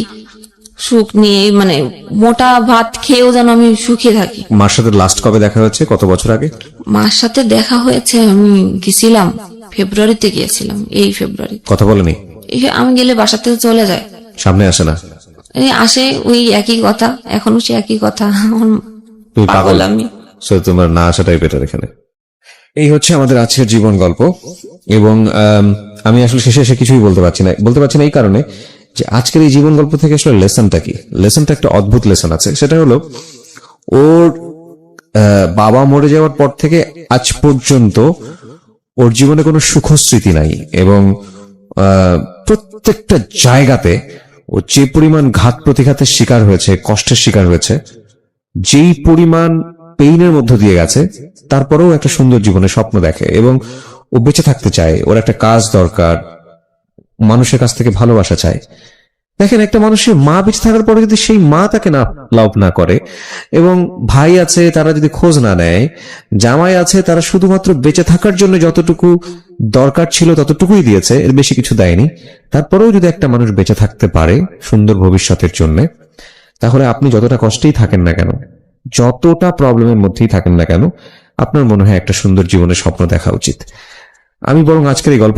সুখ নিয়ে, মানে মোটা ভাত খেয়েও যেন আমি সুখে থাকি। মার সাথে লাস্ট কবে দেখা হয়েছে, কত বছর আগে? মার সাথে দেখা হয়েছে, আমি গেছিলাম ফেব্রুয়ারিতে, গিয়েছিলাম এই ফেব্রুয়ারি। কথা বলেনি? আমি গেলে বাসা থেকে চলে যায়, সামনে আসে না? এই আসে ওই একই কথা, এখনো সে একই কথা। তুমি পাগল? পাগল আমি। সো তোমার না আসাটাই বেটার এখানে। এই হচ্ছে আমাদের আজকের জীবন গল্প। এবং আমি আসলে শেষে এসে কিছুই বলতে পারছি না এই কারণে যে আজকের এই জীবন গল্প থেকে আসলে লেসনটা কি, লেসনটা একটা অদ্ভুত লেসন আছে। সেটা হলো ওর বাবা মরে যাওয়ার পর থেকে আজ পর্যন্ত ওর জীবনে কোনো সুখস্মৃতি নাই, এবং প্রত্যেকটা জায়গাতে ও যে পরিমাণ ঘাত প্রতিঘাতের শিকার হয়েছে, কষ্টের শিকার হয়েছে, যেই পরিমাণ পেইনের মধ্য দিয়ে গেছে, তারপরেও একটা সুন্দর জীবনের স্বপ্ন দেখে এবং ও বেঁচে থাকতে চায়। ওর একটা কাজ দরকার, মানুষের কাছ থেকে ভালোবাসা চায়। দেখেন, একটা মানুষের মা বেঁচে থাকার পরে যদি সেই মা তাকে না লাভ না করে, এবং ভাই আছে তারা যদি খোঁজ না নেয়, জামাই আছে তারা শুধুমাত্র বেঁচে থাকার জন্য যতটুকু দরকার ছিল ততটুকুই দিয়েছে, এর বেশি কিছু দেয়নি, তারপরেও যদি একটা মানুষ বেঁচে থাকতে পারে সুন্দর ভবিষ্যতের জন্য, তাহলে আপনি যতটা কষ্টেই থাকেন না কেন, যতটা প্রবলেমের মধ্যেই থাকেন না কেন, আপনার মনে হয় একটা সুন্দর জীবনের স্বপ্ন দেখা উচিত। আমি বরং আজকের এই গল্প